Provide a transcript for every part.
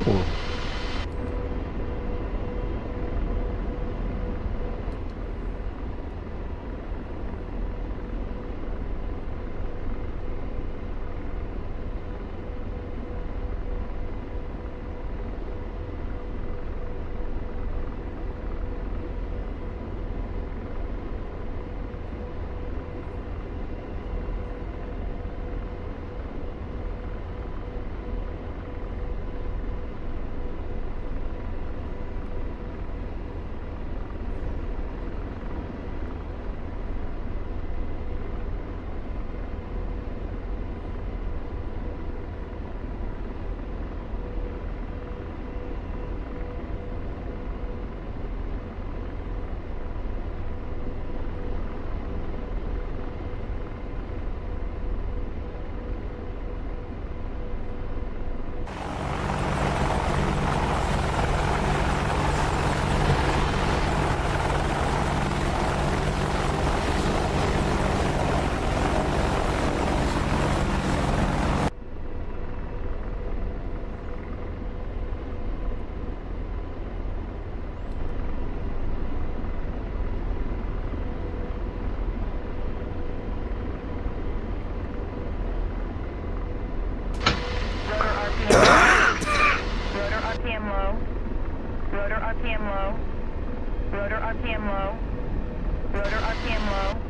Cool. Rotor RPM low. Rotor RPM low. Rotor RPM low. Rotor RPM low.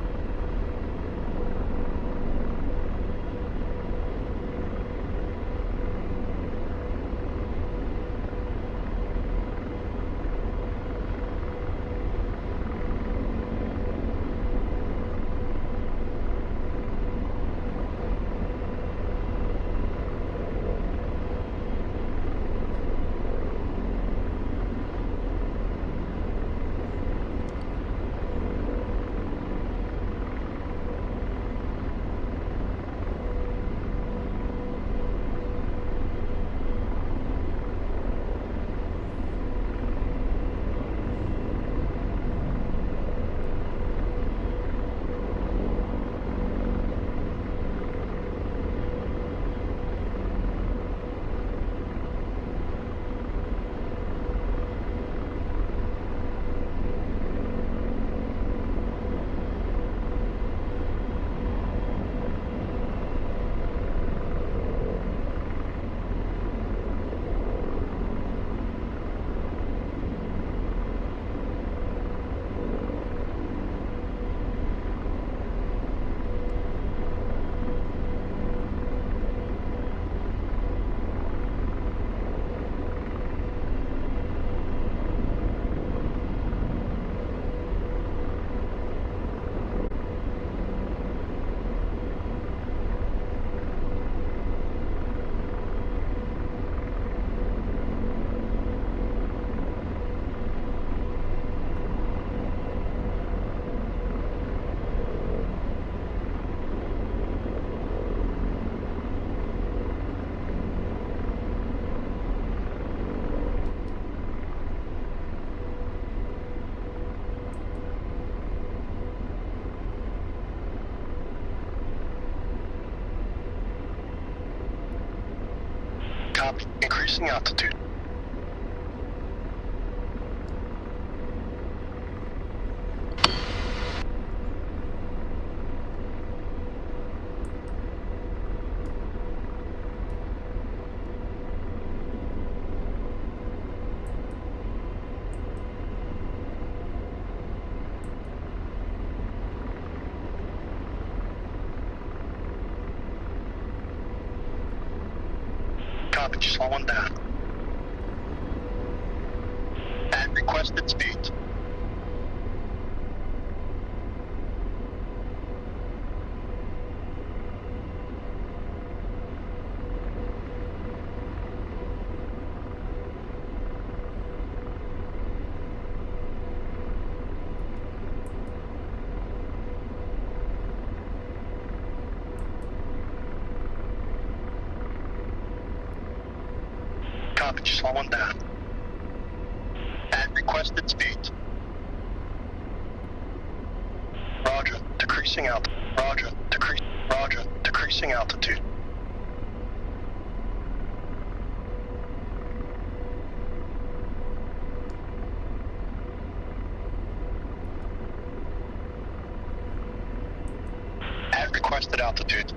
Copy. Increasing altitude. Copy, slowing down. At requested speed. Copy, slowing down. At requested speed. Roger, decreasing altitude. Roger, decreasing altitude. at altitude.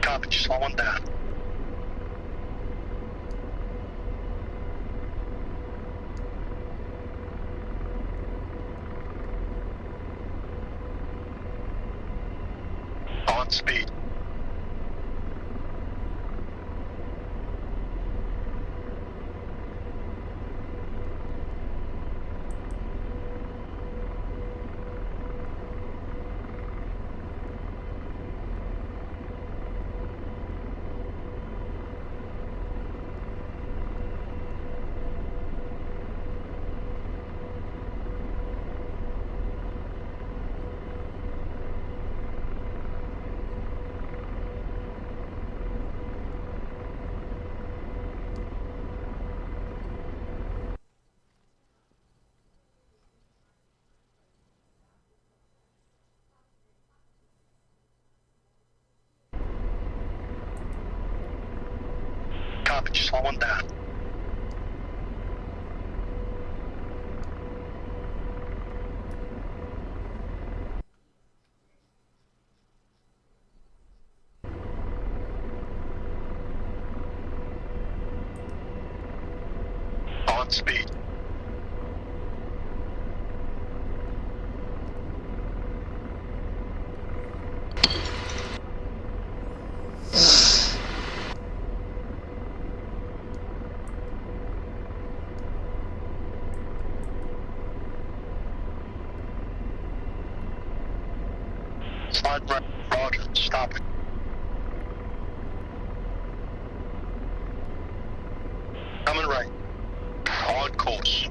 Copy, just slowing down. On speed. Copy, just slowing down. On speed. Slide right, roger, stop it. Coming right. On course.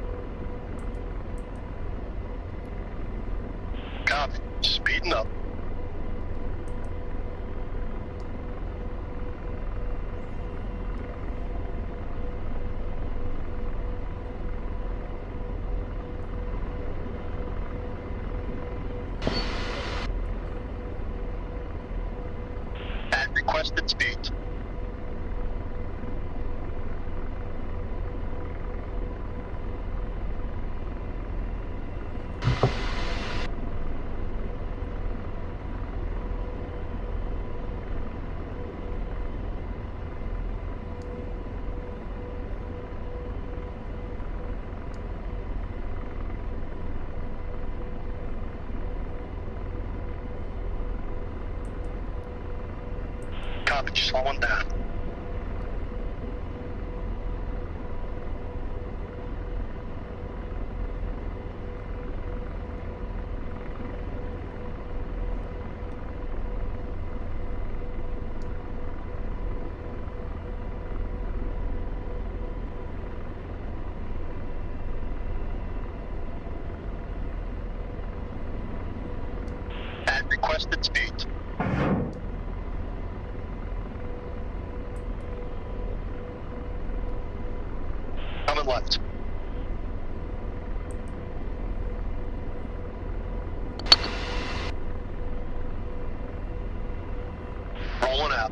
Copy, speeding up. At requested speed. Copy, just slowing down. At requested speed. Coming left. Rolling out.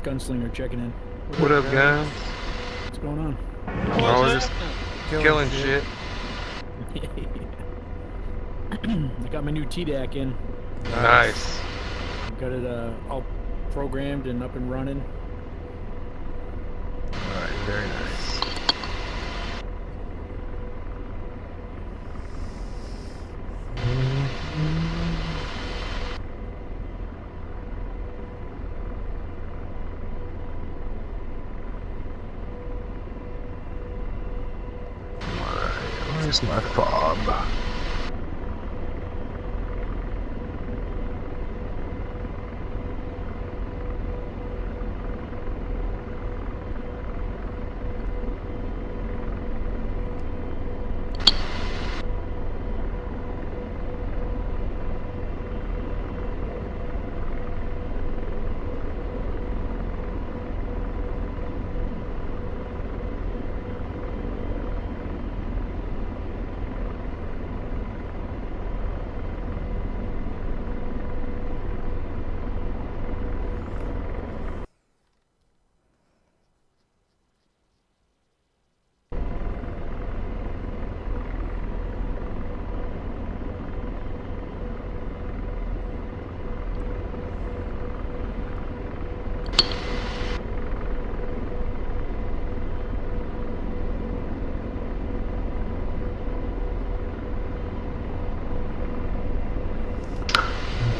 Gunslinger checking in. What up, guys? What's going on? Oh, just killing shit. I got my new TDAC in. Nice. Got it all programmed and up and running. Alright, very nice. Where's my fob?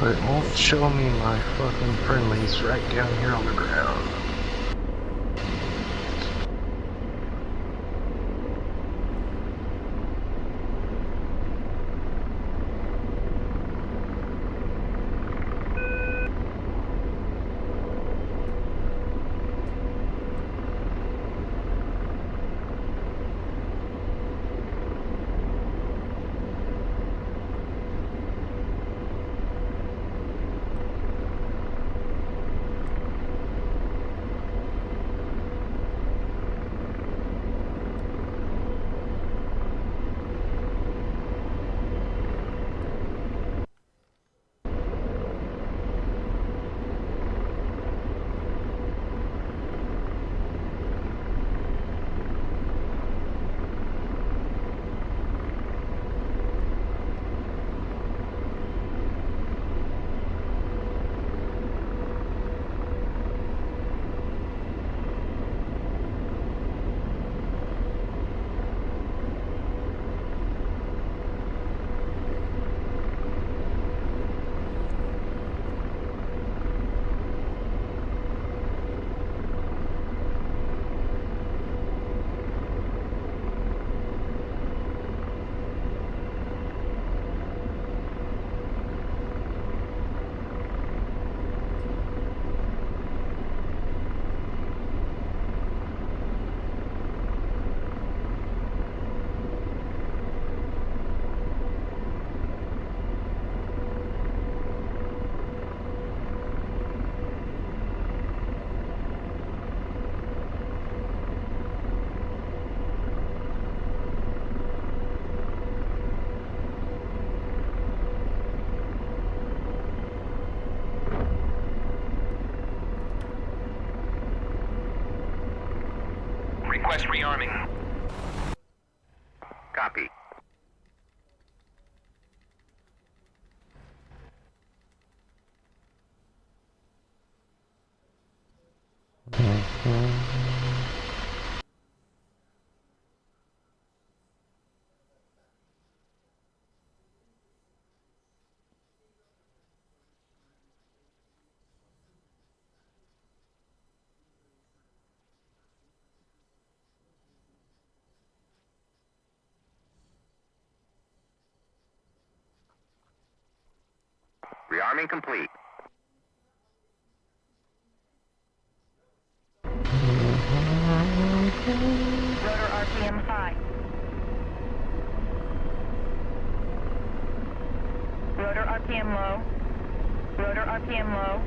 But it won't show me my fucking friendlies right down here on the ground. Request rearming. Copy. Rearming complete. Rotor RPM high. Rotor RPM low. Rotor RPM low.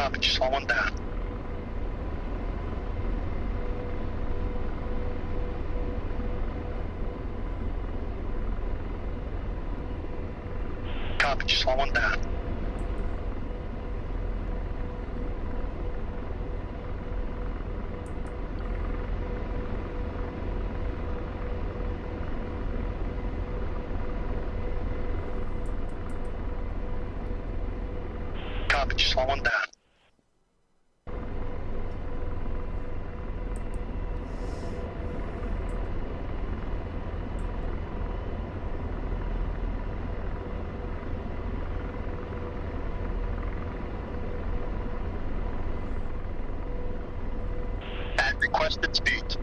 Copy, just slow one down. Copy, just slow one down. Copy, just slow one down. At requested speed.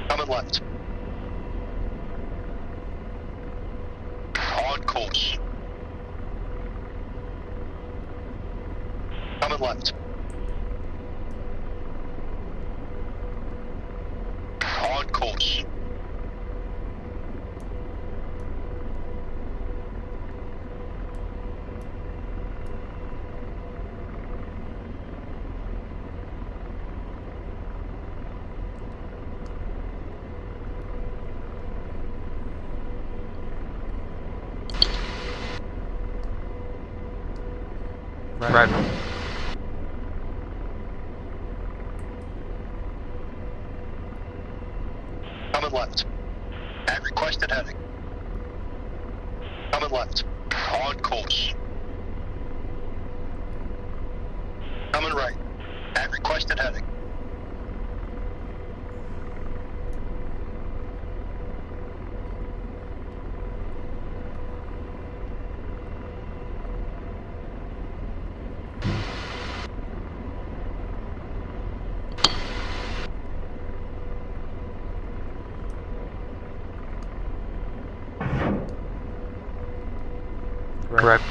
Coming left. On course. Coming left. On course. Right. Coming left. At requested heading. Coming left. On course. Coming right. At requested heading. Correct.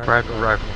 Rifle.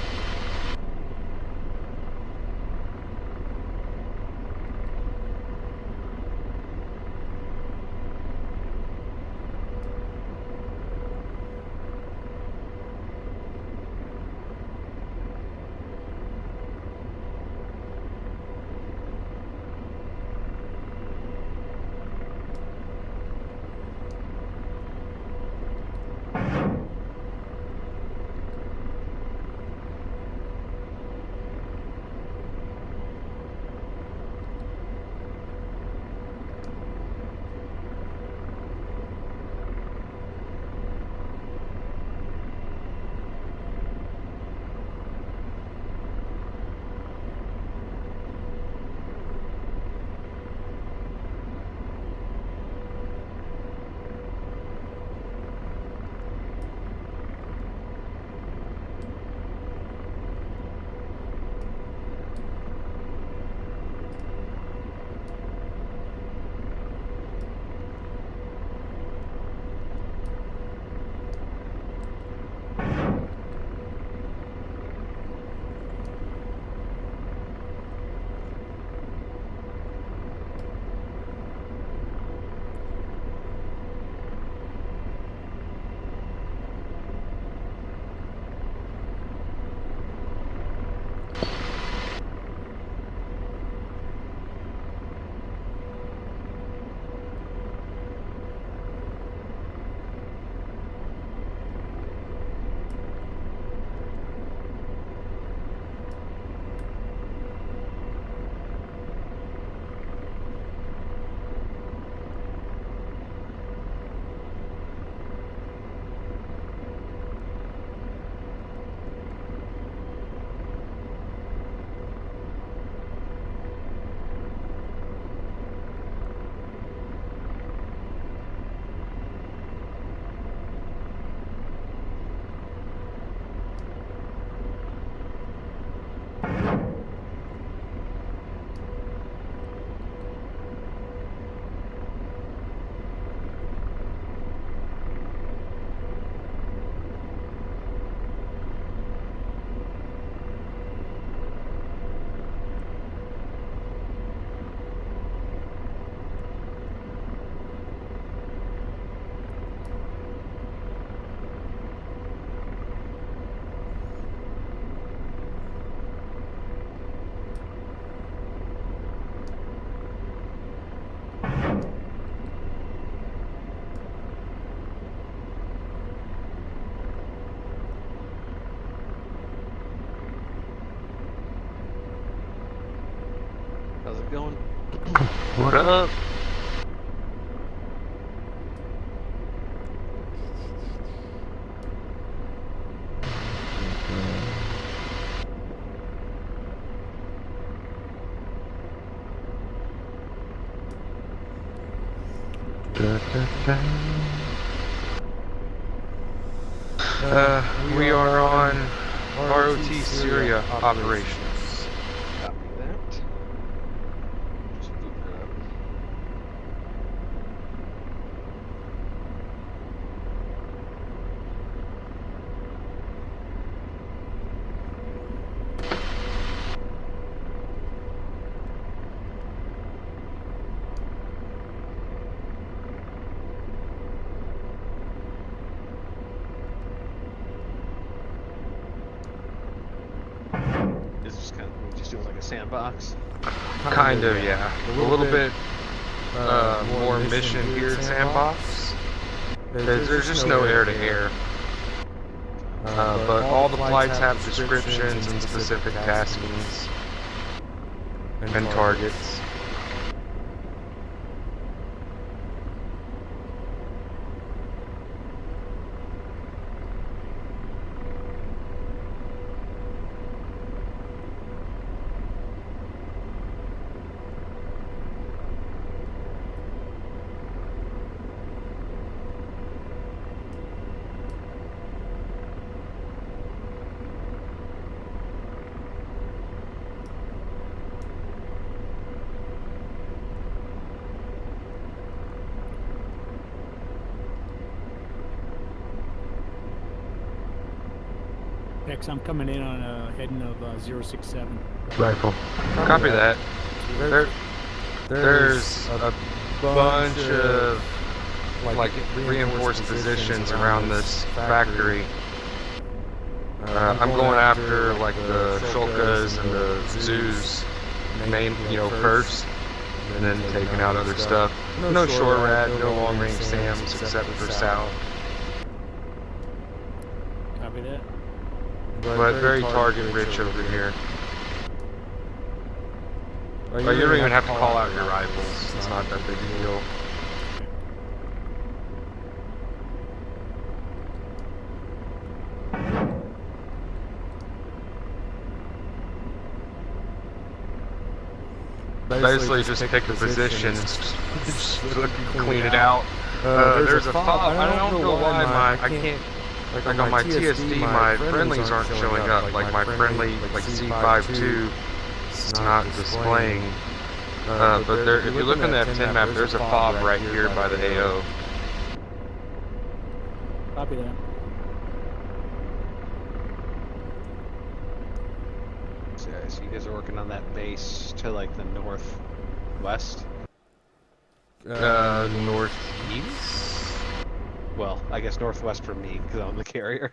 it going? What up? We are on ROT Syria operations. Copy that. Just boot her up. This is kind of just doing like a sandbox. Kind of, yeah. A little bit more mission here at Sandbox. There's just no air-to-air. But all the flights have descriptions and specific taskings and targets. X, I'm coming in on heading of 067. Rifle. Copy that. There's a bunch of like reinforced positions around this factory. I'm going after like the Shulkas and the Zoos main, first, and then taking out other stuff. No short rad, no long range SAMs except for south. Copy that. But very target rich over here. You don't even have to call out your rifles. It's not that big a deal. Basically, just pick a position and just clean it out. There's a fob. I don't know why I can't. Like on my TSD, my friendlies aren't showing up. Like my friendly, like C52, is not displaying. But there, if you look on the F10 map, there's a fob right here by the AO. Copy that. So you guys are working on that base to like the northwest? Northeast? Well, I guess northwest for me because I'm the carrier.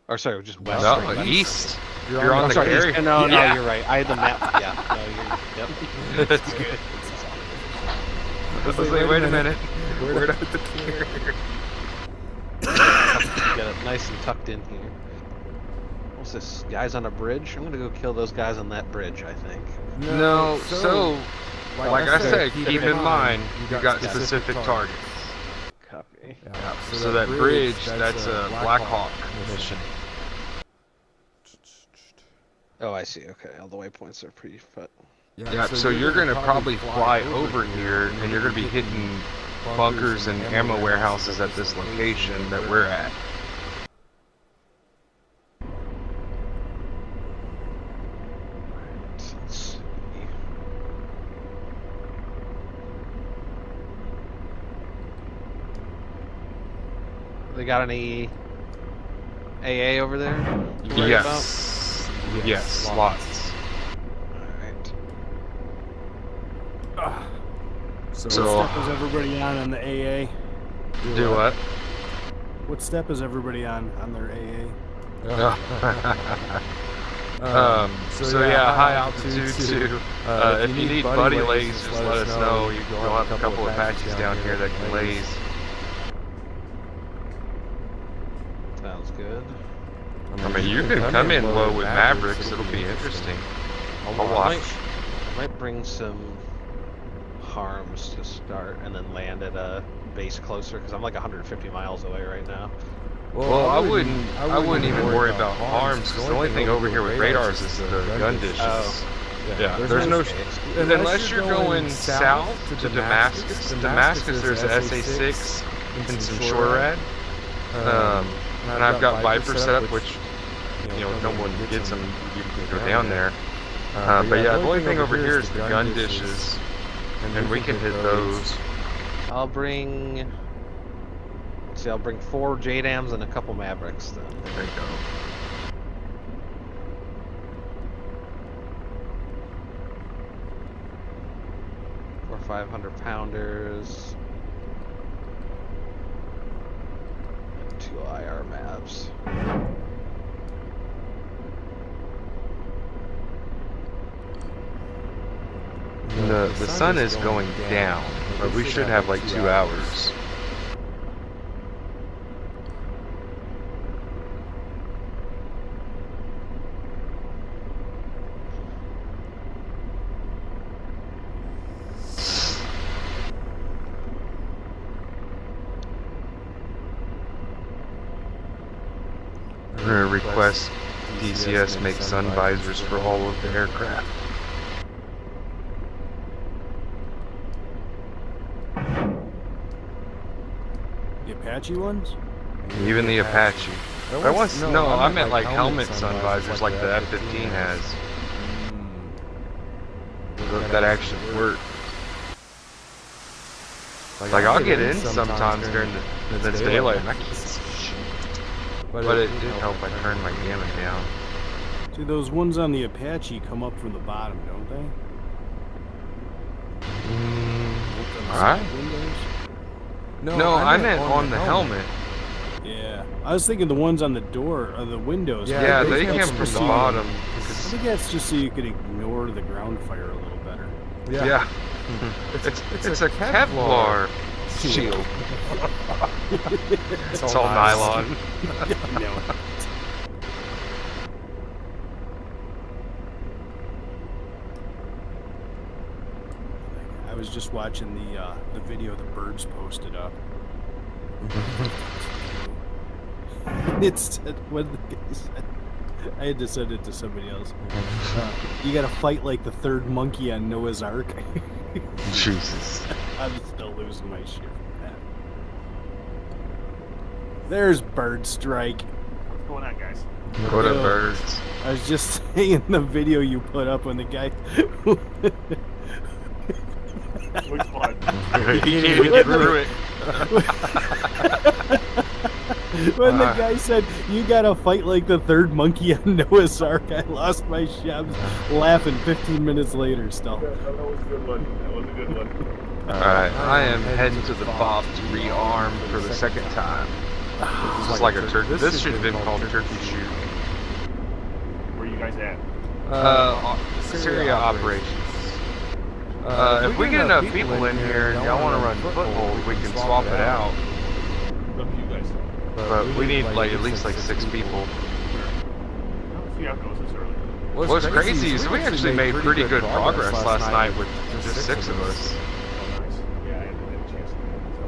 Or sorry, just west. No, right? east. You're on the sorry, carrier. east. No, Yeah. you're right. I had the map. Yeah, no, yep. That's good. I was like, wait a minute. We're not the carrier. Get it nice and tucked in here. What's this? Guys on a bridge? I'm gonna go kill those guys on that bridge, I think. No, so like I said, keep in mind, you got specific targets. Copy. Yeah, so that bridge, that's a Black Hawk mission. Oh, I see. Okay, all the waypoints are pretty fit. Yeah, so you're gonna probably fly over here, and you're gonna be hitting bunkers and ammo warehouses at this location that we're at. Let's see. They got any AA over there? to worry Yes. Yes, lots. Alright. So So- what step is everybody on the AA? Do what? What step is everybody on their AA? So yeah, high altitude too. If you need buddy lays, just let us know. We'll have a couple of Apaches down here that can lays. Sounds good. I mean, you can come in low with Mavericks. It'll be interesting. I'll watch. I might bring some harms to start and then land at a base closer because I'm like 150 miles away right now. Well, I wouldn't even worry about harms. The only thing over here with radars is the gun dishes. Oh. Yeah, there's no. Unless you're going south to Damascus. Damascus, there's a SA-6 and some SHORAD. And I've got Viper set up, which no one gets them. You can go down there. But yeah, the only thing over here is the gun dishes, and we can hit those. I'll bring 4 JDAMs and a couple Mavericks then. There you go. Or 500 pounders. And 2 IR Mavs. The sun is going down, but we should have like 2 hours. I'm gonna request DCS make sun visors for all of the aircraft. The Apache ones? Even the Apache. I meant like helmet sun visors like the F-15 has. That actually work. Like I'll get in sometimes during the daylight and I can't see shit. But it did help I turned my gamma down. See, those ones on the Apache come up from the bottom, don't they? Alright. No, I meant on the helmet. Yeah. I was thinking the ones on the door, or the windows. Yeah, they came from the bottom. I think that's just so you could ignore the ground fire a little better. Yeah. It's a Kevlar shield. It's all nylon. No. I was just watching the video the birds posted up. It's what the guy said. I had to send it to somebody else. You gotta fight like the third monkey on Noah's Ark. Jesus. I'm still losing my shit from that. There's Bird Strike. What's going on, guys? What up, birds? I was just saying the video you put up when the guy. Looks fun. You can't even get through it. When the guy said, you gotta fight like the third monkey on Noah's Ark, I lost my shit. I was laughing 15 minutes later still. That was a good one. That was a good one. Alright, I am heading to the FOB to rearm for the second time. This is like a turkey. This should have been called turkey shoot. Where are you guys at? Syria operations. If we get enough people in here and y'all want to run foothold, we can swap it out. Up to you guys. But we need like at least like 6 people. Let's see how it goes this early. What's crazy is we actually made pretty good progress last night with just 6 of us. Oh, nice. Yeah, I haven't had a chance to.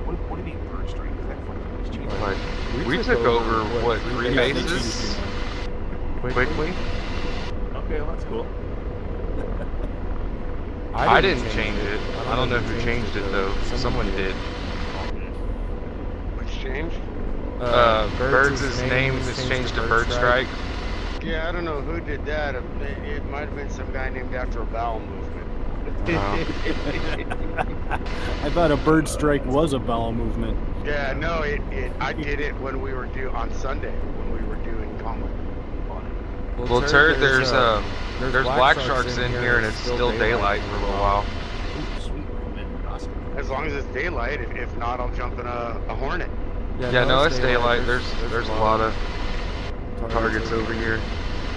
What do you mean bird strike? Is that fun? It's cheap. Like, we took over, what, 3 bases? Quickly? Okay, well, that's cool. I didn't change it. I don't know who changed it though. Someone did. Which changed? Birds' name is changed to Bird Strike. Yeah, I don't know who did that. It might have been some guy named after a bowel movement. I thought a bird strike was a bowel movement. Yeah, no, I did it when we were on Sunday, when we were doing combat. Well, Turd, there's black sharks in here and it's still daylight for a little while. Ooh, sweet. Awesome. As long as it's daylight, if not, I'll jump in a Hornet. Yeah, no, it's daylight. There's a lot of targets over here.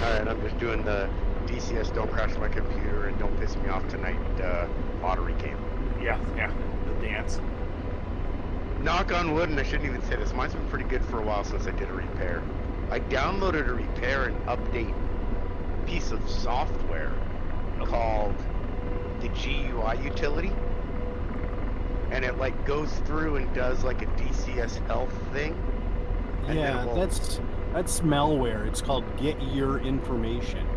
Alright, I'm just doing the DCS don't crash my computer and don't piss me off tonight lottery game. Yeah, the dance. Knock on wood, and I shouldn't even say this, mine's been pretty good for a while since I did a repair. I downloaded a repair and update piece of software called the GUI utility, and it like goes through and does like a DCS health thing. And then Yeah, it will- that's malware. It's called Get Your Information.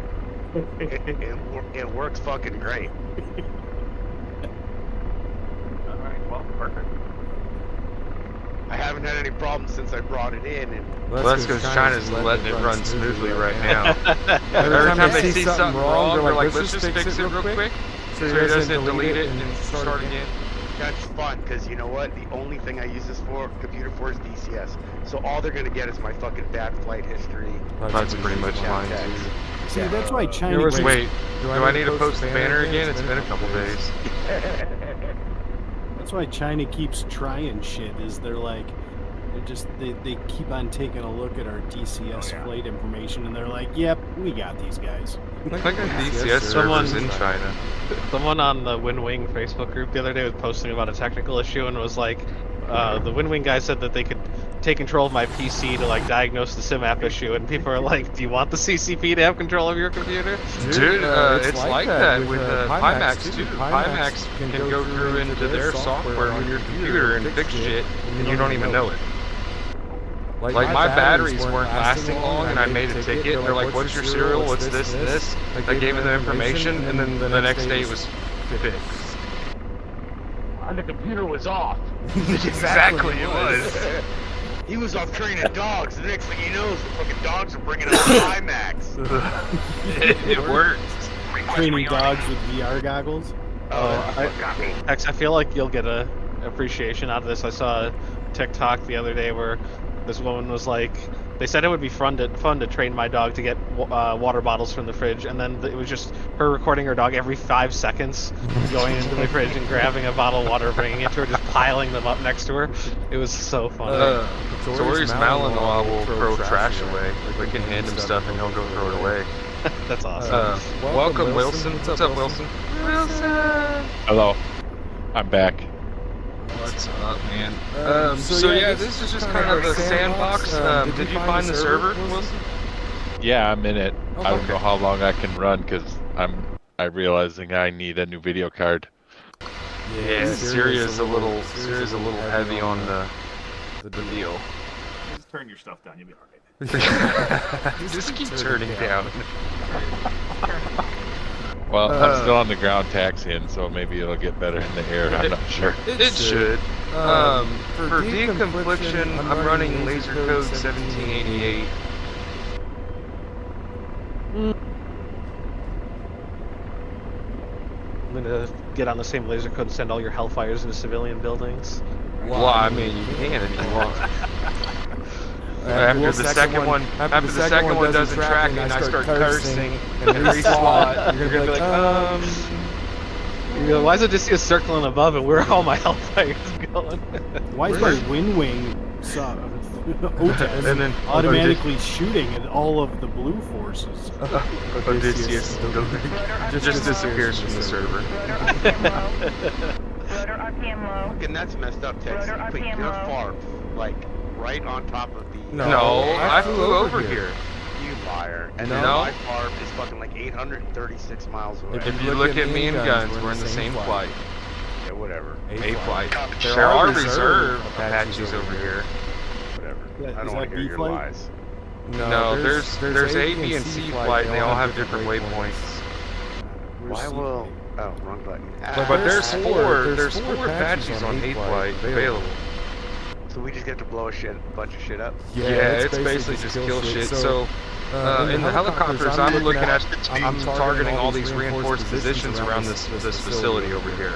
it works fucking great. Alright, well, perfect. I haven't had any problems since I brought it in, and Well, that's because China's letting it run smoothly right now. Every time they see something wrong, they're like, let's just fix it real quick. So he doesn't delete it and start again. that's fun because you know what? The only thing I use this computer for is DCS. So all they're gonna get is my fucking bad flight history. That's pretty much mine too. See, that's why China. Wait, do I need to post the banner again? It's been a couple days. That's why China keeps trying shit. Is they're like, they keep on taking a look at our DCS flight information, and they're like, yep, we got these guys. I got DCS servers in China. Someone on the WinWing Facebook group the other day was posting about a technical issue and was like, the WinWing guy said that they could take control of my PC to like diagnose the SIMAP issue, and people are like, do you want the CCP to have control of your computer? Dude, it's like that with Pimax too. Pimax can go through into their software on your computer and fix shit, and you don't even know it. Like my batteries weren't lasting long, and I made a ticket. They're like, "What's your serial? What's this and this?" I gave them the information, and then the next day it was fixed. And the computer was off. Exactly, it was. He was off training dogs. The next thing he knows, the fucking dogs are bringing up IMAX. It worked. Training dogs with VR goggles. I feel like you'll get a appreciation out of this. I saw a TikTok the other day where this woman was like, they said it would be fun to train my dog to get water bottles from the fridge, and then it was just her recording her dog every 5 seconds going into the fridge and grabbing a bottle of water, bringing it to her, just piling them up next to her. It was so funny. Tori's Malinois will throw trash away. Like we can hand him stuff and he'll go throw it away. That's awesome. Welcome, Wilson. What's up, Wilson? Wilson! Hello. I'm back. What's up, man? So yeah, this is just kind of a sandbox. Did you find the server, Wilson? Yeah, I'm in it. I don't Okay. know how long I can run because I'm realizing I need a new video card. Yeah, Syria's a little heavy on the deal. Just turn your stuff down, you'll be alright. Just keep turning down. Well, I'm still on the ground taxiing, so maybe it'll get better in the air. I'm not sure. It should. For deconfliction, I'm running laser code 1788. I'm gonna get on the same laser code and send all your Hellfires into civilian buildings. Well, I mean, you can if you want. After the second one doesn't track and I start cursing and reslot, you're gonna be like, You go, why is it just you circling above and where are all my Hellfires going? Why is my WinWing and then automatically shooting at all of the blue forces? Odysseus just disappears from the server. Rotor RPM low. Fucking that's messed up, Texas. Rotor But RPM you're low. far, like, right on top of the... No, I flew over here. You liar. And No. then my farm is fucking like 836 miles away. If you look at me and guns, we're in the same flight. Yeah, whatever. A flight. There are reserve Apaches over here. Whatever. Yeah, I is don't want that to hear B your flight? lies. No, there's A, B, and C flight, and they all have different waypoints. Why will... Oh, wrong button. But there's four Apaches on A flight available. So we just get to blow a bunch of shit up? Yeah, it's basically just kill shit. So, in the helicopters, I'm looking at, I'm targeting all these reinforced positions around this facility over here.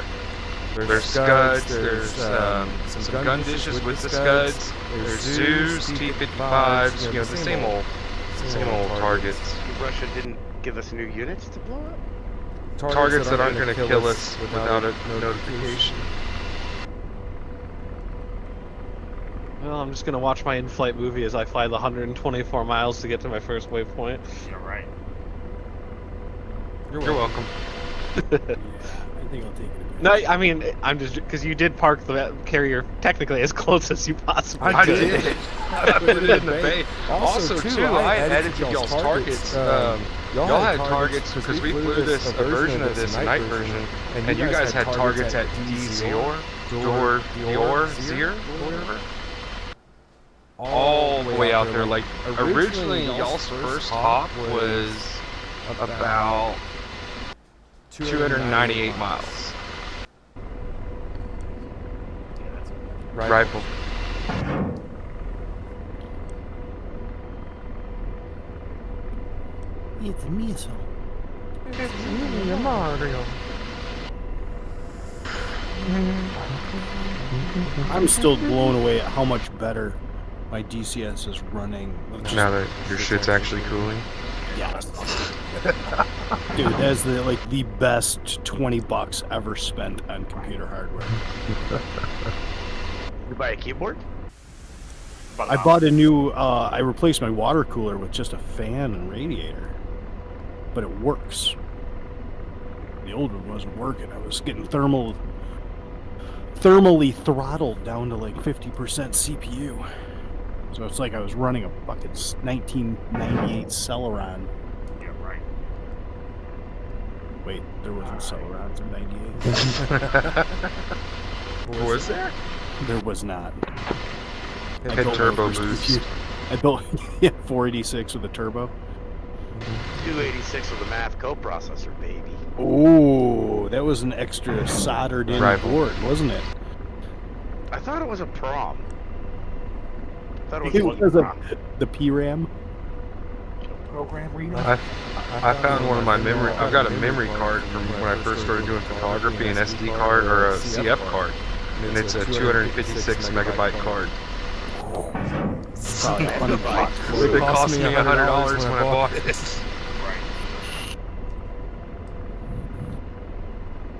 There's scuds, there's some gun dishes with the scuds, there's Zeus, T-55s, you know, the same old targets. Russia didn't give us new units to blow up? Targets that aren't going to kill us without a notification. Well, I'm just gonna watch my in-flight movie as I fly the 124 miles to get to my first waypoint. Alright. You're welcome. I think I'll take it. No, I mean, I'm just because you did park the carrier technically as close as you possibly I could. did. I put it in the bay. Also, too, I added to y'all's targets Y'all had targets because we flew this a version of this, a night version, and you guys had targets at Dior, whatever. All the way out there. Like originally, y'all's first hop was about 298 miles. Rifle. It's a missile. I'm still blown away at how much better my DCS is running. Now that your shit's actually cooling. Yes. Dude, that's the best $20 ever spent on computer hardware. You buy a keyboard? I bought a new, I replaced my water cooler with just a fan and radiator. But it works. The old one wasn't working. I was getting thermally throttled down to like 50% CPU. So it's like I was running a fucking 1998 Celeron. Yeah, right. Wait, there wasn't Celerons in 98. Was there? There was not. Had turbo boost. I built 486 with a turbo. 286 with a math coprocessor, baby. Oh, that was an extra soldered in board, wasn't it? I thought it was a prom. I thought It it was was the PRAM. Program reader. I found one of my memory. I've got a memory card from when I first started doing photography, an SD card or a CF card, and it's a 256 megabyte card. It cost me $100 when I bought it. Right.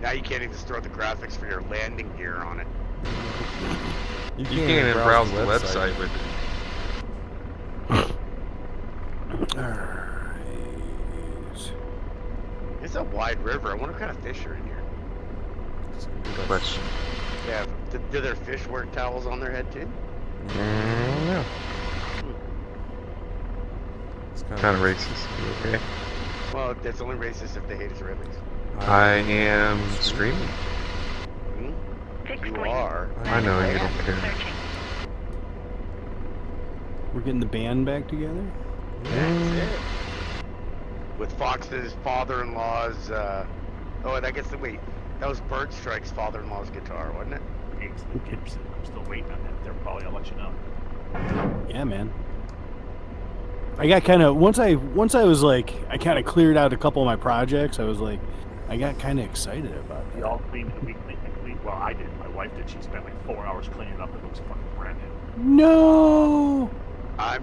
Now you can't even throw the graphics for your landing gear on it. You can't even browse the website with it. Alright. It's a wide river. I wonder what kind of fish are in here. Good question. Yeah. Do their fish wear towels on their head too? Yeah. It's kind of racist. Okay. Well, that's only racist if they hate Israelis. I am screaming. Hmm? Fixed You point. are. I know you don't care. Searching. We're getting the band back together? That's it. With Fox's father-in-law's, oh, and I guess wait, that was Bird Strike's father-in-law's guitar, wasn't it? Excellent Gibson. I'm still waiting on that. They're probably, I'll let you know. Yeah, man. I got kind of once I was like, I kind of cleared out a couple of my projects. I was like, I got kind of excited about We that. all cleaned it. We well, I did. My wife did. She spent like 4 hours cleaning it up. It looks fucking brand new. No. I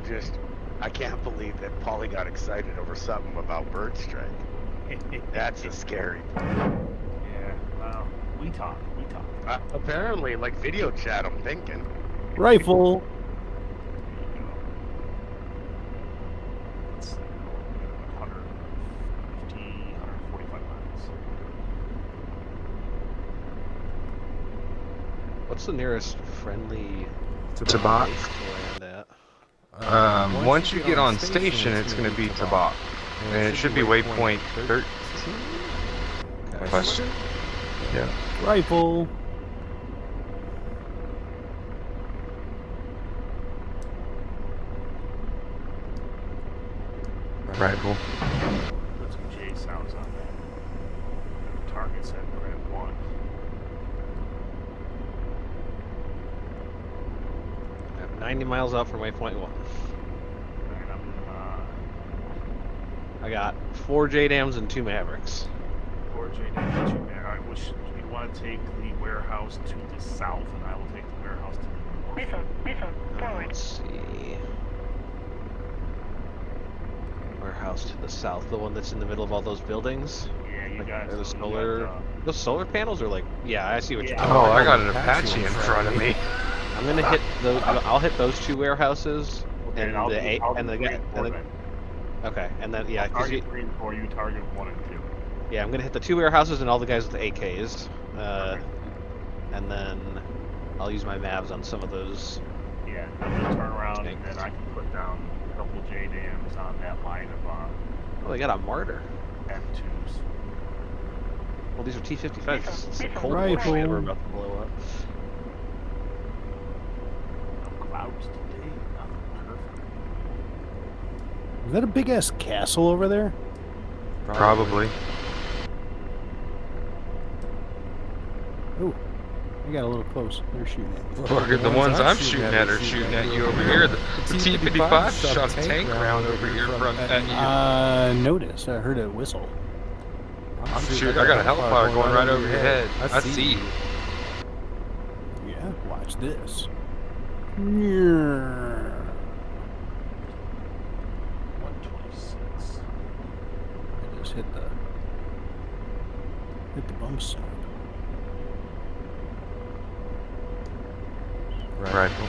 can't believe that Paulie got excited over something about Bird Strike. That's a scary. Yeah, well, we talk. Apparently, like video chat, I'm thinking. Rifle. It's 150, 145 miles. What's the nearest friendly Tabak. base to land at? Once you get on station, it's going to be Tabak. And it should be waypoint 13. Question. Yeah. Rifle. Rifle. Put some J sounds on that. Target set grab 1. I'm 90 miles out from waypoint 1. And I'm, I got 4 JDAMs and 2 Mavericks. 4 J down, 2 man. Alright, do you want to take the warehouse to the south, and I will take the warehouse to the north? Missile, forward. Let's see. Warehouse to the south, the one that's in the middle of all those buildings. Yeah, you Like, guys. are the you solar, got, those solar panels are like, yeah, I see what you're Yeah. talking Oh, about. I got an Apache in front of me. I'm gonna hit those. I'll hit those 2 warehouses okay, and I'll the do, eight I'll and do the 3 guy. and 4 then. Okay, and then yeah, 'cause Target 3 and 4, you target 1 and 2. yeah, I'm gonna hit the 2 warehouses and all the guys with the AKs, Okay. and then I'll use my Mavs on some of those. Yeah, I'm gonna turn around and Tanks. then I can put down a couple J dams on that line of Oh, they got a martyr. M2s. Well, these are T-55s. It's a Cold War Rifle. shit we're about to blow up. No clouds today. Nothing perfect. Is that a big ass castle over there? Probably. Oh, I got a little close. They're shooting at me. Look at the ones I'm shooting at are shooting at you over here. The T-55 shot a tank round over here from at you. Noticed. I heard a whistle. I'm shooting. I got a hellfire going right over your head. I see you. Yeah, watch this. 126. I just hit the bump stop. Rifle.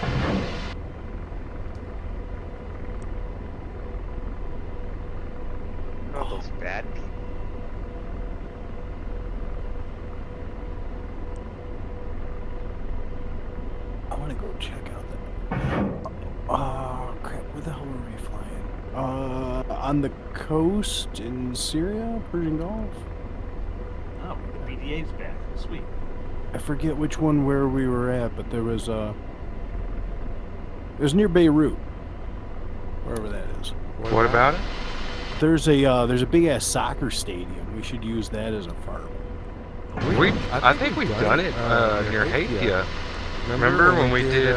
Oh, those bad people. I want to go check out that. Oh crap! Where the hell are we flying? On the coast in Syria, Persian Gulf. Oh, the BDA's back. Sweet. I forget which one where we were at, but there was it was near Beirut, wherever that is. What about it? There's a big ass soccer stadium. We should use that as a farm. I think we've done it near Hatia. Remember when we did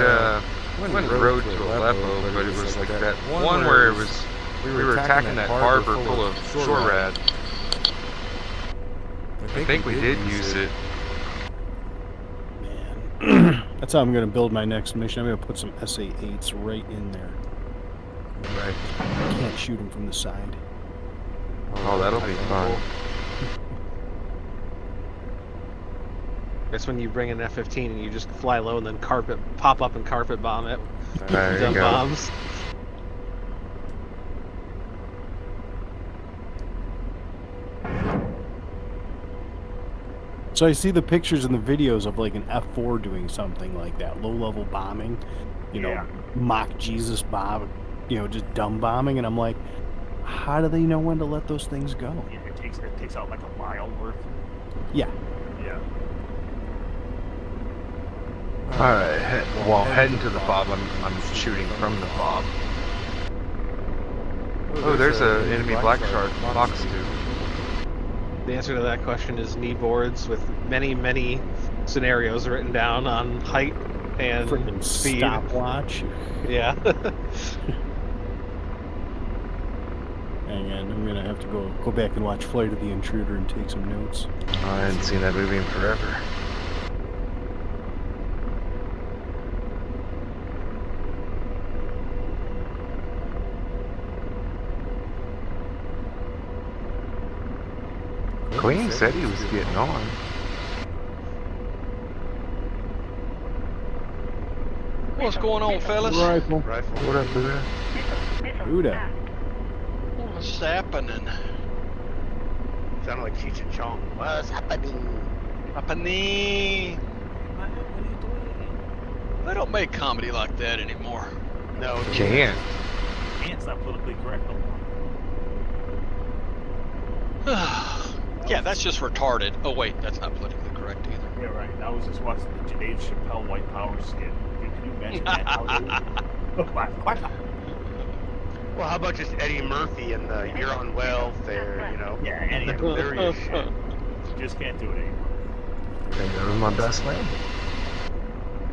went road to Aleppo, but it was like that one where it was we were attacking that harbor full of shore rad. I think we did use it. Man, that's how I'm gonna build my next mission. I'm gonna put some SA-8s right in there. Right. I can't shoot them from the side. Oh, that'll be fun. That's when you bring an F-15 and you just fly low and then pop up and carpet bomb it. There you Dumb go. bombs. So I see the pictures and the videos of like an F-4 doing something like that, low-level bombing, you know, Yeah. mock Jesus bomb, you know, just dumb bombing, and I'm like, how do they know when to let those things go? Yeah, it takes out like a mile worth. Yeah. Yeah. Alright, heading to the fob. I'm shooting from the fob. Oh, there's an enemy black shark box too. The answer to that question is knee boards with many, many scenarios written down on height and Freaking speed. stopwatch. Yeah. Hang on, I'm gonna have to go back and watch Flight of the Intruder and take some notes. I hadn't seen that movie in forever. Queen said he was getting on. What's going on, fellas? Rifle. What up, Buddha? Buddha. What's happening? Sounded like Cheech and Chong. What's happening? Happening? They don't make comedy like that anymore. No, Can't. It's not politically correct no more. Yeah, that's just retarded. Oh wait, that's not politically correct either. Yeah, right. I was just watching the Dave Chappelle White Power skit. Can you imagine that nowadays? What? Well, how about just Eddie Murphy and the You're on Welfare, you know? Yeah, any of That them. hilarious shit. You just can't do it anymore. That was my best landing.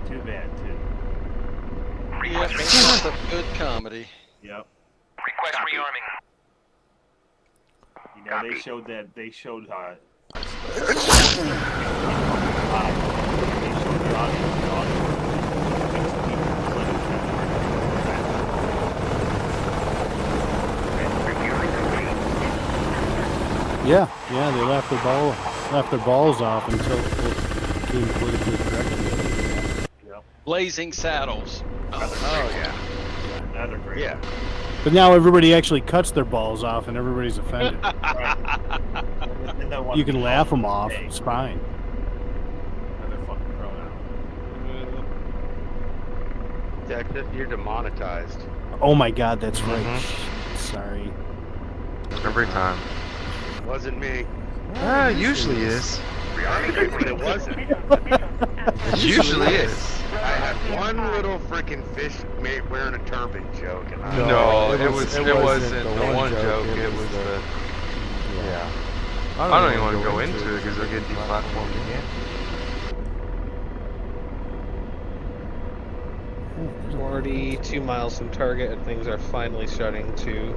Too bad, too. Yeah, it's a good comedy. Yep. Request rearming. You know, Copy. they showed the audio. Yeah, they left their balls off until it became politically correct. Yep. Blazing Saddles. Oh, yeah. Another great. Yeah. But now everybody actually cuts their balls off and everybody's offended. And then one You can week laugh on them off, Day. it's fine. Another fucking pronoun. Yeah, except you're demonetized. Oh my god, that's right. Sorry. Every time. Wasn't me. Ah, it usually is. But it wasn't. It usually is. I had one little freaking fish wearing a turban joke, and I No, it wasn't the one joke. It was the. Yeah. I don't even want to go into it because they'll get deplatformed again. 42 miles from target, and things are finally starting to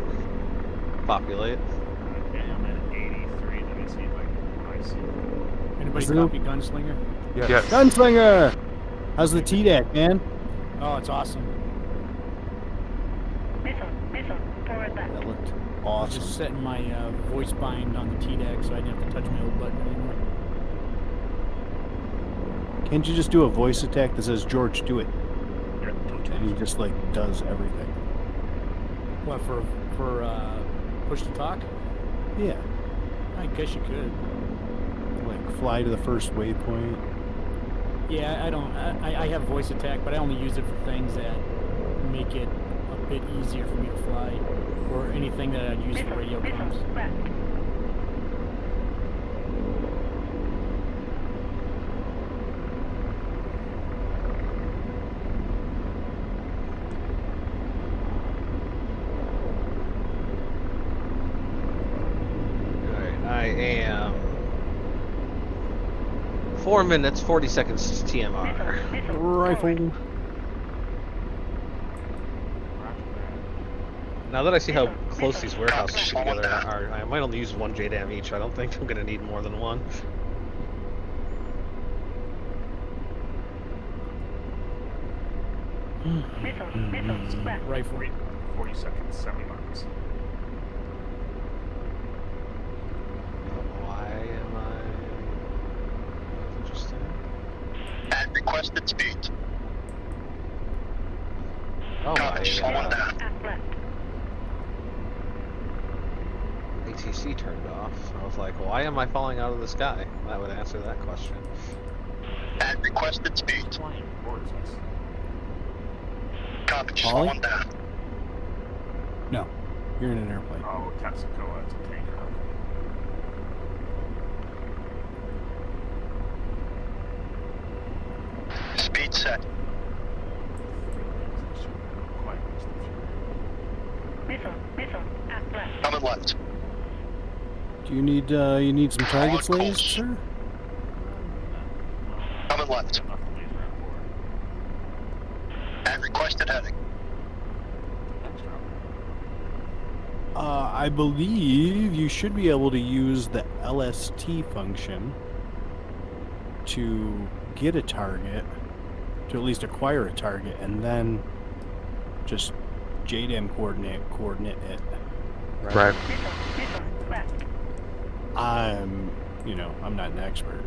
populate. Okay, I'm at 83. Let me see if I see. Anybody Zero. copy Gunslinger? Yes. Gunslinger! How's the TDAC, man? Oh, it's awesome. Missile, forward left. That looked I was awesome. just setting my voice bind on the TDAC so I didn't have to touch my old button anymore. Can't you just do a voice attack that says, George, do it? Yeah, don't And he just, like, does everything. What, for push to talk? Yeah. I guess you could. Like, fly to the first waypoint. Yeah, I don't. I have voice attack, but I only use it for things that make it a bit easier for me to fly, or anything that I'd use for radio comms. Left. Alright, I am 4 minutes, 40 seconds TMR. Rifle. Now that I see how close these warehouses together are, I might only use one JDAM each. I don't think I'm going to need more than one. Missile, left. Rifle. 40 seconds, 70 miles. Why am I... Interesting. At requested speed. Oh, Copy, slow one down. Aft left. ATC turned off. I was like, why am I falling out of the sky? That would answer that question. At requested speed. Flying towards us. Copy, slow Ollie? one down. No. You're in an airplane. Oh, Texaco, that's a tanker. Speed set. Missile, aft left. Coming left. Do you need some targets, On ladies, course. sir? Coming left. Not the laser on board. At requested heading. I believe you should be able to use the LST function to get a target, to at least acquire a target, and then just JDAM coordinate it. Right. Missile, left. I'm not an expert.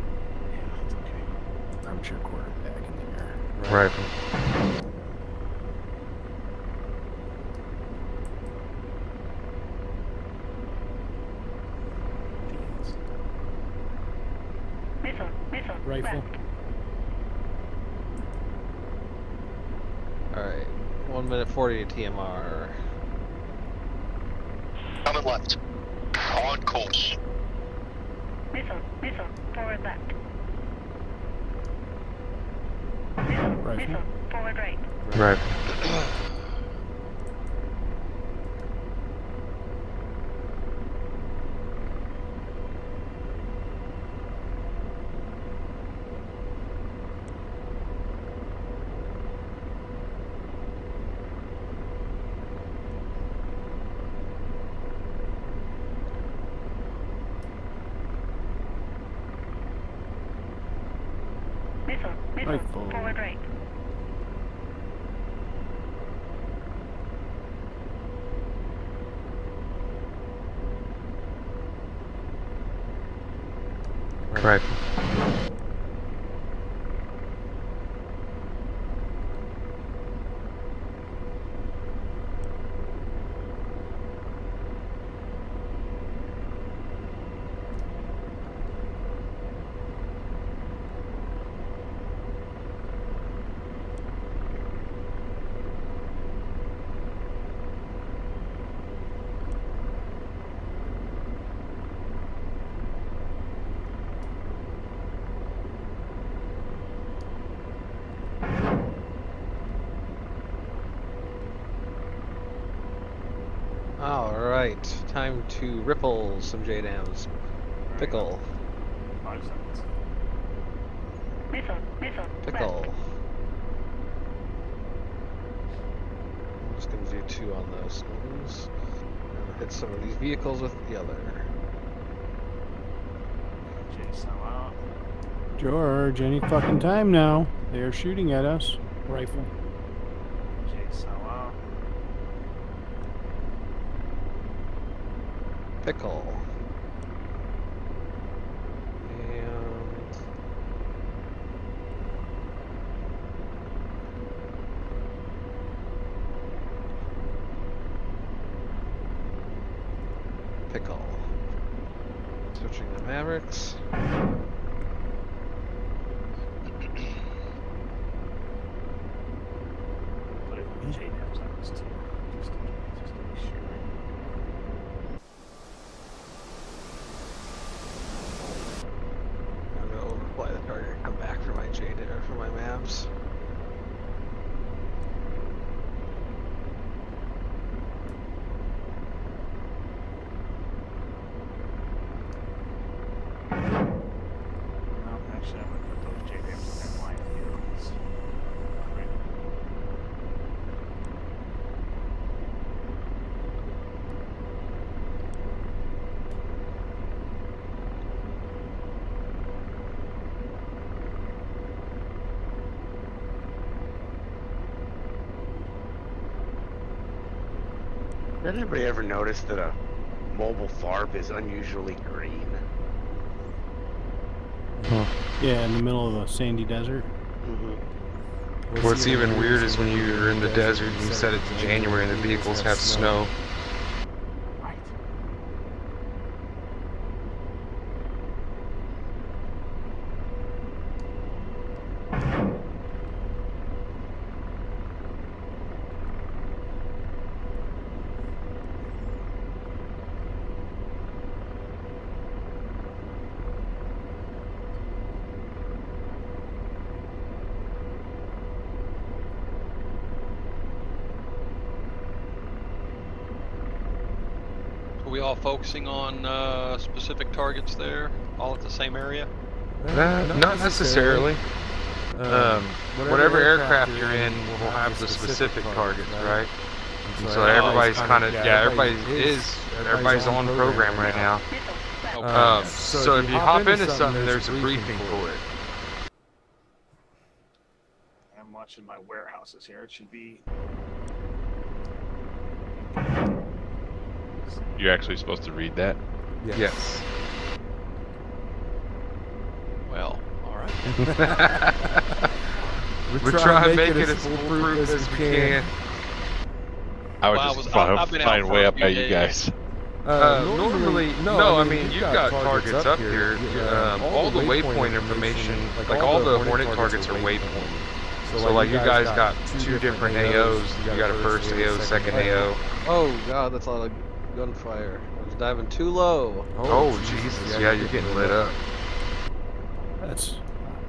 I'm sure quarterback in the air. Right. Missile, Rifle. left. Alright, 1 minute 40 to TMR. Coming left. On course. Missile, forward left. Missile, forward right. Right. Missile, Rifle. forward right. Right. right, time to ripple some JDAMs. Pickle. 5 seconds. Missile, missile. Pickle. I'm just gonna do 2 on those ones. And hit some of these vehicles with the other. Chase them out. George, any fucking time now. They're shooting at us. Rifle. Chase them out. Pickle. And pickle. Switching the Mavericks. Put it with JDAMs on this too. Just to be sure. I'm gonna overfly the target and come back for my JDAM for my Mavs. No, actually, I'm gonna put those JDAMs on that line vehicles. Right. Did anybody ever notice that a mobile FARP is unusually green? Yeah, in the middle of a sandy desert. Mm-hmm. What's even weird is when you're in the desert and you set it to January and the vehicles have snow. Right. Are we all focusing on specific targets there, all at the same area? Not necessarily. Whatever aircraft you're in will have the specific targets, right? So everybody's kind of, yeah, everybody's on program right now. So if you hop into something, there's a briefing for it. I'm watching my warehouses here. It should be. You're actually supposed to read that? Yes. Well, all right. We try and make it as foolproof as we can. I would Well, just I've been out find for way a up few by you days. guys. Normally, no, I mean, you've got targets up here. All the waypoint information, like all the Hornet targets are waypoint. So like you guys got 2 different AOs. You got a first AO, second AO. Oh god, that's a lot of gunfire. I was diving too low. Oh Jesus, yeah, you're getting lit up. That's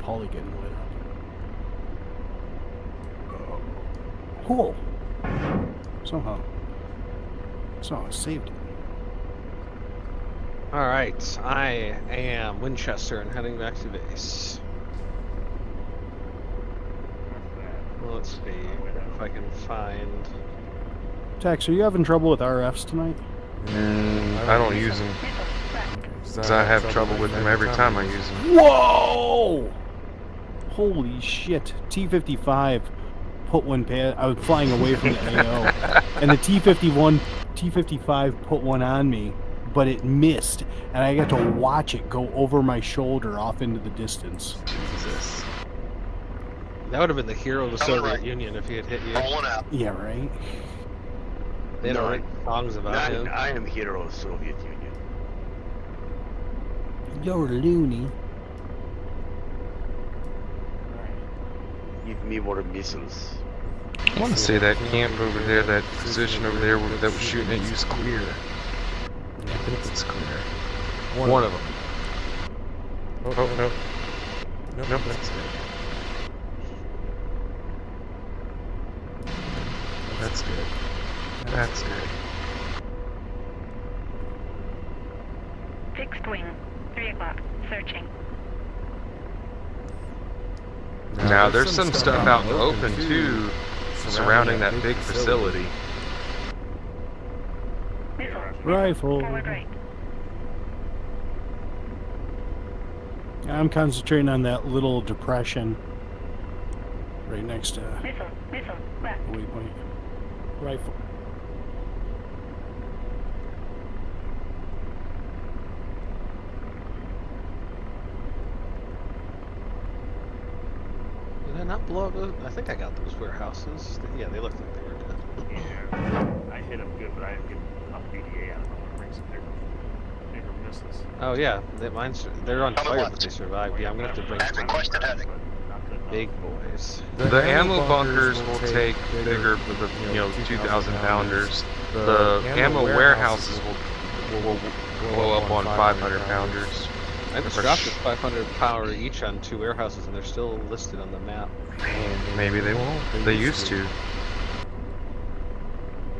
Paulie getting lit up. Cool. Somehow I saved it. Alright, I am Winchester and heading back to base. Let's see if I can find. Tex, are you having trouble with RFs tonight? I don't use them. Because I have trouble with them every time I use them. Whoa! Holy shit. T-55 put one pad. I was flying away from the AO. And the T-55 put one on me, but it missed. And I got to watch it go over my shoulder off into the distance. Jesus. That would have been the hero of the Soviet Union if he had hit you. Rolling out. Yeah, right? They don't write songs about him. I am hero of Soviet Union. You're loony. Give me more missiles. I want to say that camp over there, that position over there that was shooting at you is clear. I think it's clear. One of them. Oh, no. Nope, that's good. That's good. That's good. Fixed wing. 3 o'clock. Searching. Now, there's some stuff out in the open, too, surrounding that big facility. Missile. Rifle. Forward right. I'm concentrating on that little depression right next to Missile. Missile. Left. the waypoint. Rifle. Did I not blow up? I think I got those warehouses. Yeah, they looked like they were dead. Yeah, I hit them good, but I didn't get enough BDA out of them to bring some bigger missiles. Oh yeah, they're on fire, but they survived. Yeah, I'm gonna have to bring At some requested heading. Not good enough. big boys. The ammo bunkers will take bigger, 2,000 pounders. The ammo warehouses will blow up on 500 pounders. I just dropped a 500 power each on 2 warehouses, and they're still listed on the map. Maybe they won't. They used to.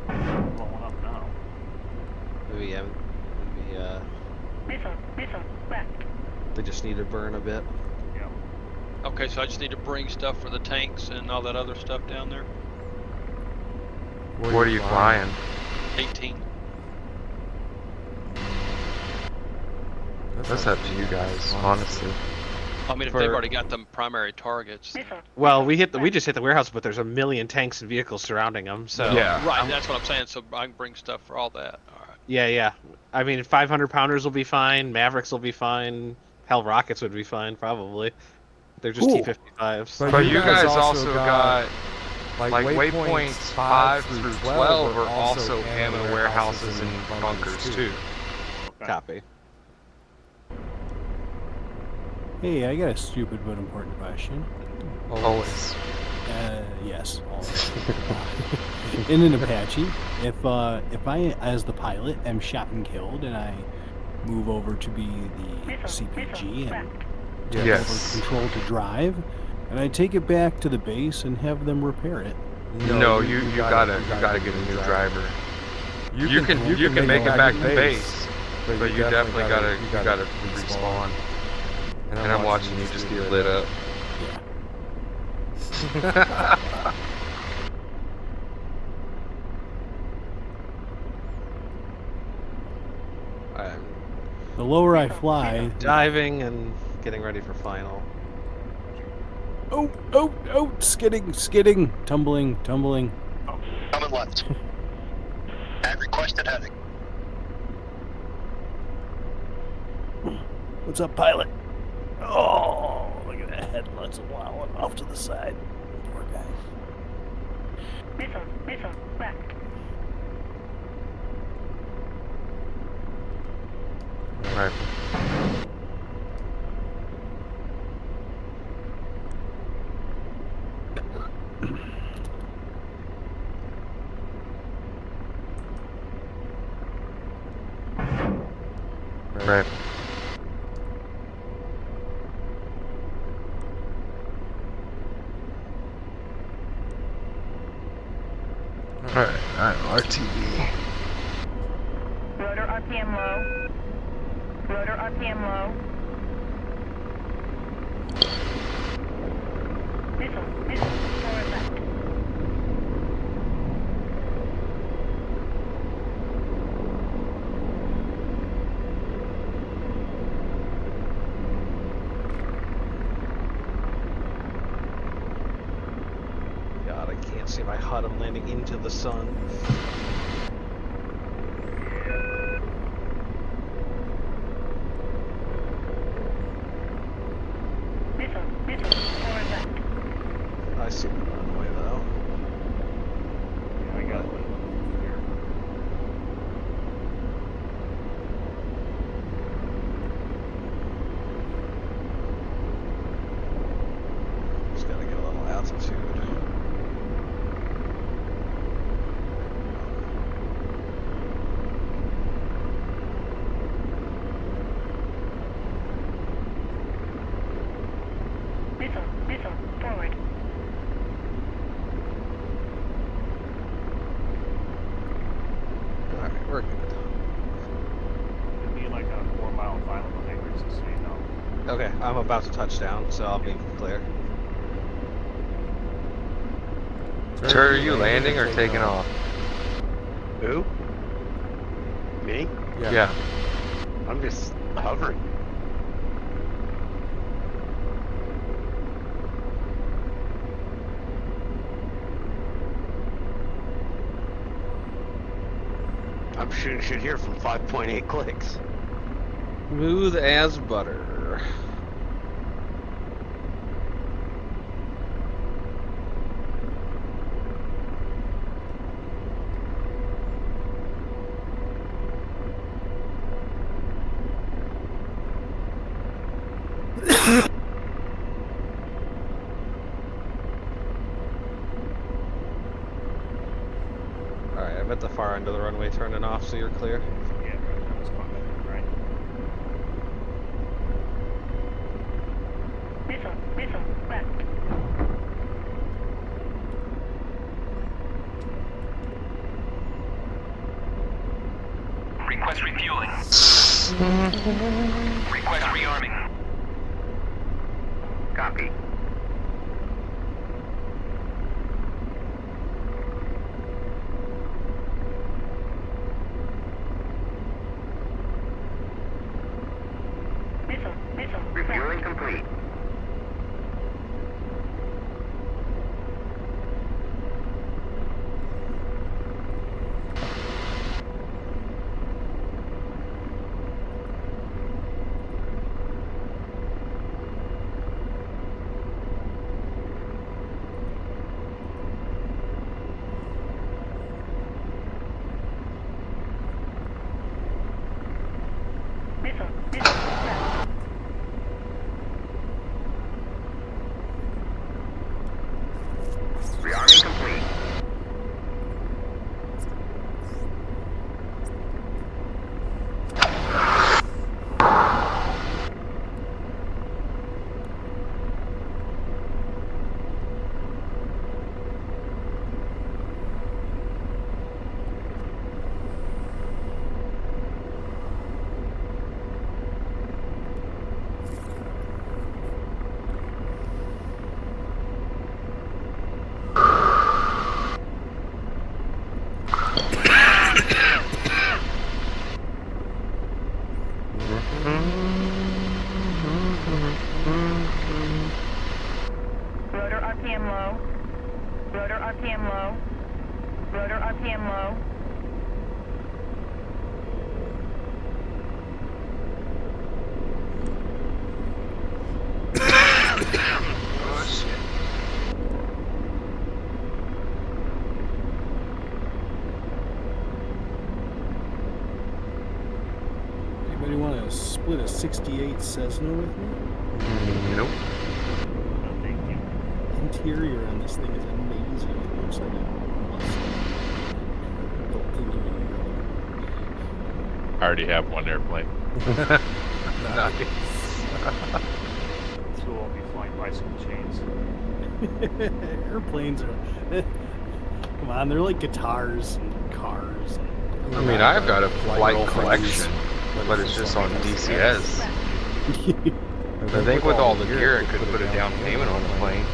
Blowing up now. Maybe Missile. Missile. Left. they just need to burn a bit. Yeah. Okay, so I just need to bring stuff for the tanks and all that other stuff down there. What are you flying? 18. That's up to you guys, honestly. I mean, if they've already got the primary targets. Missile. Well, we just hit the warehouse, but there's a million tanks and vehicles surrounding them. So Yeah. Right, that's what I'm saying. So I can bring stuff for all that. All right. yeah. I mean, 500 pounders will be fine. Mavericks will be fine. Hell, rockets would be fine, probably. They're just Cool. T-55s. But you guys also got like waypoints 5 through 12 are also ammo warehouses and bunkers too. Okay. Copy. Hey, I got a stupid but important question. Always. Yes, always. In an Apache, if I, as the pilot, am shot and killed, and I move over to be the Missile. CPG and Left. take over control to drive, and I take it back to the base and have them repair it. No, you gotta get a new driver. You can make it back to base, but you definitely gotta respawn. And I'm watching you just get lit up. Yeah. I'm The lower I fly, diving and getting ready for final. oh, skidding, tumbling. Coming left. At requested heading. What's up, pilot? Oh, look at that headlights blowing off to the side. Poor guy. Missile. Left. Right. Right. Alright, RTV. Rotor RPM low. Rotor RPM low. Missile. Forward left. God, I can't see my HUD. I'm landing into the sun. Missile. Forward left. I see the runway though. Yeah, I got it. Here. Just gotta get a little altitude. Okay, I'm about to touch down, so I'll be clear. Sir, are you landing or taking off? Who? Me? Yeah. I'm just hovering. I'm shooting shit here from 5.8 clicks. Smooth as butter. Alright, I'm at the far end of the runway turning off, so you're clear. Yeah, right, that was fine. Right. Missile, left. Request refueling. Request rearming. Copy. Missile, Refueling complete. Missile, left. Rearming complete. Rotor RPM low. Rotor RPM low. Rotor RPM low. Oh, shit. Anybody want to split a 68 Cessna with me? Nope. No, thank you. Interior on this thing is amazing. It looks like a Mustang. Don't think you can I already have one airplane. Nice. So we'll be flying bicycle chains. Airplanes are. Come on, they're like guitars and cars. I mean, I've got a flight collection, but it's just on DCS. I think with all the gear, I could put a down payment on the plane.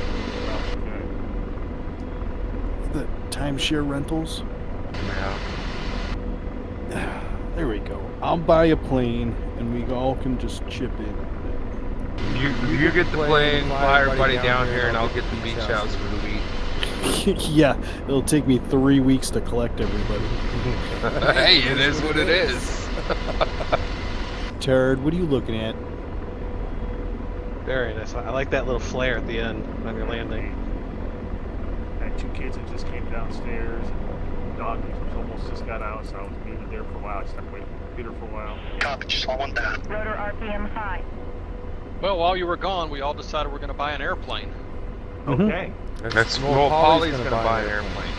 The timeshare rentals. Yeah. There we go. I'll buy a plane, and we all can just chip in on You get the plane, fly everybody down here, and I'll get the beach house for the week. it. Yeah, it'll take me 3 weeks to collect everybody. Hey, it is what it is. Turd, what are you looking at? Very nice. I like that little flare at the end on your landing. I had 2 kids that just came downstairs. And dog almost just got out, so I was muted there for a while. I stepped away from the computer for a while. Copy, just hold one down. Rotor RPM high. Well, while you were gone, we all decided we're going to buy an airplane. Okay. That's well, Polly's gonna buy an airplane.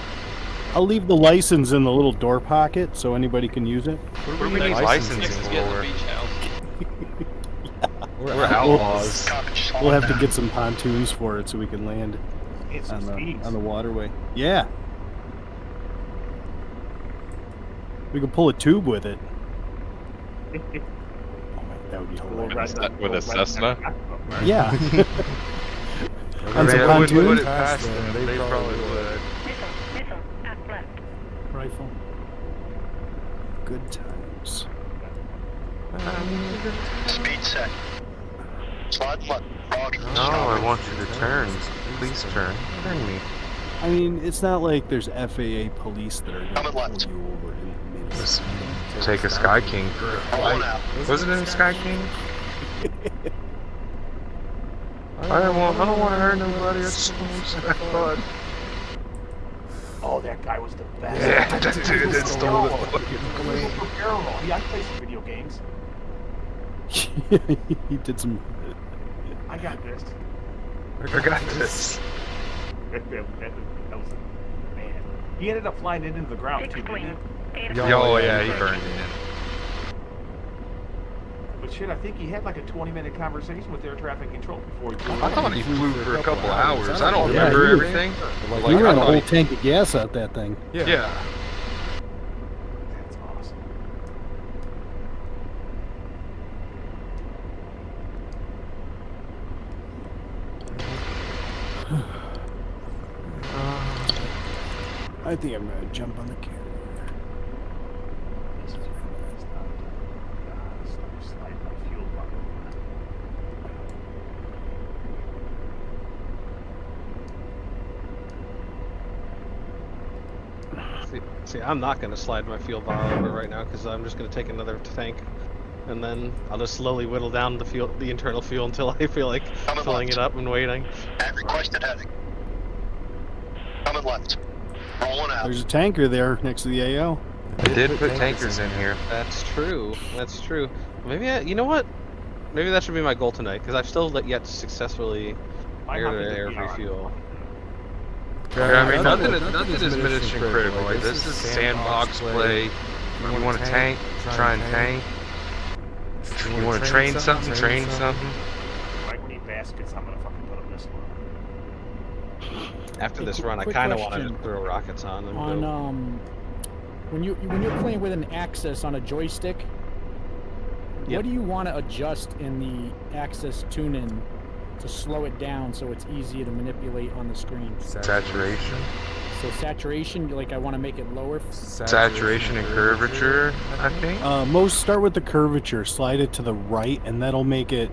I'll leave the license in the little door pocket so anybody can use it. What do we need Next licensing is getting the for? beach house. We're outlaws. Copy, just hold We'll one have to down. get some pontoons for it so we can land It's some speeds. on the waterway. Yeah. We can pull a tube with it. Oh my That would be Little hilarious. red- With a little Cessna? red- Yeah. I On mean, some I wouldn't pontoon? put it past them. They probably would. Missile, aft left. Rifle. Good times. Speed set. Slide left. Roger. No, I want you to turn. Please turn. Turn me. I mean, it's not like there's FAA police that are going to Coming pull left. you over in minutes. Take a Sky King for a Rolling flight. out. Was it in Sky King? I don't want to hurt nobody. I just want to fun. Oh, that guy was the best. Yeah, that dude that stole the fucking plane. Yeah, I play some video games. He did some. I got this. I got this. That was, man. He ended up flying it into the ground too, didn't he? Oh yeah, he burned it in. But shit, I think he had like a 20-minute conversation with air traffic control before he flew. I thought he flew for a couple hours. I don't Yeah, remember he was- everything. But We like, ran I a thought whole tank of gas out that thing. yeah. That's awesome. I think I'm gonna jump on the carrier. This is start sliding my fuel button. See, I'm not going to slide my fuel vial over right now because I'm just going to take another tank, and then I'll just slowly whittle down the internal fuel until I feel like Coming filling left. it up and waiting. At requested heading. Coming left. Rolling out. There's a tanker there next to the AO. They did put tankers in here. That's true. That's true. Maybe you know what? Maybe that should be my goal tonight because I've still yet to successfully air-to-air refuel. Yeah, I mean, nothing is mission critical. Like, this is sandbox play. You want to tank, try and tank. You want to train something, train something. Like when he baskets, I'm gonna fucking put a missile on. After this Quick- run, I quick kind of want to question. throw rockets on and On go. when you're playing with an axis on a joystick, Yep. what do you want to adjust in the axis tuning to slow it down so it's easier to manipulate on the screen? Saturation. So saturation, like I want to make it lower. Saturation and curvature, I think. Most start with the curvature, slide it to the right, and that'll make it.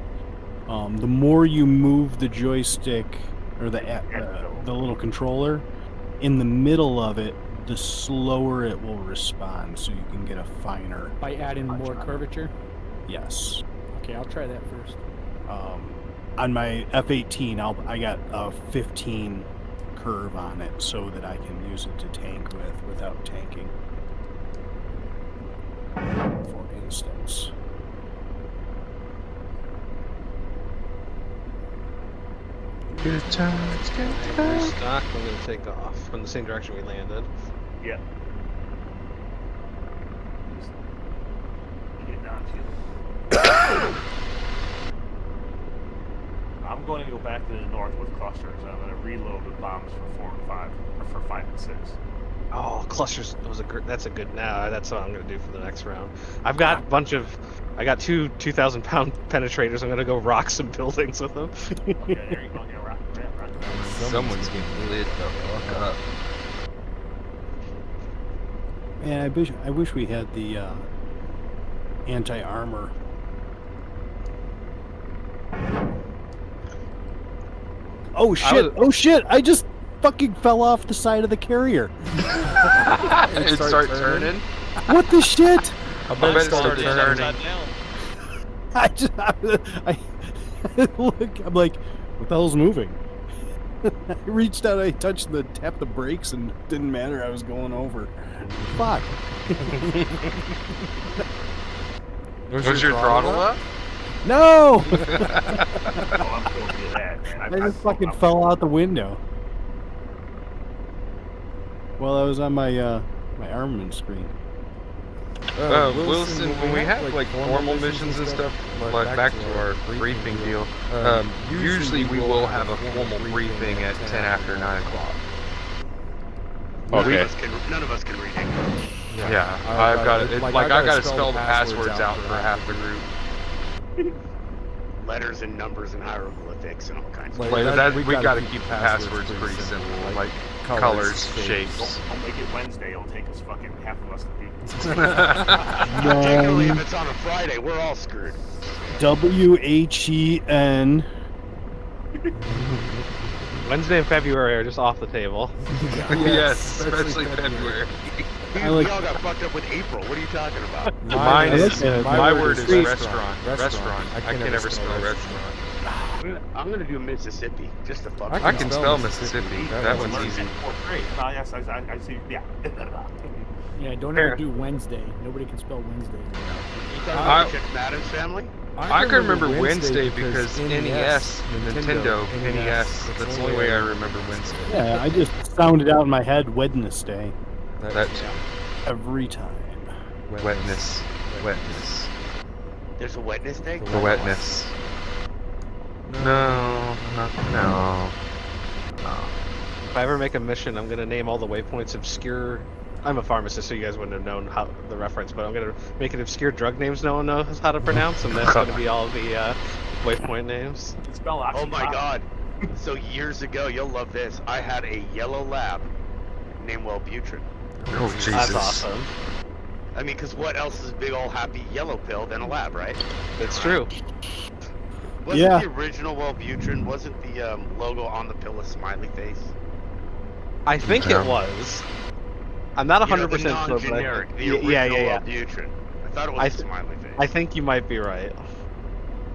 The more you move the joystick or the little controller in the middle of it, the slower it will respond, so you can get a finer. By adding more curvature. Yes. Okay, I'll try that first. On my F-18, I got a 15 curve on it so that I can use it to tank without tanking. For instance. Good times, good times. Stock, I'm going to take off in the same direction we landed. Yeah. Just get down to I'm going to go back to the north with clusters. I'm going to reload with bombs for 4 and 5, or for 5 and 6. Oh, clusters that's a good. Now that's what I'm going to do for the next round. I've got a bunch of. I got two 2,000-pound penetrators. I'm going to go rock some buildings with them. Okay, there you go. Yeah, rock. Someone's getting lit the fuck up. Man, I wish we had the anti-armor. Oh shit! Oh shit! I just fucking fell off the side of the carrier. It started turning. What the shit? I bet it started turning. I look. I'm like, what the hell's moving? I reached out. I touched tapped the brakes, and it didn't matter. I was going over. Fuck. Was your throttle up? No! Oh, I'm guilty of that, man. I just fucking fell out the window. Well, I was on my my armament screen. Wilson, when we have like formal missions and stuff, like back to our briefing deal, usually we will have a formal briefing at 10 after 9 o'clock. Okay. None of us can read English. Yeah, I've got it. I got to spell the passwords out for half the group. Letters and numbers and hieroglyphics and all kinds of Like that, we gotta keep passwords pretty simple, like colors, shapes. I'll make it Wednesday. It'll take us fucking half of us to beat. Particularly if it's on a Friday, we're all screwed. WHEN. Wednesday and February are just off the table. Yes, especially February. Y'all got fucked up with April. What are you talking about? Mine is my word is restaurant. restaurant. I can never spell restaurant. I'm gonna do Mississippi just to fuck. I can spell Mississippi. That one's easy. Great. Yes, I see. Yeah. Yeah, don't ever do Wednesday. Nobody can spell Wednesday. You talking about Chip Madden's family? I can remember Wednesday because NES, Nintendo, NES. That's the only way I remember Wednesday. Yeah, I just sounded out in my head Wednesday. That every time. Wetness. There's a wetness day? The wetness. No. If I ever make a mission, I'm gonna name all the waypoints obscure. I'm a pharmacist, so you guys wouldn't have known how the reference, but I'm gonna make it obscure drug names no one knows how to pronounce, and that's gonna be all the waypoint names. Oh my god! So years ago, you'll love this. I had a yellow lab named Wellbutrin. Oh Jesus! That's awesome. I mean, because what else is a big old happy yellow pill than a lab, right? It's true. Wasn't the original Wellbutrin? Wasn't the logo on the pill a smiley face? I think it was. I'm not 100% sure, non-generic, the original Wellbutrin. I thought it was a smiley face. I think you might be right.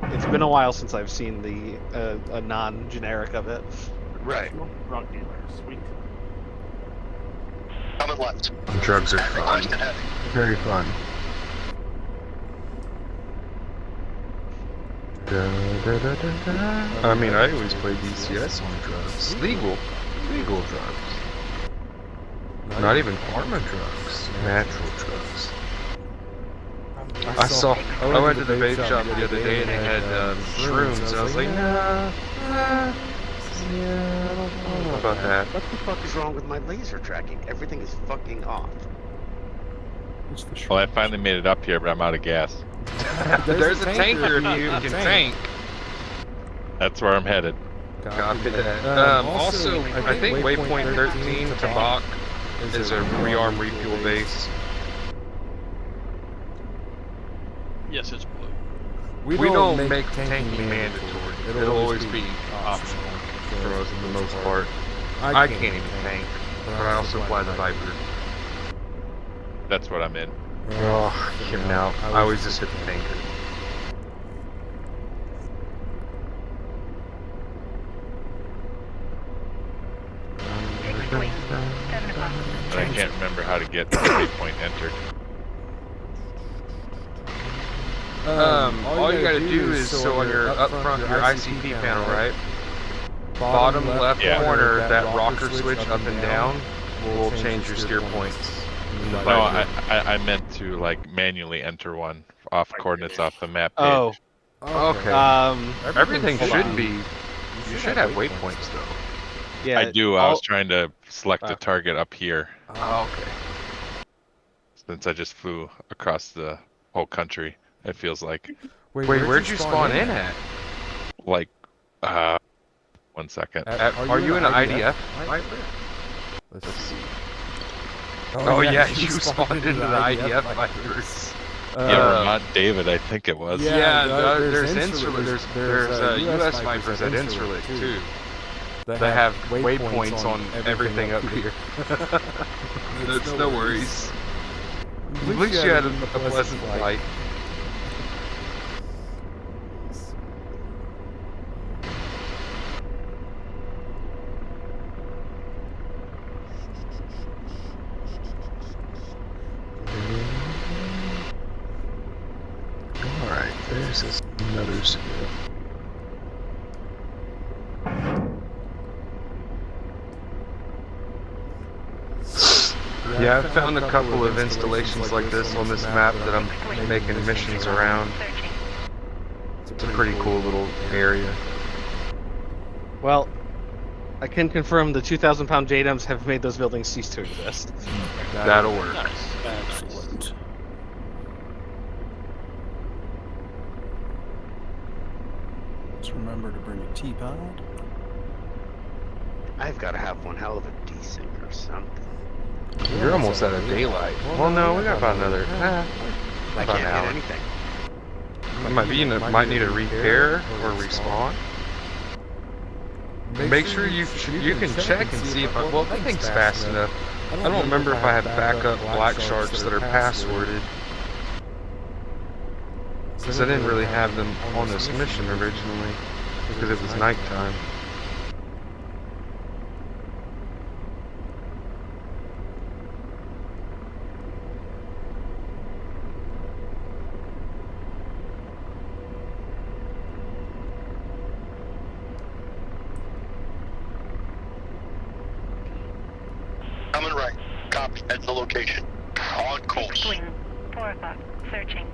It's been a while since I've seen the a non-generic of it. Right. Drug dealer, sweet. Coming left. Drugs are fun. Requested heavy. Very fun. I mean, I always play DCS on drugs. Legal drugs. Not even pharma drugs. Natural drugs. I went to the vape shop the other day and they had shrooms. I was like, nah. Yeah, I don't know about that. What the fuck is wrong with my laser tracking? Everything is fucking off. Well, I finally made it up here, but I'm out of gas. There's a tanker if you can tank. That's where I'm headed. Copy that. Also, I think Waypoint 13, Tabak, is a rearm refuel base. Yes, it's blue. We don't make tanking mandatory. It'll always be optional for the most part. I can't even tank, but I also fly the Viper. That's what I'm in. Oh, get me out. I always just hit the tanker. But I can't remember how to get the waypoint entered. All you gotta do is, so on your up front, your ICP panel, right? Bottom left corner, that rocker switch up and down will change your steer points. No, I meant to like manually enter one off coordinates off the map page. Oh. Okay. Everything should be. You should have waypoints though. Yeah. I do. I was trying to select a target up here. Oh, okay. Since I just flew across the whole country, it feels like. Wait, where'd you spawn in at? Like, 1 second. Are you in an IDF? Let's see. Oh yeah, you spawned into the IDF Vipers. Yeah, Vermont David, I think it was. Yeah, there's There's US Vipers at Insulet too. That have waypoints on everything up here. That's no worries. At least you had a pleasant flight. Alright, there's another skill. Yeah, I've found a couple of installations like this on this map that I'm making missions around. It's a pretty cool little area. Well, I can confirm the 2,000-pound JDAMs have made those buildings cease to exist. That'll work. Excellent. Let's remember to bring a teapot. I've got to have one hell of a desync or something. You're almost out of daylight. Well, no, we got about another. I About can't an hit hour. anything. Might need a repair or respawn. Make sure you can check and see if well, that thing's fast enough. I don't remember if I have backup black sharks that are passworded. Because I didn't really have them on this mission originally, because it was nighttime. Coming right. Copy. That's the location. On course. Fixed wing. 4 o'clock. Searching.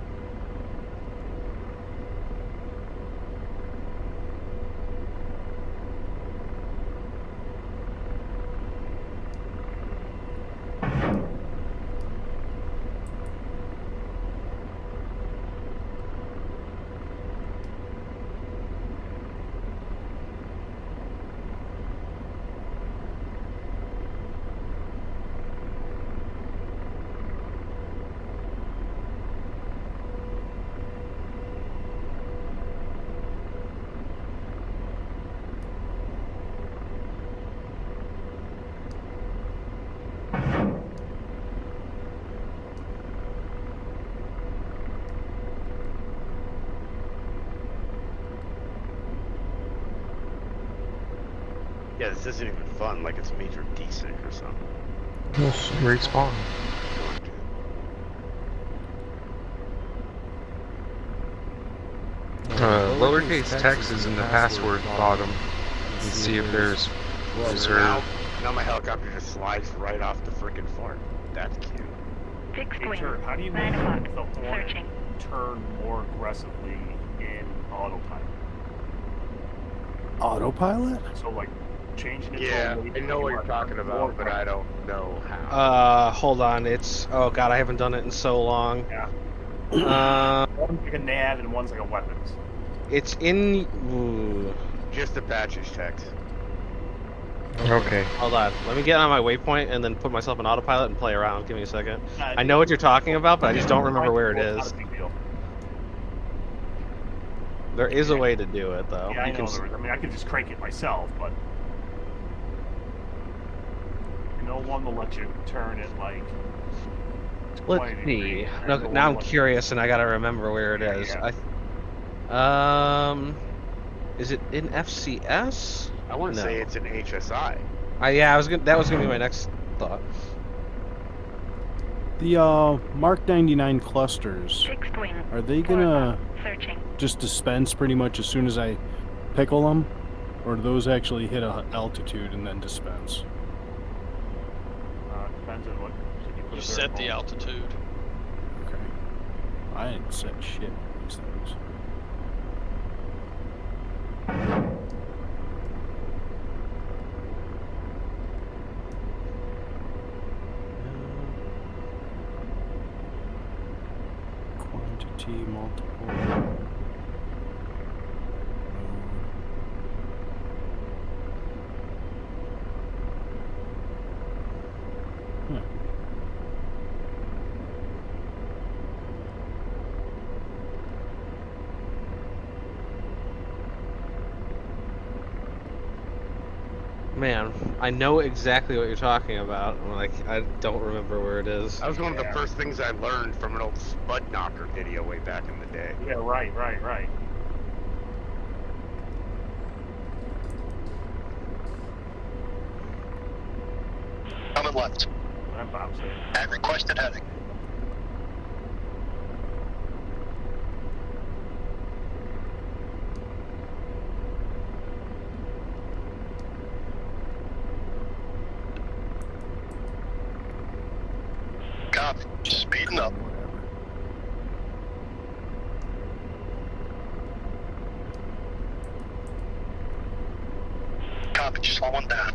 Yeah, this isn't even fun, like it's major desync or something. Just respawn. Lowercase text is in the password bottom. And see if there's reserve. Now my helicopter just slides right off the frickin' farm. That's cute. Fixed Hey, wing. Turd, how do you 9 make o'clock. the Hornet Searching. turn more aggressively in autopilot? Autopilot? So, like, changing it Yeah, to a way I know what you're talking about, but I don't know how. Hold on. It's oh god, I haven't done it in so long. Yeah. One's like a nav and one's like a weapons. It's in. Ooh. Just Apache's text. Okay. Hold on. Let me get on my waypoint and then put myself in autopilot and play around. Give me a second. I know what you're talking about, but I just don't remember where it is. There is a way to do it, though. Yeah, I You can know there is. I mean, I could just crank it myself, but no one will let you turn it like. Let's see. Now I'm curious, and I gotta remember where it is. Is it in FCS? I want to say it's an HSI. Yeah, that was gonna be my next thought. The Mark 99 clusters, Fixed wing. are they 4 gonna o'clock. Searching. just dispense pretty much as soon as I pickle them? Or do those actually hit a altitude and then dispense? Depends on what you put You a set the variable. altitude. Okay. I didn't set shit on these things. Quantity multiple. Man, I know exactly what you're talking about. Like, I don't remember where it is. That was one of the first things I learned from an old Spud Knocker video way back in the day. Yeah, right. Coming left. That bombs it. At requested heading. Copy. Speeding up. Copy. Slowing down.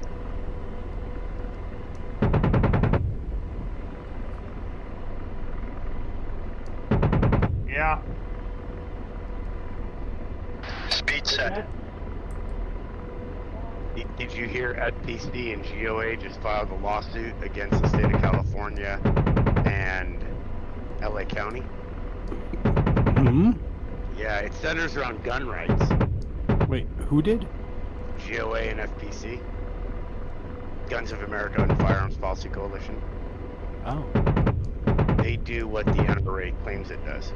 Yeah. Speed set. Did you hear FPC and GOA just filed a lawsuit against the state of California and LA County? Hmm? Yeah, it centers around gun rights. Wait, who did? GOA and FPC. Guns of America and Firearms Policy Coalition. Oh. They do what the NRA claims it does.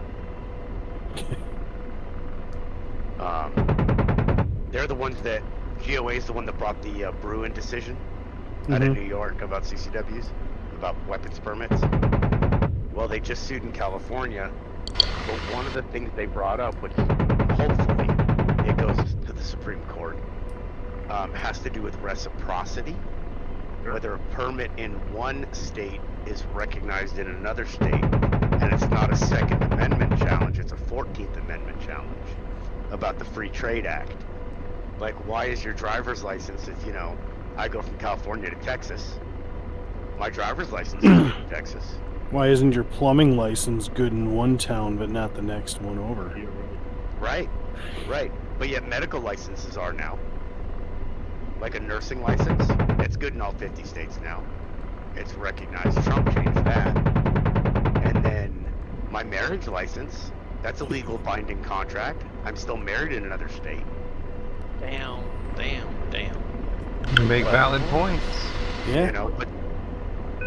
They're the ones that, GOA is the one that brought the Bruin decision out of New York about CCWs, about weapons permits. Well, they just sued in California, but one of the things they brought up, which hopefully it goes to the Supreme Court, has to do with reciprocity. Whether a permit in one state is recognized in another state, and it's not a Second Amendment challenge, it's a 14th Amendment challenge about the Free Trade Act. Like, why is your driver's license, if, you know, I go from California to Texas, my driver's license is from Texas. Why isn't your plumbing license good in one town but not the next one over? Right, right. But yet medical licenses are now. Like a nursing license, it's good in all 50 states now. It's recognized. Trump changed that. And then my marriage license, that's a legal binding contract. I'm still married in another state. Damn. You make valid points. Yeah. You know, but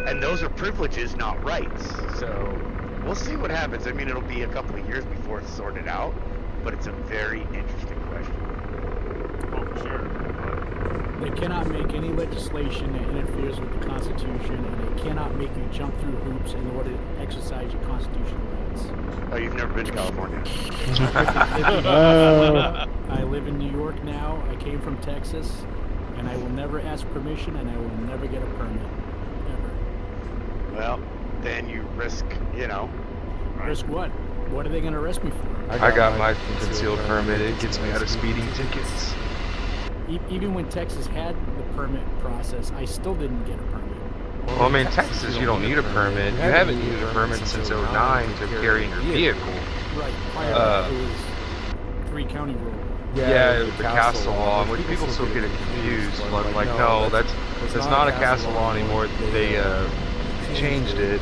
and those are privileges, not rights. So we'll see what happens. I mean, it'll be a couple of years before it's sorted out, but it's a very interesting question. Oh, for sure. They cannot make any legislation that interferes with the Constitution, and they cannot make you jump through hoops in order to exercise your constitutional rights. Oh, you've never been to California? I live in New York now. I came from Texas, and I will never ask permission, and I will never get a permit. Ever. Well, then you risk, you know. Risk what? What are they going to arrest me for? I got my concealed permit. It gets me out of speeding tickets. Even when Texas had the permit process, I still didn't get a permit. Well, I mean, Texas, you don't need a permit. You haven't needed a permit since '09 to carry in your vehicle. Right. Prior to that, it was 3-county rule. Yeah, it was the castle law, which people still get it confused. Like, no, that's not a castle law anymore. They changed it.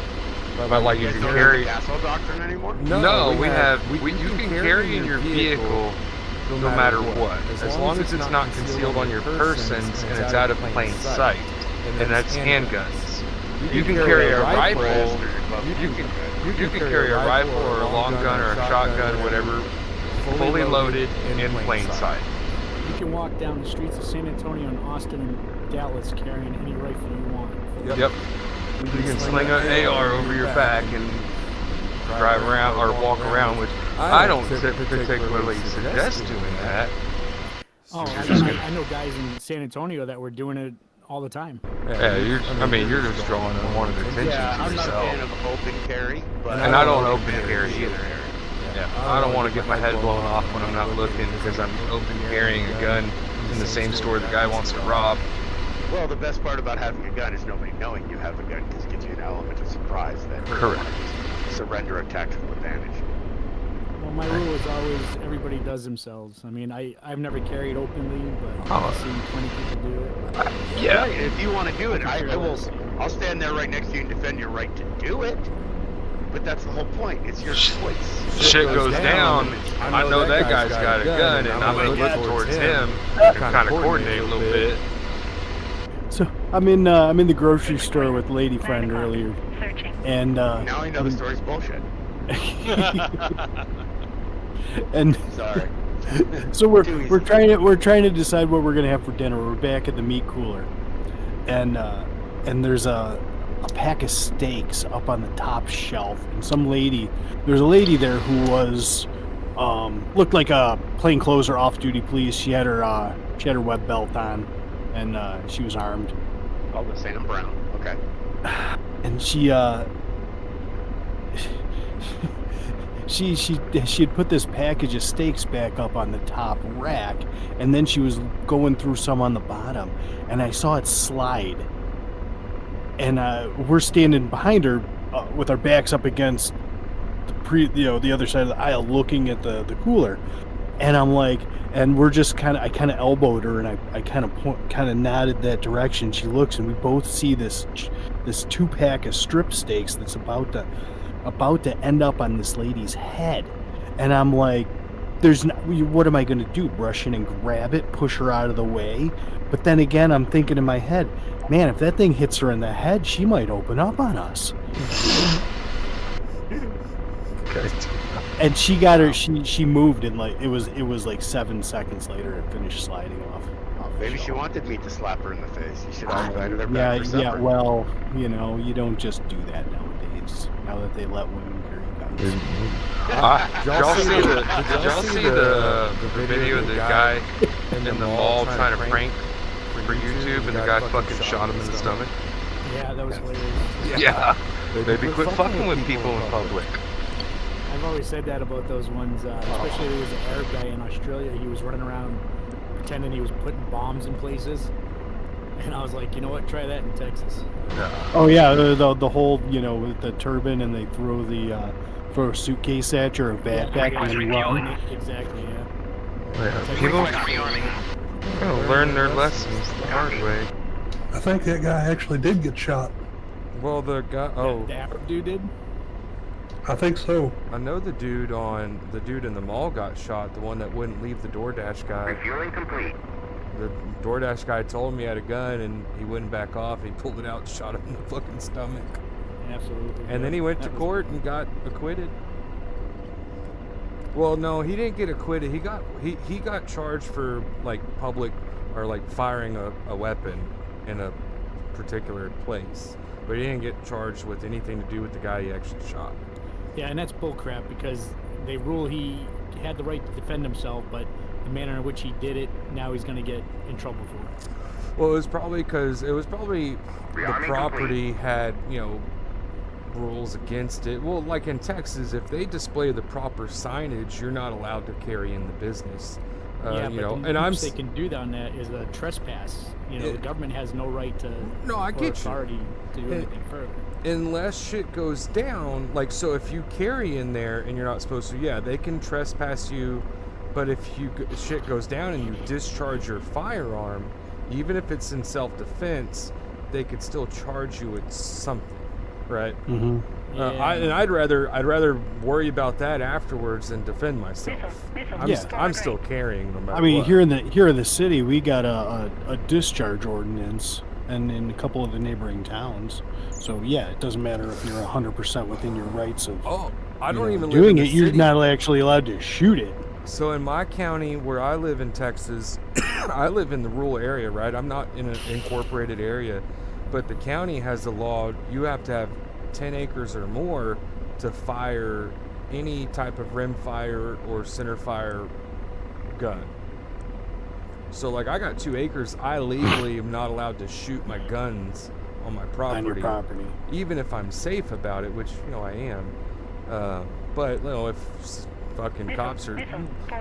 But like, you can carry. Castle doctrine anymore? No, you can carry in your vehicle no matter what, as long as it's not concealed on your persons and it's out of plain sight, and that's handguns. You can carry a rifle. You can carry a rifle or a long gun or a shotgun, whatever, fully loaded in plain sight. You can walk down the streets of San Antonio and Austin and Dallas carrying any rifle you want. Yep. You can sling an AR over your back and drive around or walk around, which I don't particularly suggest doing that. Oh, I know guys in San Antonio that were doing it all the time. Yeah, you're just drawing unwanted attention to I'm not a yourself. fan of open carry, but And I don't open carry either. Yeah, I don't want to get my head blown off when I'm not looking because I'm open carrying a gun in the same store the guy wants to rob. Well, the best part about having a gun is nobody knowing you have a gun because it gives you an element of surprise that Correct. surrender a tactical advantage. Well, my rule is always everybody does themselves. I mean, I've never carried openly, but I've seen plenty of people do it. Yeah. Right, if you want to do it, I'll stand there right next to you and defend your right to do it. But that's the whole point. It's your choice. Shit goes down. I know that guy's got a gun, and I'm gonna look towards him and kind of coordinate a little bit. So I'm in the grocery store with lady friend earlier, and Now I know the story's bullshit. and Sorry. so we're trying to decide what we're gonna have for dinner. We're back at the meat cooler, and there's a pack of steaks up on the top shelf, and there's a lady there who was looked like a plainclothes or off-duty police. She had her web belt on, and she was armed. Oh, the Sam Brown. Okay. And she had put this package of steaks back up on the top rack, and then she was going through some on the bottom, and I saw it slide. And we're standing behind her with our backs up against the other side of the aisle, looking at the cooler. And I'm like, and we're just I kind of elbowed her, and I kind of nodded that direction. She looks, and we both see this 2-pack of strip steaks that's about to end up on this lady's head. And I'm like, what am I going to do? Rush in and grab it, push her out of the way? But then again, I'm thinking in my head, man, if that thing hits her in the head, she might open up on us. And she got her. She moved, and like it was like 7 seconds later, it finished sliding off. Maybe she wanted me to slap her in the face. You should have invited her back for supper. Yeah. Well, you don't just do that nowadays. Now that they let women carry guns. Did y'all see the video of the guy in the mall trying to prank for YouTube, and the guy fucking shot him in the stomach? Yeah, that was hilarious. Yeah. Maybe quit fucking with people in public. I've always said that about those ones, especially there was an Arab guy in Australia. He was running around pretending he was putting bombs in places. And I was like, you know what, try that in Texas. Oh yeah, the whole, with the turban, and they throw a suitcase at you or a backpack and you run. Exactly, yeah. Yeah, people gotta learn their lessons the hard way. I think that guy actually did get shot. Well, the guy, The Arab dude did? I think so. I know the dude in the mall got shot, the one that wouldn't leave the DoorDash guy. Refueling complete. The DoorDash guy told him he had a gun, and he wouldn't back off. He pulled it out and shot him in the fucking stomach. Absolutely. And then he went to court and got acquitted. Well, no, he didn't get acquitted. He got charged for like public or like firing a weapon in a particular place, but he didn't get charged with anything to do with the guy he actually shot. Yeah, and that's bullcrap because they rule he had the right to defend himself, but the manner in which he did it, now he's going to get in trouble for it. Well, it was probably the property had, rules against it. Well, like in Texas, if they display the proper signage, you're not allowed to carry in the business. Yeah, but the they can do on that is a trespass. The government has no right to authority to do anything further. Unless shit goes down, so if you carry in there and you're not supposed to, they can trespass you. But if shit goes down and you discharge your firearm, even if it's in self-defense, they could still charge you with something, right? Mm-hmm. And I'd rather worry about that afterwards than defend myself. I'm still carrying no matter what. here in the city, we got a discharge ordinance, and in a couple of the neighboring towns. So it doesn't matter if you're 100% within your rights of doing it. You're not actually allowed to shoot it. So in my county, where I live in Texas, I live in the rural area, right? I'm not in an incorporated area, but the county has the law. You have to have 10 acres or more to fire any type of rimfire or centerfire gun. So I got 2 acres. I legally am not allowed to shoot my guns on my property. On your property. Even if I'm safe about it, which I am. But if fucking cops are,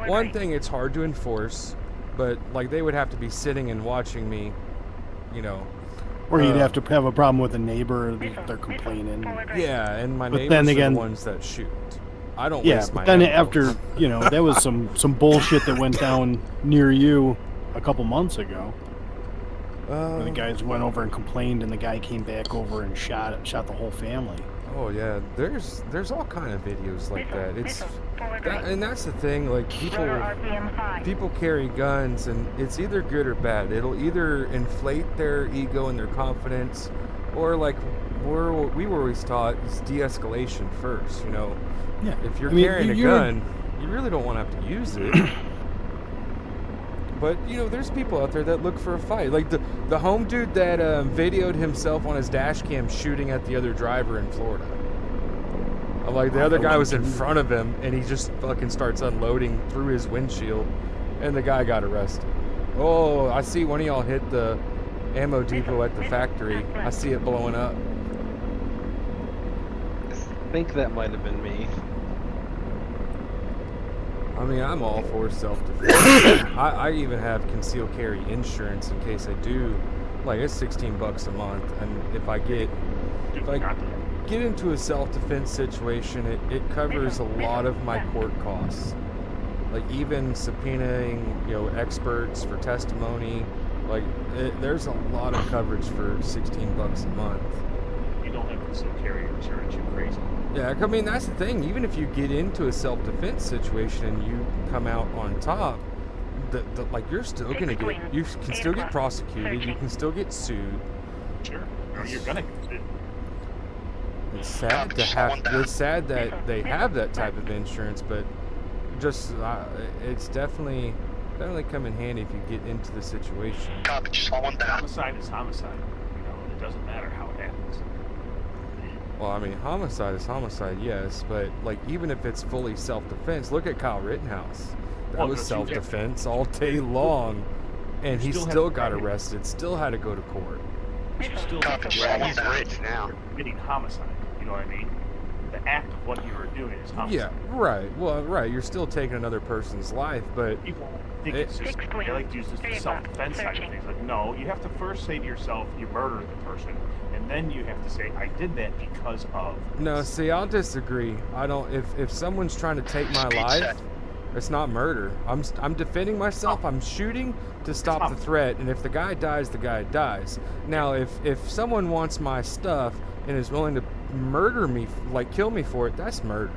one thing, it's hard to enforce, but they would have to be sitting and watching me, Or you'd have to have a problem with a neighbor, they're complaining. Yeah, and my neighbors are the ones that shoot. I don't waste my then ammo. after, that was some bullshit that went down near you a couple months ago. Where the guys went over and complained, and the guy came back over and shot the whole family. Oh yeah, there's all kind of videos like that. And that's the thing. People carry guns, and it's either good or bad. It'll either inflate their ego and their confidence, or we were always taught is de-escalation first. Yeah. If you're carrying a gun, you really don't want to have to use it. But there's people out there that look for a fight. Like the home dude that videoed himself on his dash cam shooting at the other driver in Florida. The other guy was in front of him, and he just fucking starts unloading through his windshield, and the guy got arrested. Oh, I see one of y'all hit the ammo depot at the factory. I see it blowing up. I think that might have been me. I mean, I'm all for self-defense. I even have concealed carry insurance in case I do. It's $16 a month, and if I get into a self-defense situation, it covers a lot of my court costs. like even subpoenaing, you know, experts for testimony. Like, there's a lot of coverage for $16 a month. You don't have to still carry your insurance. You're crazy. Yeah, I mean, that's the thing. Even if you get into a self-defense situation and you come out on top, like, you're still gonna get, you can still get prosecuted. You can still get sued. Sure. Or you're gonna get sued. It's sad to have. It's sad that they have that type of insurance, but just it's definitely come in handy if you get into the situation. Homicide is homicide. You know, it doesn't matter how it happens. Well, I mean, homicide is homicide, yes, but like even if it's fully self-defense, look at Kyle Rittenhouse. That was self-defense all day long, and he still got arrested. Still had to go to court. He's rich now. You're committing homicide. You know what I mean? The act of what you were doing is homicide. Yeah, right. Well, right. You're still taking another person's life, but people think it's just, they like to use this self-defense side of things. Like, no, you have to first say to yourself, you murdered the person, and then you have to say, I did that because of. No, see, I'll disagree. I don't. If someone's trying to take my life, it's not murder. I'm defending myself. I'm shooting to stop the threat, and if the guy dies, the guy dies. Now, if someone wants my stuff and is willing to murder me, like kill me for it, that's murder.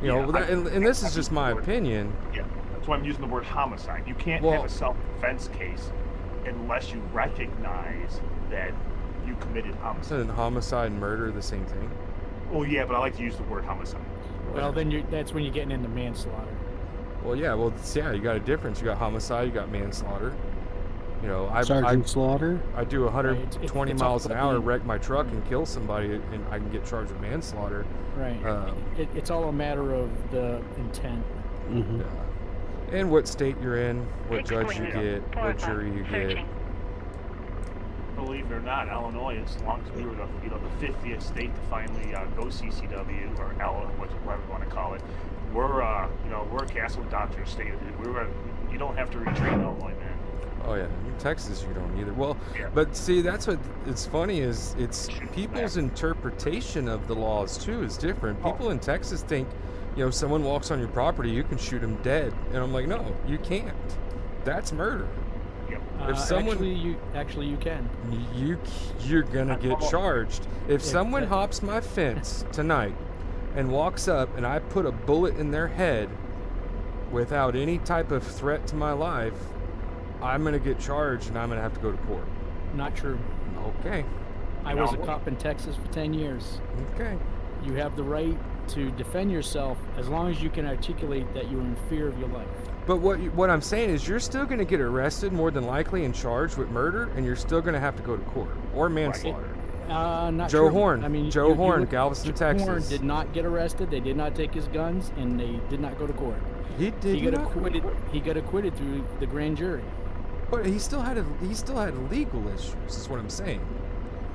You know, and this is just my opinion. Yeah, that's why I'm using the word homicide. You can't have a self-defense case unless you recognize that you committed homicide. Isn't homicide and murder the same thing? Well, yeah, but I like to use the word homicide. Well, then that's when you're getting into manslaughter. Well, yeah. Well, yeah. You got a difference. You got homicide. You got manslaughter. You know, Sergeant Slaughter. I do 120 miles an hour, wreck my truck, and kill somebody, and I can get charged with manslaughter. Right. It's all a matter of the intent. Mm-hmm. Yeah. And what state you're in, what judge you get, what jury you get. Believe it or not, Illinois, as long as we were the 50th state to finally go CCW or Ella, whatever you want to call it, we're a castle doctor state. You don't have to retreat in Illinois, man. Oh yeah, in Texas you don't either. Well, but see, that's what it's funny is it's people's interpretation of the laws too is different. People in Texas think, you know, someone walks on your property, you can shoot them dead, and I'm like, no, you can't. That's murder. If someone actually you can. You're gonna get charged. If someone hops my fence tonight and walks up and I put a bullet in their head without any type of threat to my life, I'm gonna get charged and I'm gonna have to go to court. Not true. Okay. I was a cop in Texas for 10 years. Okay. You have the right to defend yourself as long as you can articulate that you're in fear of your life. But what I'm saying is you're still going to get arrested more than likely and charged with murder, and you're still going to have to go to court or manslaughter. Not Joe true. Horn. I mean, Joe Horn, Galveston, Texas. Horn did not get arrested. They did not take his guns, and they did not go to court. He got acquitted. He got acquitted through the grand jury. But he still had legal issues. Is what I'm saying.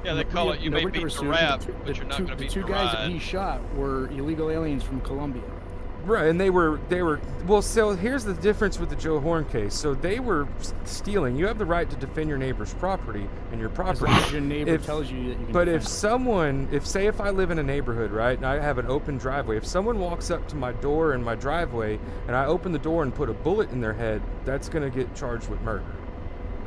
Yeah, they call it you may beat the rap, but you're not going to beat the two guys that he shot were illegal aliens from Colombia. Right, and they were well. So here's the difference with the Joe Horn case. So they were stealing. You have the right to defend your neighbor's property and your property. As long as your neighbor tells you that you can. But if I live in a neighborhood, right, and I have an open driveway, if someone walks up to my door in my driveway and I open the door and put a bullet in their head, that's going to get charged with murder.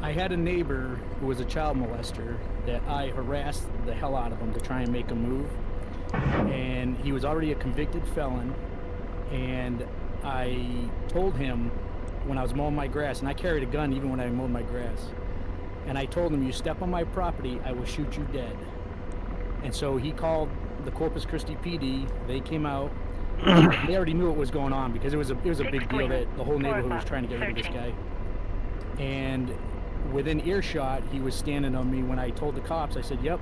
I had a neighbor who was a child molester that I harassed the hell out of him to try and make him move, and he was already a convicted felon. And I told him when I was mowing my grass, and I carried a gun even when I mowed my grass, and I told him, you step on my property, I will shoot you dead. And so he called the Corpus Christi PD. They came out. They already knew what was going on because it was a big deal that the whole neighborhood was trying to get rid of this guy. And within earshot, he was standing on me when I told the cops. I said, yep.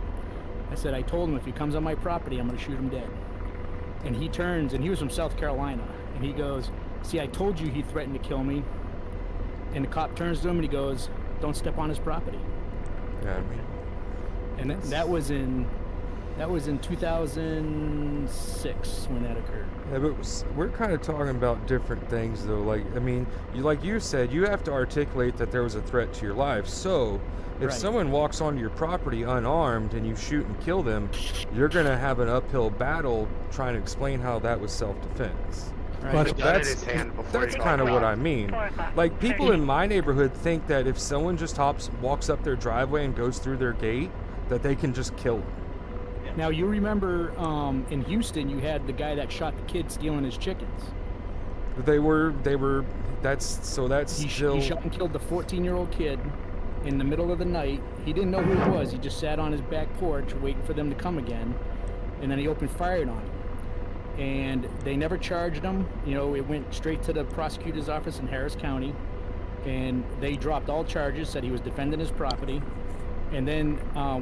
I said, I told him if he comes on my property, I'm going to shoot him dead. And he turns, and he was from South Carolina, and he goes, see, I told you he threatened to kill me. And the cop turns to him and he goes, don't step on his property. Yeah, I mean, and that was in 2006 when that occurred. Yeah, but we're kind of talking about different things, though. Like, I mean, like you said, you have to articulate that there was a threat to your life. So if someone walks onto your property unarmed and you shoot and kill them, you're going to have an uphill battle trying to explain how that was self-defense. Right. The gun in his hand before That's he kind of got what robbed. I mean. Like, people in my neighborhood think that if someone just walks up their driveway and goes through their gate, that they can just kill them. Now, you remember in Houston, you had the guy that shot the kid stealing his chickens. That's He still... shot and killed the 14-year-old kid in the middle of the night. He didn't know who it was. He just sat on his back porch waiting for them to come again, and then he opened fire on him. And they never charged him. You know, it went straight to the prosecutor's office in Harris County, and they dropped all charges, said he was defending his property. And then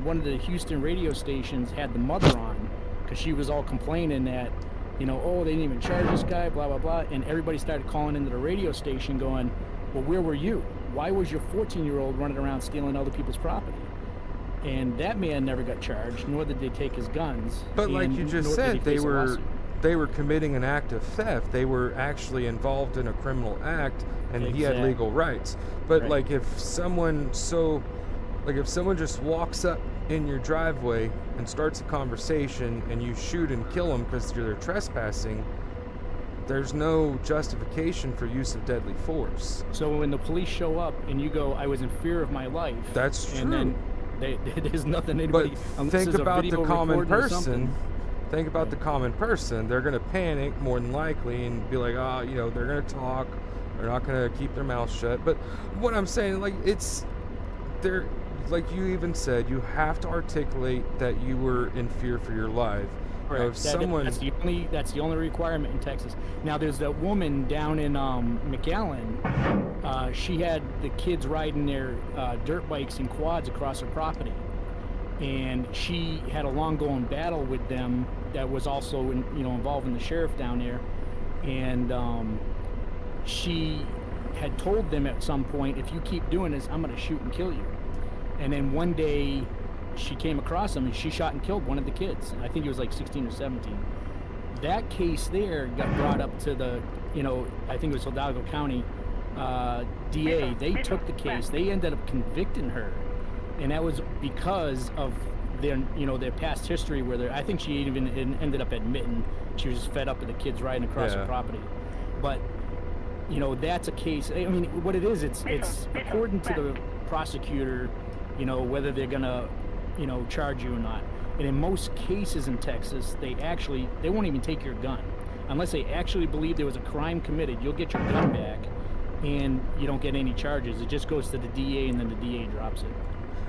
one of the Houston radio stations had the mother on, because she was all complaining that, you know, oh, they didn't even charge this guy, blah, blah, blah. And everybody started calling into the radio station going, well, where were you? Why was your 14-year-old running around stealing other people's property? And that man never got charged, nor did they take his guns. But like you just said, they were committing an act of theft. They were actually involved in a criminal act, and he had legal rights. But Right. like if someone just walks up in your driveway and starts a conversation and you shoot and kill them because they're trespassing, there's no justification for use of deadly force. So when the police show up and you go, I was in fear of my life. That's and true. then there's nothing anybody... But think about the common person. Think about the common person. They're going to panic more than likely and be like, oh, you know, they're going to talk. They're not going to keep their mouth shut. But what I'm saying, like, like you even said, you have to articulate that you were in fear for your life. You know, if someone... That's the only requirement in Texas. Now, there's that woman down in McAllen. She had the kids riding their dirt bikes and quads across her property. And she had a long-going battle with them that was also, involving the sheriff down there. And she had told them at some point, if you keep doing this, I'm going to shoot and kill you. And then one day, she came across them and she shot and killed one of the kids. I think he was like 16 or 17. That case there got brought up to the, I think it was Hidalgo County DA. They took the case. They ended up convicting her. And that was because of their past history where I think she even ended up admitting she was just fed up with the kids riding across her property. But, that's a case. I mean, what it is, it's according to the prosecutor, whether they're going to, charge you or not. And in most cases in Texas, they won't even take your gun. Unless they actually believe there was a crime committed, you'll get your gun back and you don't get any charges. It just goes to the DA and then the DA drops it.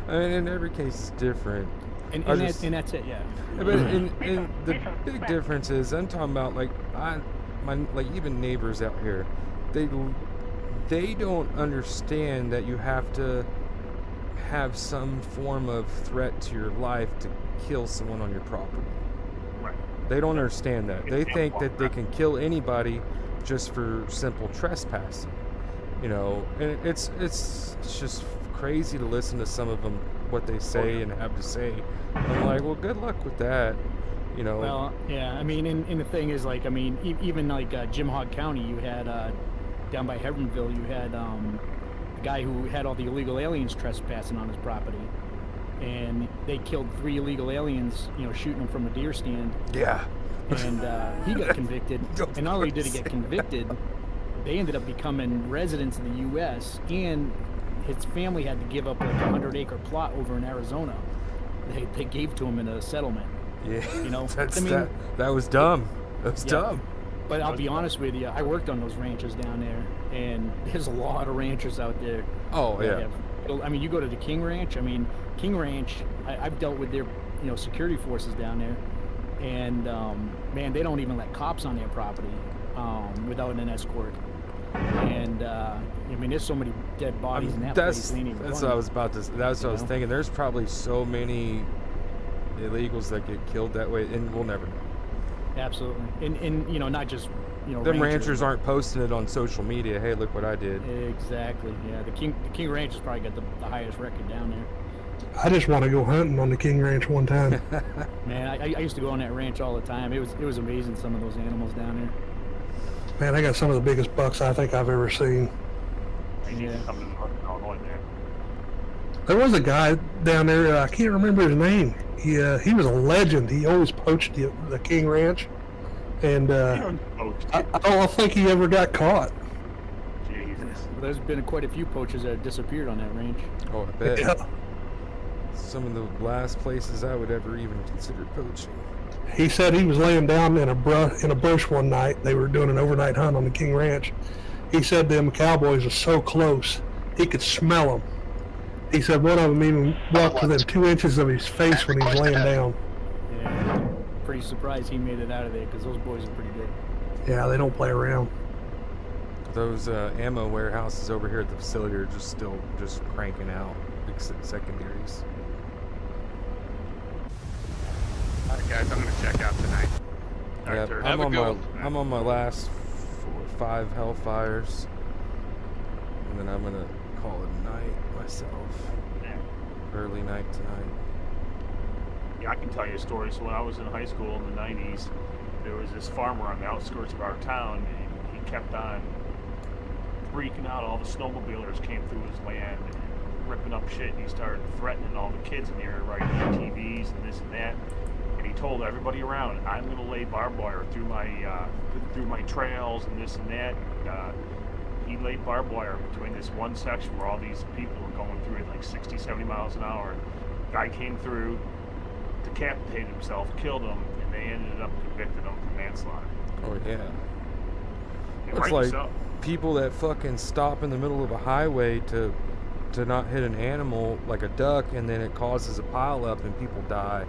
I mean, in every case it's different. And that's it, yeah. But in the big difference is, I'm talking about like even neighbors out here, they don't understand that you have to have some form of threat to your life to kill someone on your property. Right. They don't understand that. They think that they can kill anybody just for simple trespassing. And it's just crazy to listen to some of them, what they say and have to say. I'm like, well, good luck with that. Well, yeah, I mean, and the thing is, like, I mean, even like Jim Hogg County, you had down by Heavenville, you had a guy who had all the illegal aliens trespassing on his property, and they killed 3 illegal aliens, shooting them from a deer stand. Yeah. And he got convicted. And not only did he get convicted, they ended up becoming residents of the U.S., and his family had to give up like a 100-acre plot over in Arizona. They gave to him in a settlement. Yeah, that was dumb. That was dumb. But I'll be honest with you, I worked on those ranches down there, and there's a lot of ranchers out there. Oh, yeah. I mean, you go to the King Ranch. I mean, King Ranch, I've dealt with their, security forces down there, and man, they don't even let cops on their property without an escort. And I mean, there's so many dead bodies in that place. That's what I was about to. That's what I was thinking. There's probably so many illegals that get killed that way, and we'll never know. Absolutely, and not just them ranchers aren't posting it on social media. Hey, look what I did. Exactly. Yeah, the King Ranch has probably got the highest record down there. I just want to go hunting on the King Ranch one time. Man, I used to go on that ranch all the time. It was amazing, some of those animals down there. Man, I got some of the biggest bucks I think I've ever seen. Yeah. There was a guy down there, I can't remember his name. He was a legend. He always poached the King Ranch. and I don't think he ever got caught. Jesus. There's been quite a few poachers that have disappeared on that range. Oh, I bet. Yeah. Some of the last places I would ever even consider poaching. He said he was laying down in a bush one night. They were doing an overnight hunt on the King Ranch. He said them cowboys were so close, he could smell them. He said one of them even walked within 2 inches of his face when he was laying down. Yeah, pretty surprised he made it out of there because those boys are pretty good. Yeah, they don't play around. Those ammo warehouses over here at the facility are just still just cranking out big secondaries. All right, guys, I'm gonna check out tonight. Yeah, I'm on my last 4 or 5 Hellfires, and then I'm gonna call it a night myself. Early night tonight. Yeah, I can tell you a story. So when I was in high school in the 90s, there was this farmer on the outskirts of our town, and he kept on freaking out. All the snowmobilers came through his land, and ripping up shit, and he started threatening all the kids in the area, riding ATVs and this and that. And he told everybody around, "I'm going to lay barbed wire through my trails and this and that." He laid barbed wire between this one section where all these people were going through at like 60, 70 miles an hour. Guy came through, decapitated himself, killed him, and they ended up convicting him for manslaughter. Oh yeah. And It's rightly like so. people that fucking stop in the middle of a highway to not hit an animal like a duck, and then it causes a pile up and people die.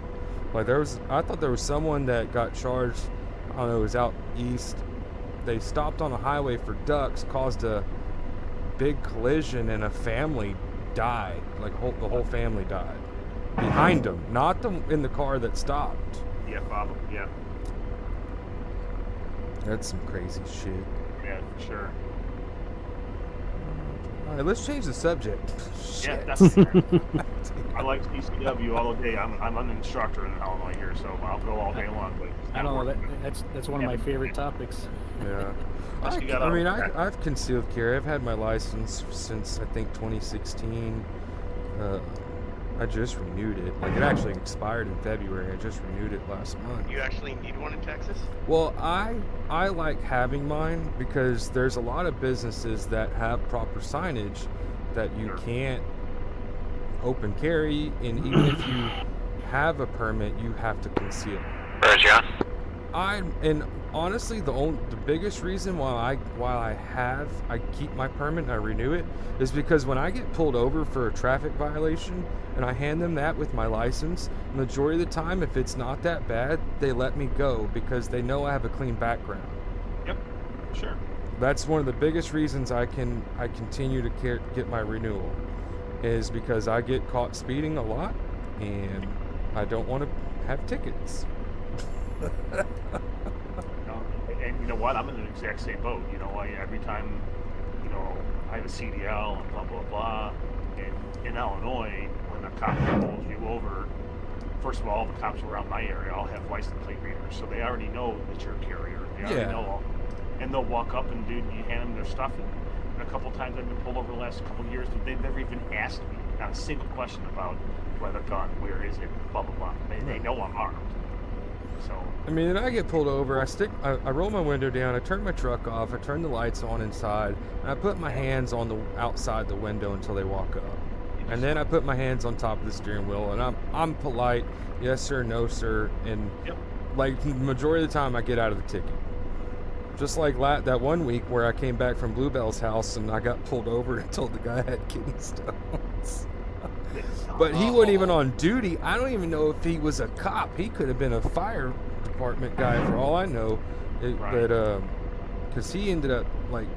Like I thought there was someone that got charged. I don't know, it was out east. They stopped on a highway for ducks, caused a big collision, and a family died. Like the whole family died behind them, not them in the car that stopped. Yeah, Bob. Yeah. That's some crazy shit. Yeah, for sure. All right, let's change the subject. Yeah, Shit. that's. I like CCW all day. I'm an instructor in Illinois here, so I'll go all day long. But I don't know. That's one of my favorite topics. Yeah. Plus I've concealed carry. I've had my license since I think 2016. I just renewed it. Like it actually expired in February. I just renewed it last month. You actually need one in Texas? Well, I like having mine because there's a lot of businesses that have proper signage that you can't open carry, and even if you have a permit, you have to conceal. And honestly, the biggest reason why I keep my permit and I renew it is because when I get pulled over for a traffic violation and I hand them that with my license, majority of the time, if it's not that bad, they let me go because they know I have a clean background. Yep, sure. That's one of the biggest reasons I continue to get my renewal, is because I get caught speeding a lot and I don't want to have tickets. And you know what? I'm in the exact same boat. You know, every time, you know, I have a CDL and blah, blah, blah. And in Illinois, when a cop pulls you over, first of all, the cops around my area all have license plate readers, so they already know that you're a carrier. They already know. And they'll walk up and, dude, you hand them their stuff. And a couple times I've been pulled over the last couple of years, they've never even asked me not a single question about whether gun, where is it, blah, blah, blah. They know I'm armed. So, I mean, when I get pulled over, I roll my window down, I turn my truck off, I turn the lights on inside, and I put my hands on the outside the window until they walk up. And then I put my hands on top of the steering wheel, and I'm polite, yes sir, no sir, and like the majority of the time I get out of the ticket. Just like that one week where I came back from Bluebell's house and I got pulled over and told the guy I had kidney stones. But he wasn't even on duty. I don't even know if he was a cop. He could have been a fire department guy for all I know. But because he ended up like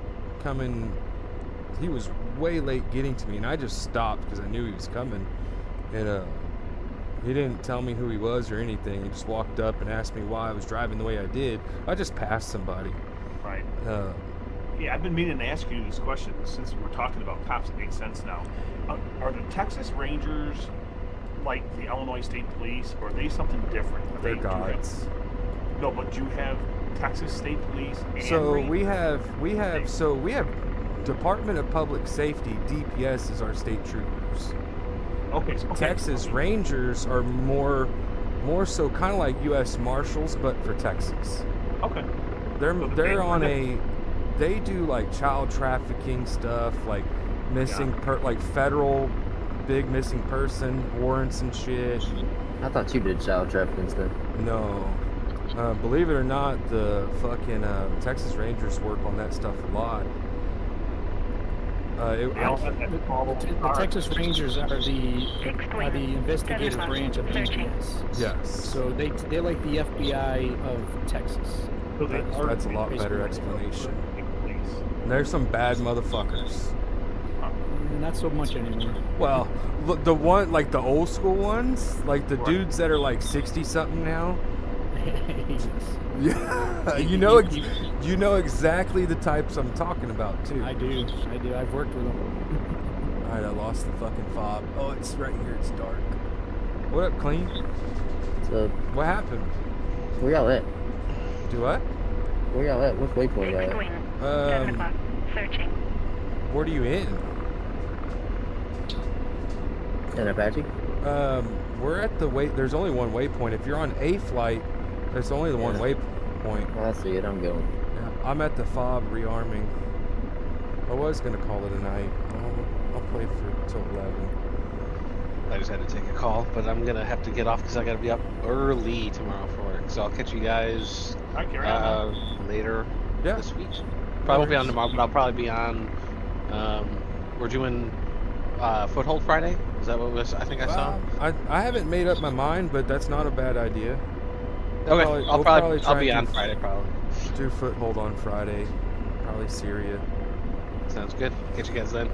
coming, he was way late getting to me, and I just stopped because I knew he was coming. And he didn't tell me who he was or anything. He just walked up and asked me why I was driving the way I did. I just passed somebody. Right. Yeah, I've been meaning to ask you this question since we're talking about cops. It makes sense now. Are the Texas Rangers like the Illinois State Police, or are they something different? They're gods. No, but you have Texas State Police. And so Rangers. we have Department of Public Safety. DPS is our state troopers. Okay. Texas Rangers are more so kind of like U.S. Marshals, but for Texas. Okay. They're on a. They do like child trafficking stuff, like missing like federal big missing person warrants and shit. I thought you did child trafficking stuff. No. Believe it or not, the fucking Texas Rangers work on that stuff a lot. The Texas Rangers are the investigative branch of DCS. Yes. So they're like the FBI of Texas. That's a lot better explanation. And there's some bad motherfuckers. Not so much anymore. Well, look, the one like the old school ones, like the dudes that are like 60 something now. Yeah, you know exactly the types I'm talking about too. I do. I've worked with them. All right, I lost the fucking fob. Oh, it's right here. It's dark. What up, Clean? So, what happened? Where y'all at? Do what? Where y'all at? What waypoint y'all at? 7 o'clock. Searching. What are you in? In Apache? We're at the there's only one waypoint. If you're on A flight, there's only the one waypoint. I see it. I'm going. Yeah, I'm at the fob rearming. I was gonna call it a night. I'll play till 11. I just had to take a call, but I'm gonna have to get off because I gotta be up early tomorrow for work. So I'll catch you guys later this week. Probably won't be on tomorrow, but I'll probably be on. We're doing Foothold Friday. Is that what was? I think I saw. I haven't made up my mind, but that's not a bad idea. Okay, I'll be on Friday probably. Do Foothold on Friday, probably Syria. Sounds good. Catch you guys then.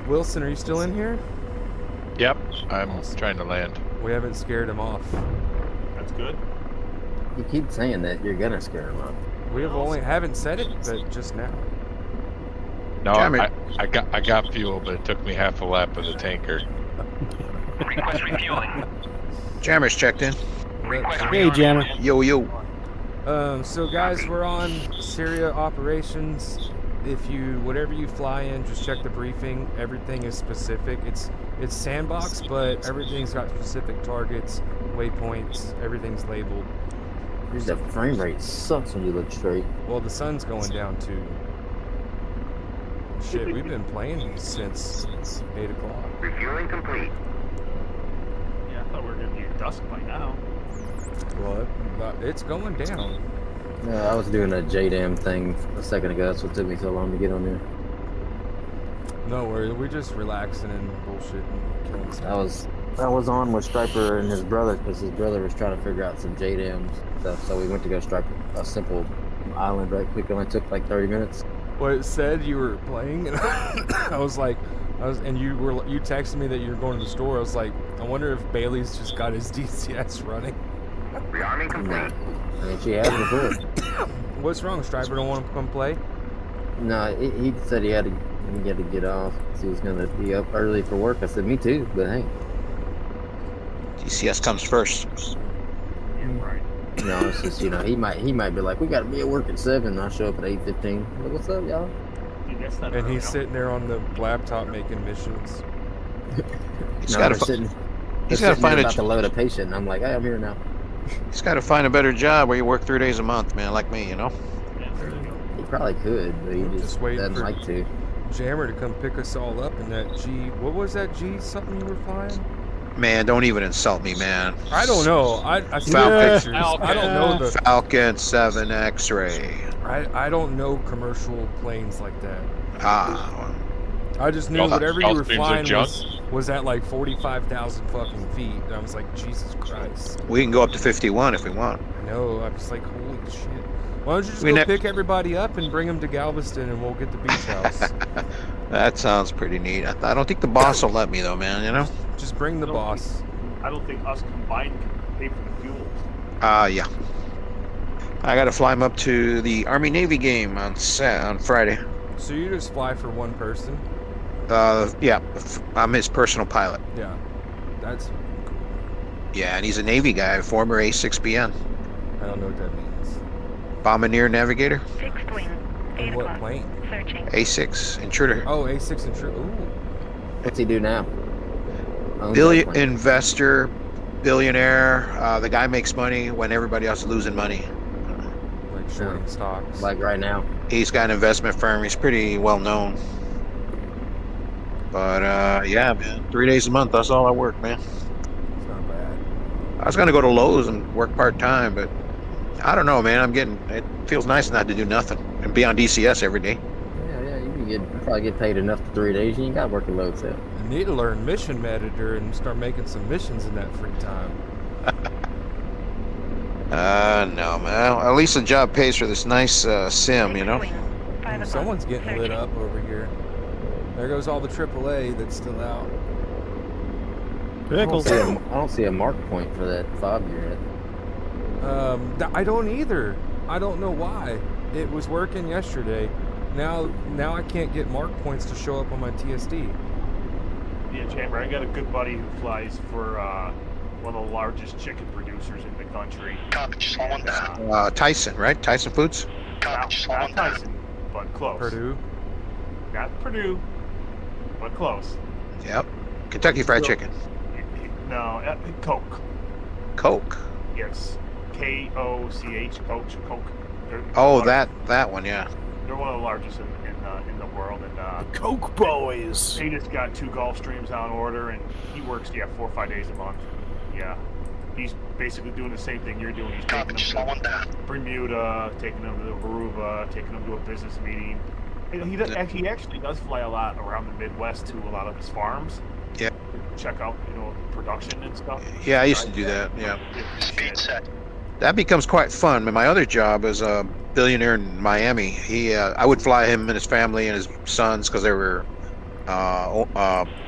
Wilson, are you still in here? Yep, I'm trying to land. We haven't scared him off. That's good. You keep saying that you're gonna scare him off. We haven't said it, but just now. No, I got fuel, but it took me half a lap of the tanker. Request refueling. Jammer's checked in. Hey, Jammer. Yo. So guys, we're on Syria operations. Whatever you fly in, just check the briefing. Everything is specific. It's sandbox, but everything's got specific targets, waypoints. Everything's labeled. The frame rate sucks when you look straight. Well, the sun's going down too. Shit, we've been playing since 8 o'clock. Refueling complete. Yeah, I thought we were gonna be at dusk by now. Well, it's going down. Yeah, I was doing a JDAM thing a second ago. That's what took me so long to get on there. No worries, we're just relaxing and bullshitting, killing stuff. I was on with Striper and his brother because his brother was trying to figure out some JDAM stuff. So we went to go stripe a simple island right quick. It only took like 30 minutes. Well, it said you were playing, and and you texted me that you were going to the store. I was like, I wonder if Bailey's just got his DCS running. Rearming complete. I mean, she has before. What's wrong? Striper don't want to come play? No, he said he had to get off. He was going to be up early for work. I said, me too, but hey. DCS comes first. Yeah, right. No, it's just, he might be like, we got to be at work at 7, and I'll show up at 8:15. Like, what's up, y'all? Dude, that's not And he's sitting there on the laptop making missions. He's got to find about to load a patient, and I'm like, hey, I'm here now. He's got to find a better job where you work 3 days a month, man, like me, Yeah, there you go. He probably could, but he just waiting doesn't for like to. Jammer to come pick us all up in that G. What was that G something you were flying? Man, don't even insult me, man. I don't know. I see Falcon. pictures. I don't know the Falcon 7 X-ray. I don't know commercial planes like that. Well, I just knew whatever you were flying was at like 45,000 fucking feet. And I was like, Jesus Christ. we can go up to 51 if we want. I know. I was like, holy shit. Why don't you just go pick everybody up and bring them to Galveston and we'll get the beach house? That sounds pretty neat. I don't think the boss will let me though, man, Just bring the boss. I don't think us combined can pay for the fuel. Yeah. I got to fly him up to the Army-Navy game on Friday. So you just fly for one person? Yeah. I'm his personal pilot. Yeah. That's cool. Yeah, and he's a Navy guy, former A6BN. I don't know what that means. Bombardier Navigator. Fixed wing. 8 And what o'clock. plane? Searching. A6 Intruder. Oh, A6 Intruder. Ooh. What's he do now? Investor, billionaire. The guy makes money when everybody else is losing money. shorting stocks. Like right now. He's got an investment firm. He's pretty well known. But yeah, man, 3 days a month. That's all I work, man. It's not bad. I was gonna go to Lowe's and work part time, but I don't know, man. It feels nice not to do nothing and be on DCS every day. Yeah, you probably get paid enough for 3 days. You ain't got to work a load set. You need to learn Mission Editor and start making some missions in that free time. No, man. At least the job pays for this nice sim, you know. Someone's getting lit up over here. There goes all the AAA that's still out. I don't see a mark point for that fob unit. I don't either. I don't know why. It was working yesterday. Now I can't get mark points to show up on my TSD. Yeah, Chamber, I got a good buddy who flies for one of the largest chicken producers in the country. Copy, just hold on down. Tyson, right? Tyson Foods? Copy, just hold on Not down. Tyson, but close. Purdue? Not Purdue, but close. Yep. Kentucky Fried Chicken. No, Coke. Coke? Yes. K-O-C-H, Coke. Oh, that one, yeah. They're one of the largest in the world. And Coke Boys. He just got 2 Gulfstreams on order, and he works 4 or 5 days a month. Yeah, he's basically doing the same thing you're doing. He's taking them to Bermuda, taking them to Aruba, taking them to a business meeting. And he actually does fly a lot around the Midwest to a lot of his farms. Yeah. Check out production and stuff. Yeah, I used to do that. Yeah. Speed set. That becomes quite fun. My other job as a billionaire in Miami, I would fly him and his family and his sons because they were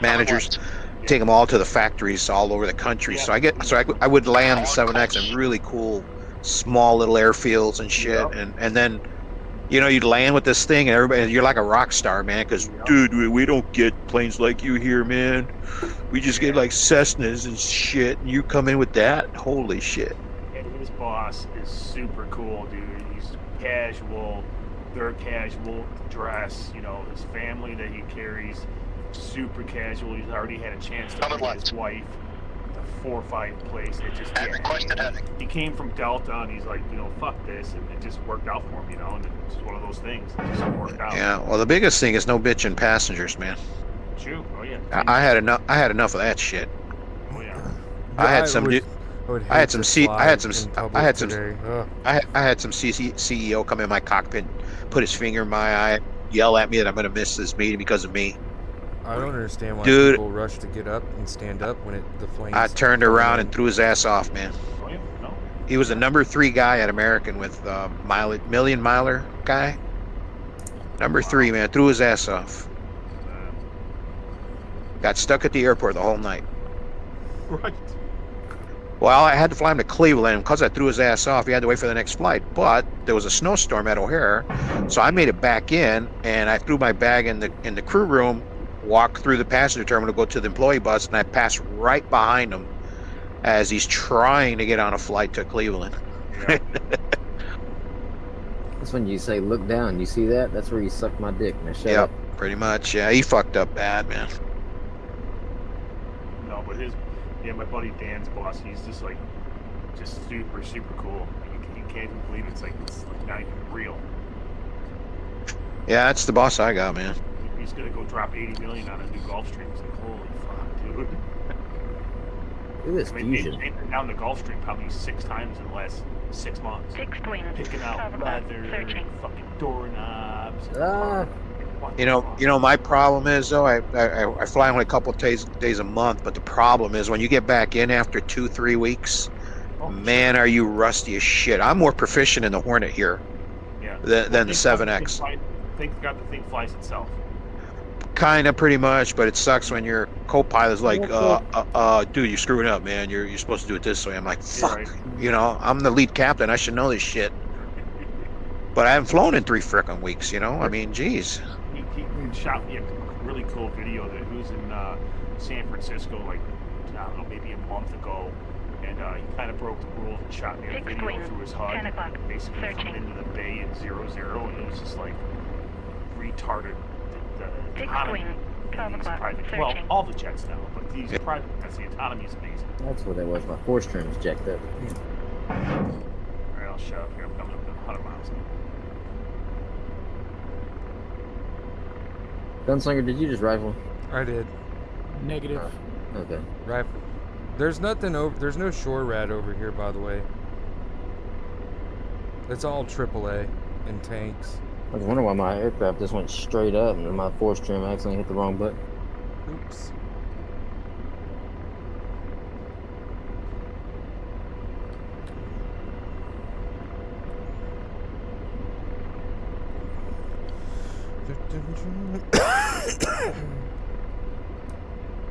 managers. Take them all to the factories all over the country. So I would land 7X in really cool, small little airfields and shit, and then, you'd land with this thing and everybody, you're like a rock star, man. Because dude, we don't get planes like you here, man. We just get like Cessnas and shit, and you come in with that. Holy shit. And his boss is super cool, dude. He's casual. They're casual dress. His family that he carries, super casual. He's already had a chance to bring his wife to 4 or 5 places. It just he came from Delta, and he's like, fuck this, and it just worked out for him, and it's one of those things. It just worked out. Yeah. Well, the biggest thing is no bitching passengers, man. True. Oh yeah. I had enough of that shit. Oh yeah. I had some CEO come in my cockpit, put his finger in my eye, yell at me that I'm gonna miss this meeting because of me. I don't understand why Dude, people rush to get up and stand up when the flames. I turned around and threw his ass off, man. Oh yeah. No. He was the number 3 guy at American with million miler guy. Number 3, man, threw his ass off. Got stuck at the airport the whole night. Right. Well, I had to fly him to Cleveland because I threw his ass off. He had to wait for the next flight, but there was a snowstorm at O'Hare, so I made it back in, and I threw my bag in the crew room, walked through the passenger terminal, go to the employee bus, and I passed right behind him as he's trying to get on a flight to Cleveland. Yeah. That's when you say, look down. You see that? That's where you suck my dick. Now shut up. Pretty much. Yeah, he fucked up bad, man. No, but my buddy Dan's boss, he's just super, super cool. You can't even believe it's not even real. Yeah, that's the boss I got, man. He's gonna go drop $80 million on a new Gulfstream. It's like, holy fuck, dude. Look at this fusion. They've been down the Gulfstream probably 6 times in the last 6 months. Fixed wing. Picking out leather, fucking doorknobs. My problem is though, I fly only a couple of days a month, but the problem is when you get back in after 2-3 weeks, man, are you rusty as shit. I'm more proficient in the Hornet here than the 7X. Thank God the thing flies itself. Kind of, pretty much, but it sucks when your co-pilot's like, dude, you're screwing up, man. You're supposed to do it this way. I'm like, fuck. Yeah, I'm the lead captain. I should know this shit. But I haven't flown in 3 frickin' weeks, I mean, geez. He shot me a really cool video that he was in San Francisco, I don't know, maybe a month ago. And he kind of broke the rules and shot me a video through his HUD. Basically coming into the bay in 0-0, and it was just retarded. Well, all the jets now, but these private jets, the autonomy is amazing. That's what that was. My force trim was jacked up. Alright, I'll shut up here. I'm coming up to 100 miles. Gunslinger, did you just rifle? I did. Negative. Okay. Rifle. There's nothing over. There's no shore rat over here, by the way. It's all AAA and tanks. I was wondering why my aircraft just went straight up and my force trim accidentally hit the wrong button. Oops.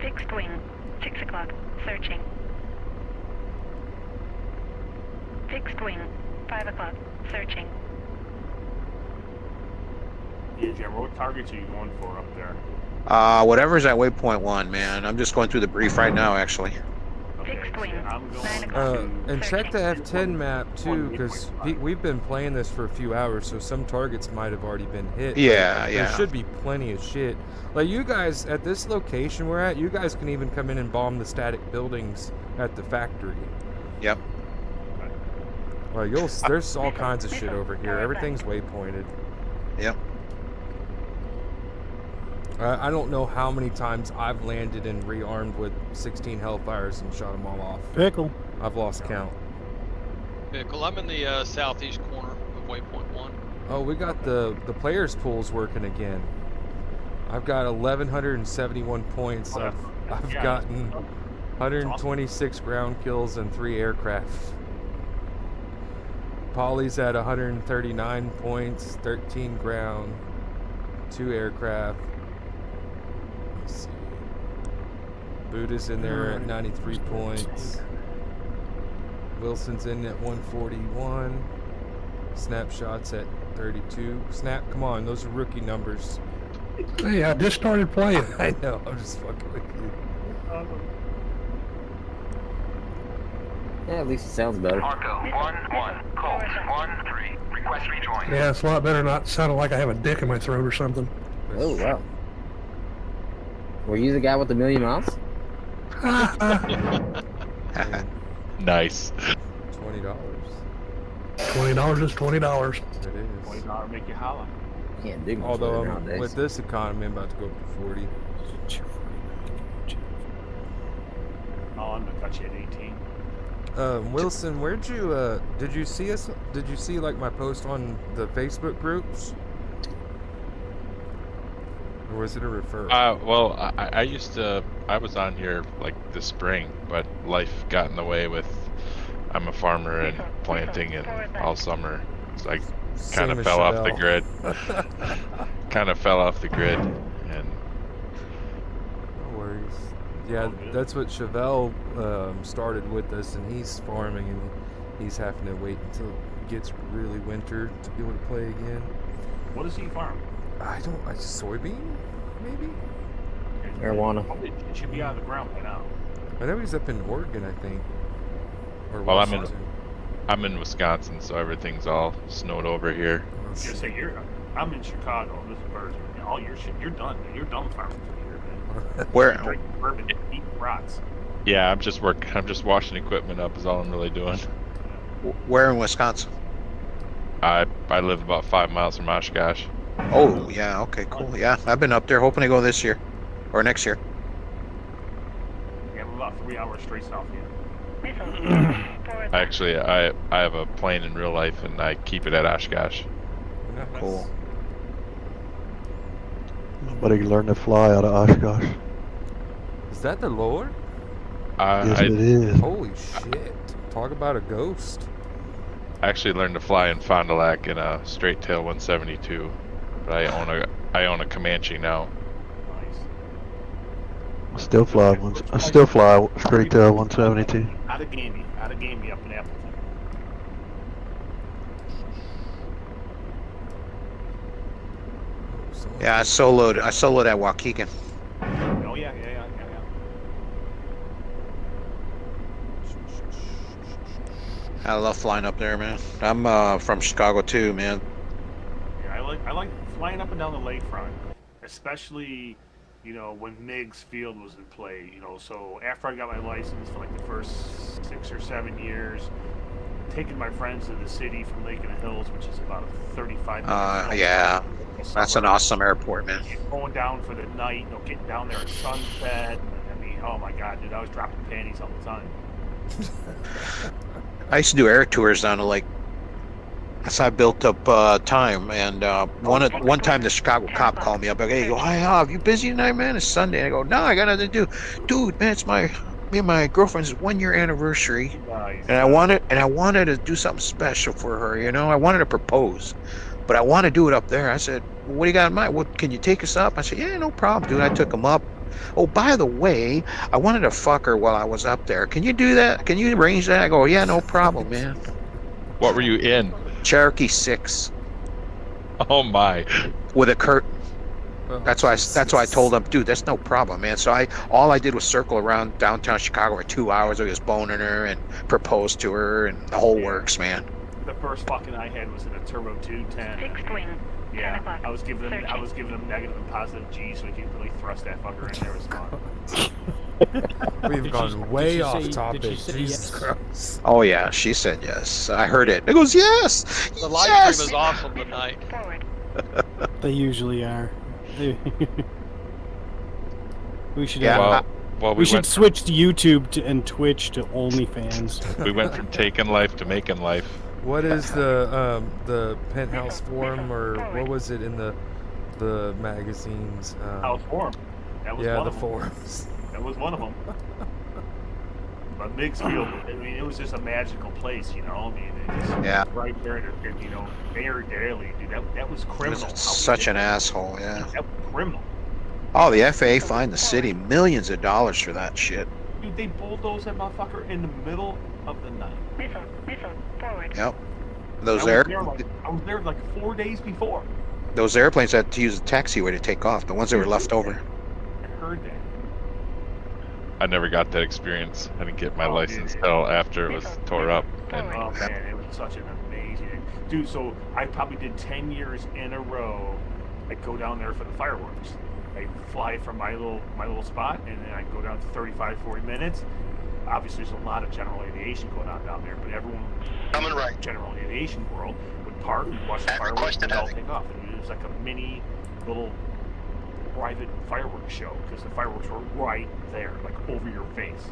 Fixed wing, 6 o'clock, searching. Fixed wing, 5 o'clock, searching. Yeah, Jim, what targets are you going for up there? Whatever's at waypoint 1, man. I'm just going through the brief right now, actually. Fixed wing, 9 o'clock. And check the F10 map too, because we've been playing this for a few hours, so some targets might have already been hit. Yeah, There should be plenty of shit. Like you guys at this location we're at, you guys can even come in and bomb the static buildings at the factory. Yep. Well, there's all kinds of shit over here. Everything's waypointed. Yep. I don't know how many times I've landed and rearmed with 16 Hellfires and shot them all off. Pickle. I've lost count. Vehicle, I'm in the southeast corner of waypoint 1. Oh, we got the players' pools working again. I've got 1,171 points. I've gotten 126 ground kills and 3 aircraft. Polly's at 139 points, 13 ground, 2 aircraft. Let's see. Buddha's in there at 93 points. Wilson's in at 141. Snapshot's at 32. Snap, come on, those are rookie numbers. Hey, I just started playing. I know, I'm just fucking with you. Yeah, at least it sounds better. Marco 1-1, Colt 1-3. Request rejoin. Yeah, it's a lot better not sounding like I have a dick in my throat or something. Oh, wow. Were you the guy with the million miles? Nice. $20 $20. is $20. It is. $20 make you holla. Can't dig much Although better nowadays. with this economy, I'm about to go up to 40. Oh, I'm gonna cut you at 18. Wilson, where'd you did you see us? Did you see like my post on the Facebook groups? Or was it a refer? Well, I used to. I was on here like this spring, but life got in the way with. I'm a farmer and planting and all summer. So I kind of fell off the grid. Kind of fell off the grid, and. No worries. Yeah, that's what Chevelle started with us, and he's farming, and he's having to wait until it gets really winter to be able to play again. What does he farm? Soybean, maybe? Marijuana. It should be out of the ground by now. I know he's up in Oregon, I think. Or Well, Washington. I'm in Wisconsin, so everything's all snowed over here. Just say I'm in Chicago. This is Virgin. All your shit, you're done. You're done farming for the year, man. Where? Drinking bourbon, eating rocks. Yeah, I'm just washing equipment up is all I'm really doing. Where in Wisconsin? I live about 5 miles from Oshkosh. Oh, yeah, okay, cool. Yeah, I've been up there hoping to go this year. Or next year. Yeah, we're about 3 hours straight south here. Actually, I have a plane in real life, and I keep it at Oshkosh. Cool. Nobody learned to fly out of Oshkosh. Is that the Lord? Yes, it is. Holy shit. Talk about a ghost. I actually learned to fly in Fond du Lac in a straight tail 172, but I own a Comanche now. I still fly straight tail 172. Out of Gamey up in Appleton. Yeah, I soloed at Waukegan. Oh yeah. I love flying up there, man. I'm from Chicago too, man. Yeah, I like flying up and down the lakefront, especially, when Meigs Field was in play. So after I got my license for like the first 6 or 7 years, taking my friends to the city from Lake in the Hills, which is about a 35 minutes. Yeah, that's an awesome airport, man. Going down for the night, you know, getting down there at sunset. I mean, oh my god, dude, I was dropping panties all the time. I used to do air tours down to like. That's how I built up time. And one time the Chicago cop called me up. Like, hey, hi, are you busy tonight, man? It's Sunday. I go, no, I got nothing to do. Dude, man, it's me and my girlfriend's 1 year anniversary, and I wanted to do something special for her. You know, I wanted to propose, but I want to do it up there. I said, well, what do you got in mind? What can you take us up? I said, yeah, no problem, dude. I took him up. Oh, by the way, I wanted to fuck her while I was up there. Can you do that? Can you arrange that? I go, yeah, no problem, man. What were you in? Cherokee 6. Oh my. With a curtain. That's why I told him, dude, that's no problem, man. So all I did was circle around downtown Chicago for 2 hours. I was boning her and proposed to her and the whole works, man. The first fucking I had was in a Turbo 210. Fixed wing. Yeah, I was giving them negative and positive G, so we could really thrust that fucker in there. It was fun. We've gone way off topic. Jesus yes? Christ. Oh yeah, she said yes. I heard it. It goes yes. The live yes! stream is awesome tonight. They usually are. We should. Yeah. Well, we should switch to YouTube and Twitch to OnlyFans. We went from taking life to making life. What is the Penthouse Forum, or what was it in the magazines? House Forum. That was yeah, one the of forums. That was one of them. But Mixfield, I mean, it was just a magical place, you know. I mean, it's right there, you know, Mayor Daly, dude. That was criminal. Such an asshole, yeah. That was criminal. Oh, the FAA fined the city millions of dollars for that shit. Dude, they bulldozed that motherfucker in the middle of the night. Missile, forward. Yep. I was there like 4 days before. Those airplanes had to use a taxiway to take off. The ones that were left over. I heard that. I never got that experience. I didn't get my license till after it was tore up. And oh man, it was such an amazing dude. So I probably did 10 years in a row. I'd go down there for the fireworks. I'd fly from my little spot, and then I'd go down to 35-40 minutes. Obviously, there's a lot of general aviation going on down there, but everyone coming right general aviation world would park and watch the fireworks and all take off. And it was like a mini little private fireworks show because the fireworks were right there, like over your face.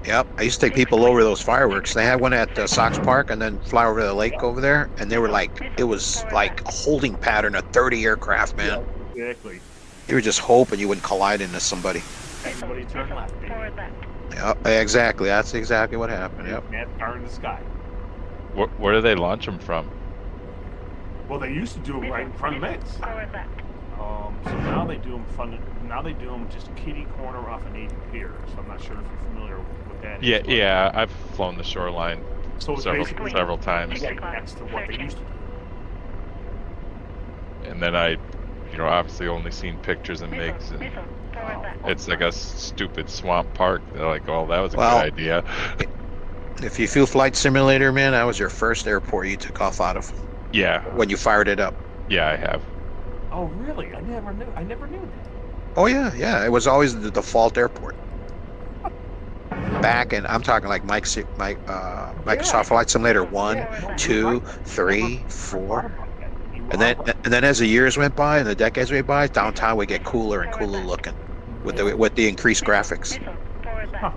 Yep, I used to take people over those fireworks. They had one at Sox Park and then fly over the lake over there, and they were like, it was like a holding pattern of 30 aircraft, man. Yeah, exactly. You were just hoping you wouldn't collide into somebody. Everybody turned left. Yep, exactly. That's exactly what happened. Yep. NASCAR in the sky. Where do they launch them from? Well, they used to do them right in front of Mix. So now they do them just kitty corner off an 8 pier. So I'm not sure if you're familiar with that. Yeah, I've flown the shoreline several times. Next to what they used to do. And then I, obviously only seen pictures of MiGs, and it's like a stupid swamp park. They're like, oh, that was a good idea. If you flew Flight Simulator, man, that was your first airport you took off out of. Yeah. When you fired it up. Yeah, I have. Oh, really? I never knew that. Oh yeah. It was always the default airport. Back in, I'm talking like Microsoft Flight Simulator 1, 2, 3, 4. And then as the years went by and the decades went by, downtown would get cooler and cooler looking with the increased graphics. Huh.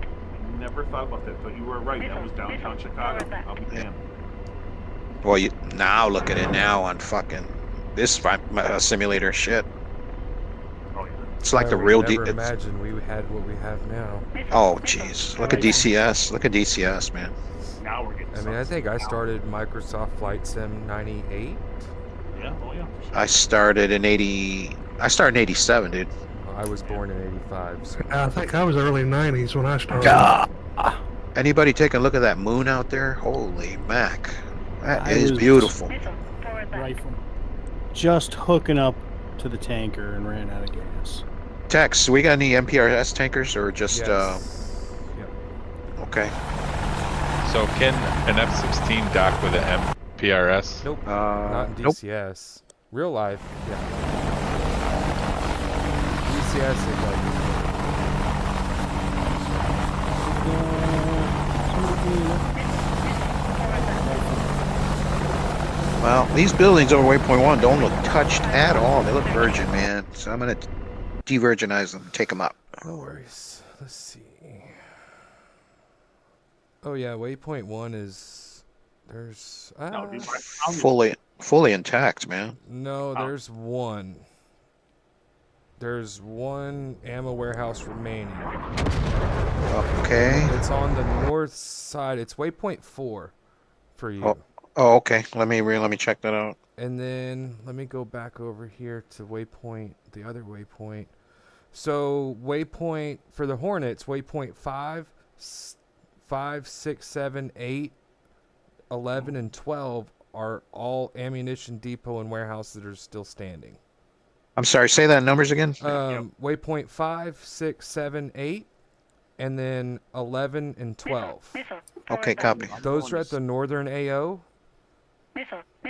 Never thought about that, but you were right. That was downtown Chicago. I'll be damned. Well, now look at it now on fucking this simulator shit. Oh, yeah. It's like the real Never imagine we had what we have now. Oh, jeez. Look at DCS. Look at DCS, man. Now we're getting. I mean, I think I started Microsoft Flight Sim '98. Yeah. Oh yeah. Sure. I started in '87, dude. I was born in '85. So. I think I was early '90s when I started. Anybody take a look at that moon out there? Holy mac. That is beautiful. Rifle. Just hooking up to the tanker and ran out of gas. Tex, we got any MPRS tankers or just Yes. Okay. So can an F-16 dock with an MPRS? Nope. Not in DCS. Nope. Real life, yeah. DCS is like. These buildings over waypoint 1 don't look touched at all. They look virgin, man. So I'm gonna de-virginize them, take them up. No worries. Let's see. Oh yeah, waypoint 1 is there's fully intact, man. No, there's one. There's one ammo warehouse remaining. Okay. It's on the north side. It's waypoint 4 for you. Oh, okay. Let me check that out. And then let me go back over here to waypoint, the other waypoint. So waypoint for the Hornets, waypoint 5, 6, 7, 8, 11, and 12 are all ammunition depot and warehouse that are still standing. I'm sorry, say that in numbers again. Waypoint 5, 6, 7, 8, and then 11 and 12. Okay, copy. Those are at the northern AO.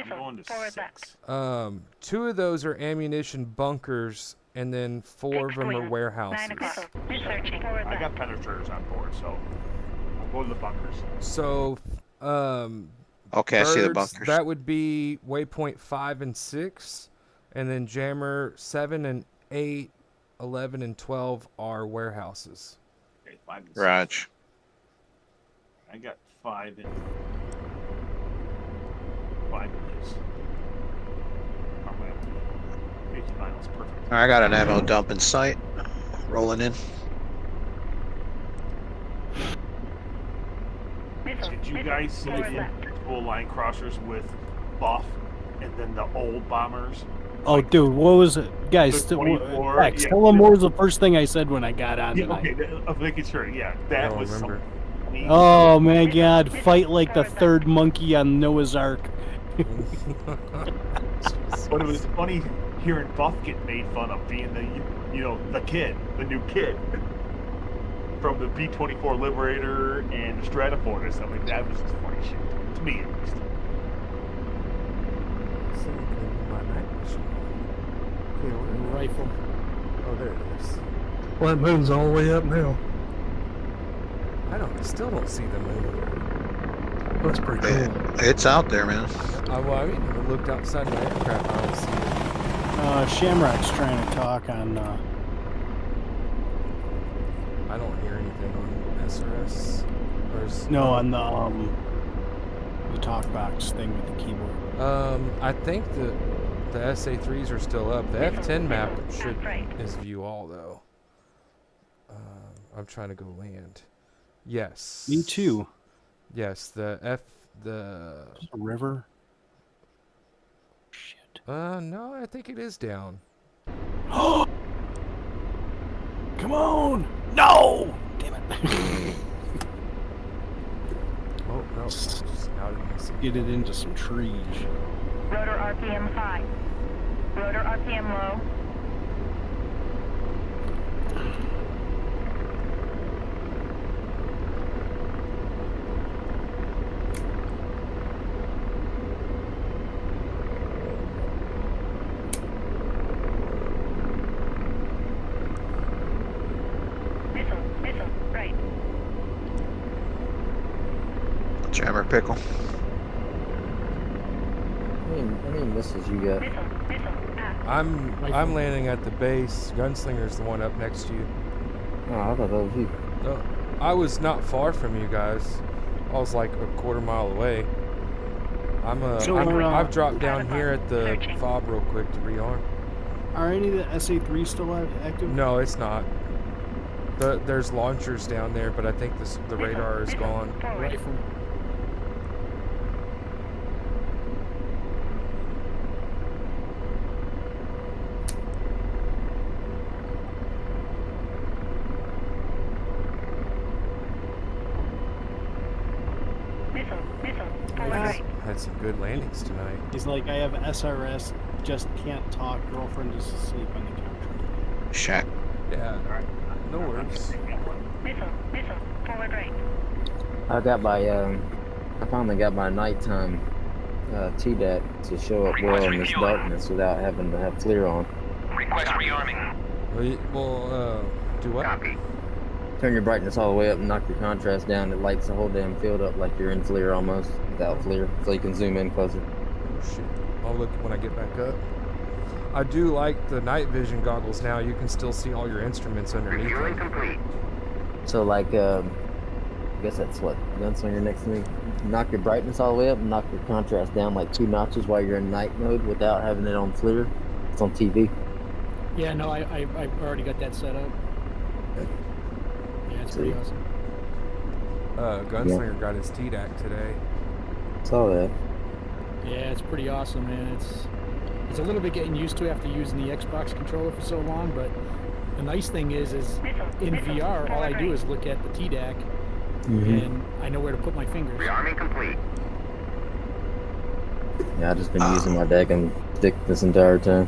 Going to 6. 2 of those are ammunition bunkers, and then 4 of them are warehouses. I got penetrators on board, so I'll go to the bunkers. So, okay, I see the bunkers. That would be waypoint 5 and 6, and then jammer 7 and 8, 11 and 12 are warehouses. Okay, 5 and 6. Raj. I got 5 in. 5 in this. Perfect. I got an ammo dump in sight. Rolling in. Did you guys see the full line crossers with buff and then the old bombers? Oh, dude, what was it? Guys, The 24, X, tell them what was the first thing I said when I got on tonight. Okay, I'm making sure. Yeah, that was remember. Oh, my God. Fight like the third monkey on Noah's Ark. But it was funny hearing Buff get made fun of being the new kid from the B-24 Liberator and the Stratofortress and stuff like that. Was just funny shit to me, at least. Rifle. Oh, there it is. Well, that moon's all the way up now. I still don't see the moon. That's pretty cool. It's out there, man. Well, I mean, I looked outside my aircraft, I don't see it. Shamrock's trying to talk on. I don't hear anything on SRS. No, on the talk box thing with the keyboard. I think the SA3s are still up. The F10 map is view all though. I'm trying to go land. Yes. Me too. Yes, the river. No, I think it is down. Come on! No! Damn it. Oh, no. Just out of this. Get it into some trees. Rotor RPM 5. Rotor RPM low. Missile, right. Jammer pickle. How many missiles you got? I'm landing at the base. Gunslinger's the one up next to you. Oh, I thought that was you. No, I was not far from you guys. I was like a quarter mile away. I've dropped down here at the fob real quick to rearm. Are any of the SA3 still active? No, it's not. There's launchers down there, but I think the radar is gone. Rifle. Had some good landings tonight. He's like, I have SRS, just can't talk. Girlfriend is asleep on the couch. Shack. Yeah. No worries. Missile, forward right. I finally got my nighttime TDAT to show up well in this darkness without having to have FLIR on. Request rearming. Well, do what? Copy. Turn your brightness all the way up and knock your contrast down. It lights the whole damn field up like you're in FLIR almost without FLIR, so you can zoom in closer. Oh, shit. I'll look when I get back up. I do like the night vision goggles now. You can still see all your instruments underneath them. So like, I guess that's what Gunslinger next to me. Knock your brightness all the way up and knock your contrast down like 2 notches while you're in night mode without having it on FLIR. It's on TV. Yeah, no, I've already got that set up. Yeah, it's pretty awesome. Gunslinger got his TDAC today. Saw that. Yeah, it's pretty awesome, man. It's a little bit getting used to after using the Xbox controller for so long, but the nice thing is in VR, all I do is look at the TDAC, and I know where to put my fingers. Rearming complete. Yeah, I've just been using my deck and stick this entire time.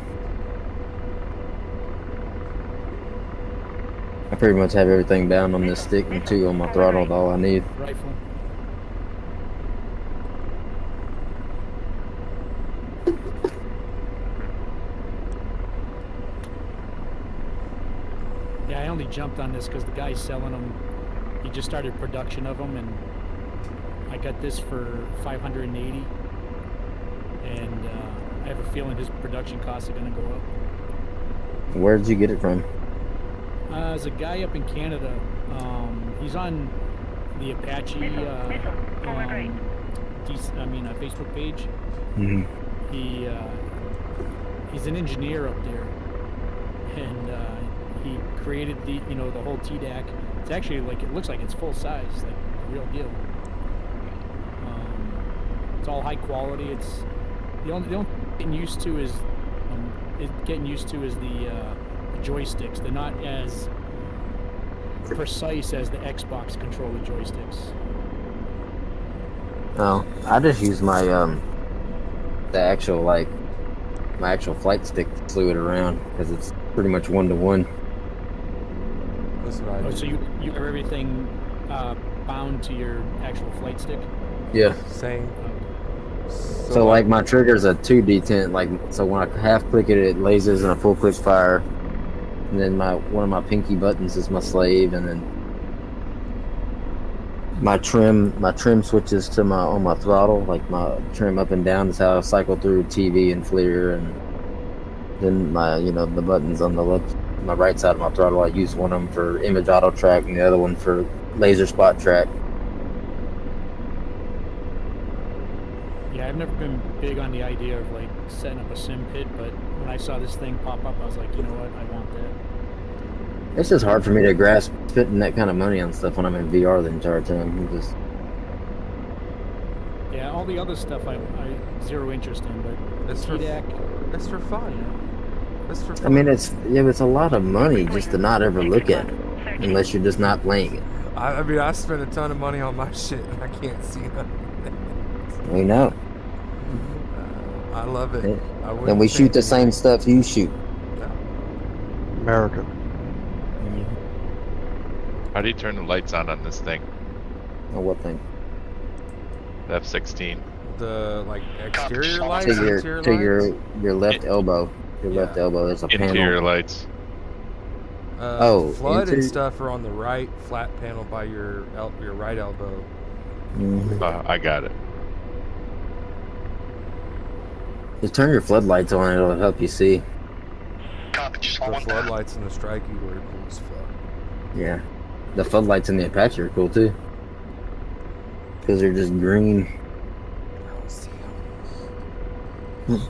I pretty much have everything down on this stick and 2 on my throttle, all I need. Rifle. Yeah, I only jumped on this because the guy's selling them. He just started production of them, and I got this for $580. And I have a feeling his production costs are going to go up. Where did you get it from? There's a guy up in Canada. He's on the Apache Facebook page. He's an engineer up there, and he created the whole TDAC. It's actually like, it looks like it's full size, like the real deal. It's all high quality. It's the only getting used to is the joysticks. They're not as precise as the Xbox controller joysticks. Oh, I just use my my actual flight stick to slew it around because it's pretty much 1-to-1. That's what I do. Oh, so you have everything bound to your actual flight stick? Yeah. Same. So like my trigger's a 2D10, like, so when I half click it, it lasers and a full click fire. And then one of my pinky buttons is my slave, and then my trim switches to on my throttle, like my trim up and down is how I cycle through TV and FLIR, and then my the buttons on the left, my right side of my throttle, I use one of them for image auto track and the other one for laser spot track. Yeah, I've never been big on the idea of like setting up a sim pit, but when I saw this thing pop up, I was like, you know what, I want that. It's just hard for me to grasp spending that kind of money on stuff when I'm in VR the entire time. Yeah, all the other stuff I zero interest in, but it's for fun. It's for fun. I mean, it's a lot of money just to not ever look at it, unless you're just not playing it. I mean, I spend a ton of money on my shit, and I can't see nothing. We know. I love it. And we shoot the same stuff you shoot. America. How do you turn the lights on this thing? Oh, what thing? The F-16. The exterior lights. To your left elbow. Your left elbow. There's a panel. Interior lights. Flood and stuff are on the right flat panel by your right elbow. I got it. Just turn your floodlights on, it'll help you see. The floodlights in the Strike Eagle are cool as fuck. Yeah. The floodlights in the Apache are cool too. Because they're just green. I don't see them.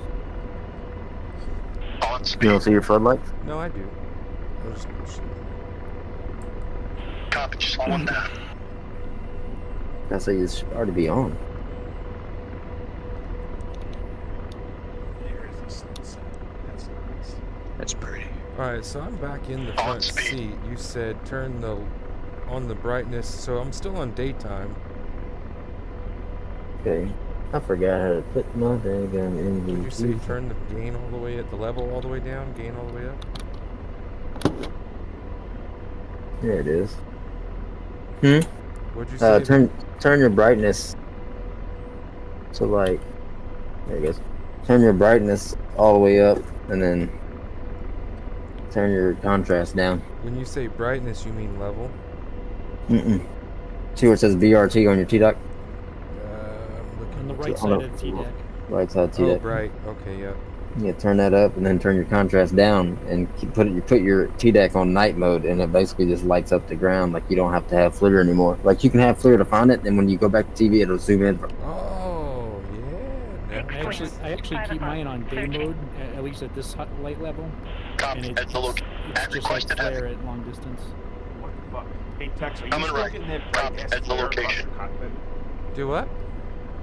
You don't see your floodlights? No, I do. I just Copy, just on that. I say you should already be on. That's pretty. Alright, so I'm back in the front seat. You said turn on the brightness, so I'm still on daytime. Okay. I forgot how to put my gun in here. Did you say turn the gain all the way at the level all the way down, gain all the way up? There it is. What'd you say? Turn your brightness to like, there it goes. Turn your brightness all the way up, and then turn your contrast down. When you say brightness, you mean level? See where it says VRT on your TDOC? On the right side of the TDAC. right side T Oh, deck. right. Okay, yep. Yeah, turn that up and then turn your contrast down and put your T deck on night mode, and it basically just lights up the ground. Like you don't have to have FLIR anymore. Like you can have FLIR to find it, and when you go back to TV, it'll zoom in. Oh, yeah. I actually keep mine on day mode, at least at this light level. And it's just like flare at long distance. What the fuck? Hey, Tex, are you Coming still right. getting that bright ass At the flare across location. your cockpit? Do what?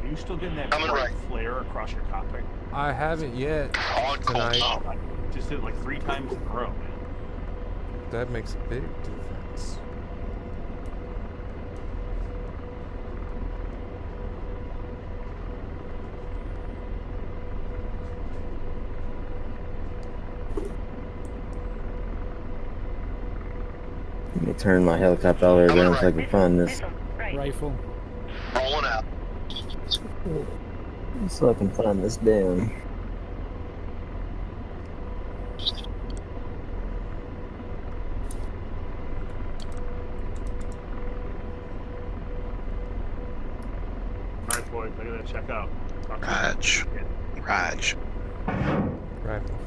Are you still getting that Coming bright right. flare across your cockpit? I haven't yet On tonight. call. Oh, just did it like 3 times in a row, man. That makes a big difference. Let me turn my helicopter all the way around so I can find this. Rifle. Rolling out. So I can find this damn. Alright, boys, I gotta check out. Raj. Raj. Rifle.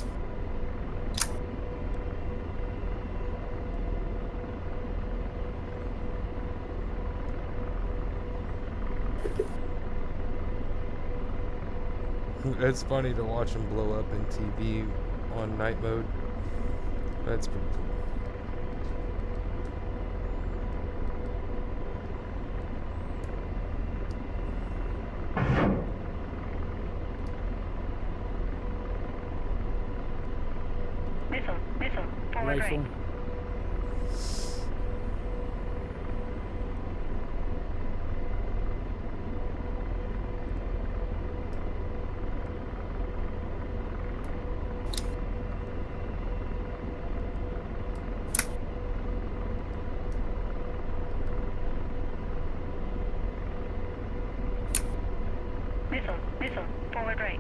It's funny to watch them blow up in TV on night mode. That's pretty cool. Missile, forward Rifle. right. Missile, forward right.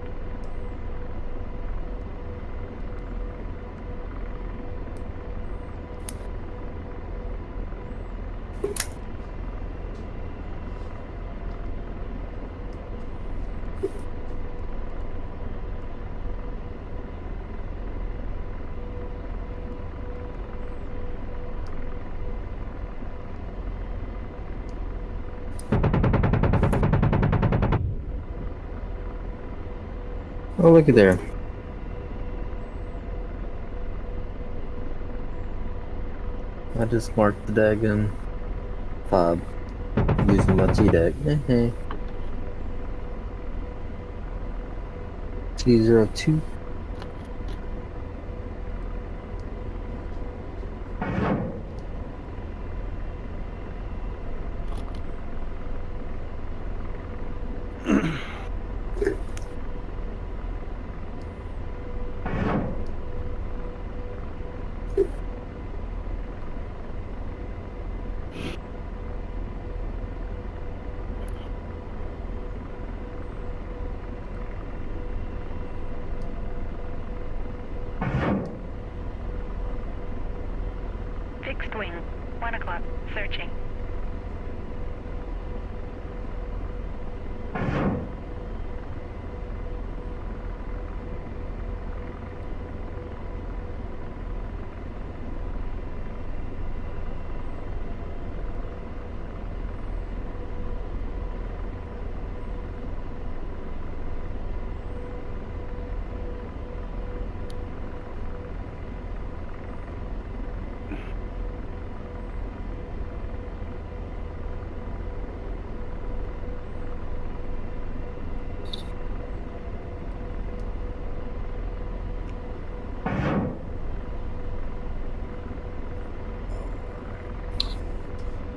Oh, look at there. I just marked the daggone fob using my T deck. T02. Fixed wing, 1 o'clock, searching.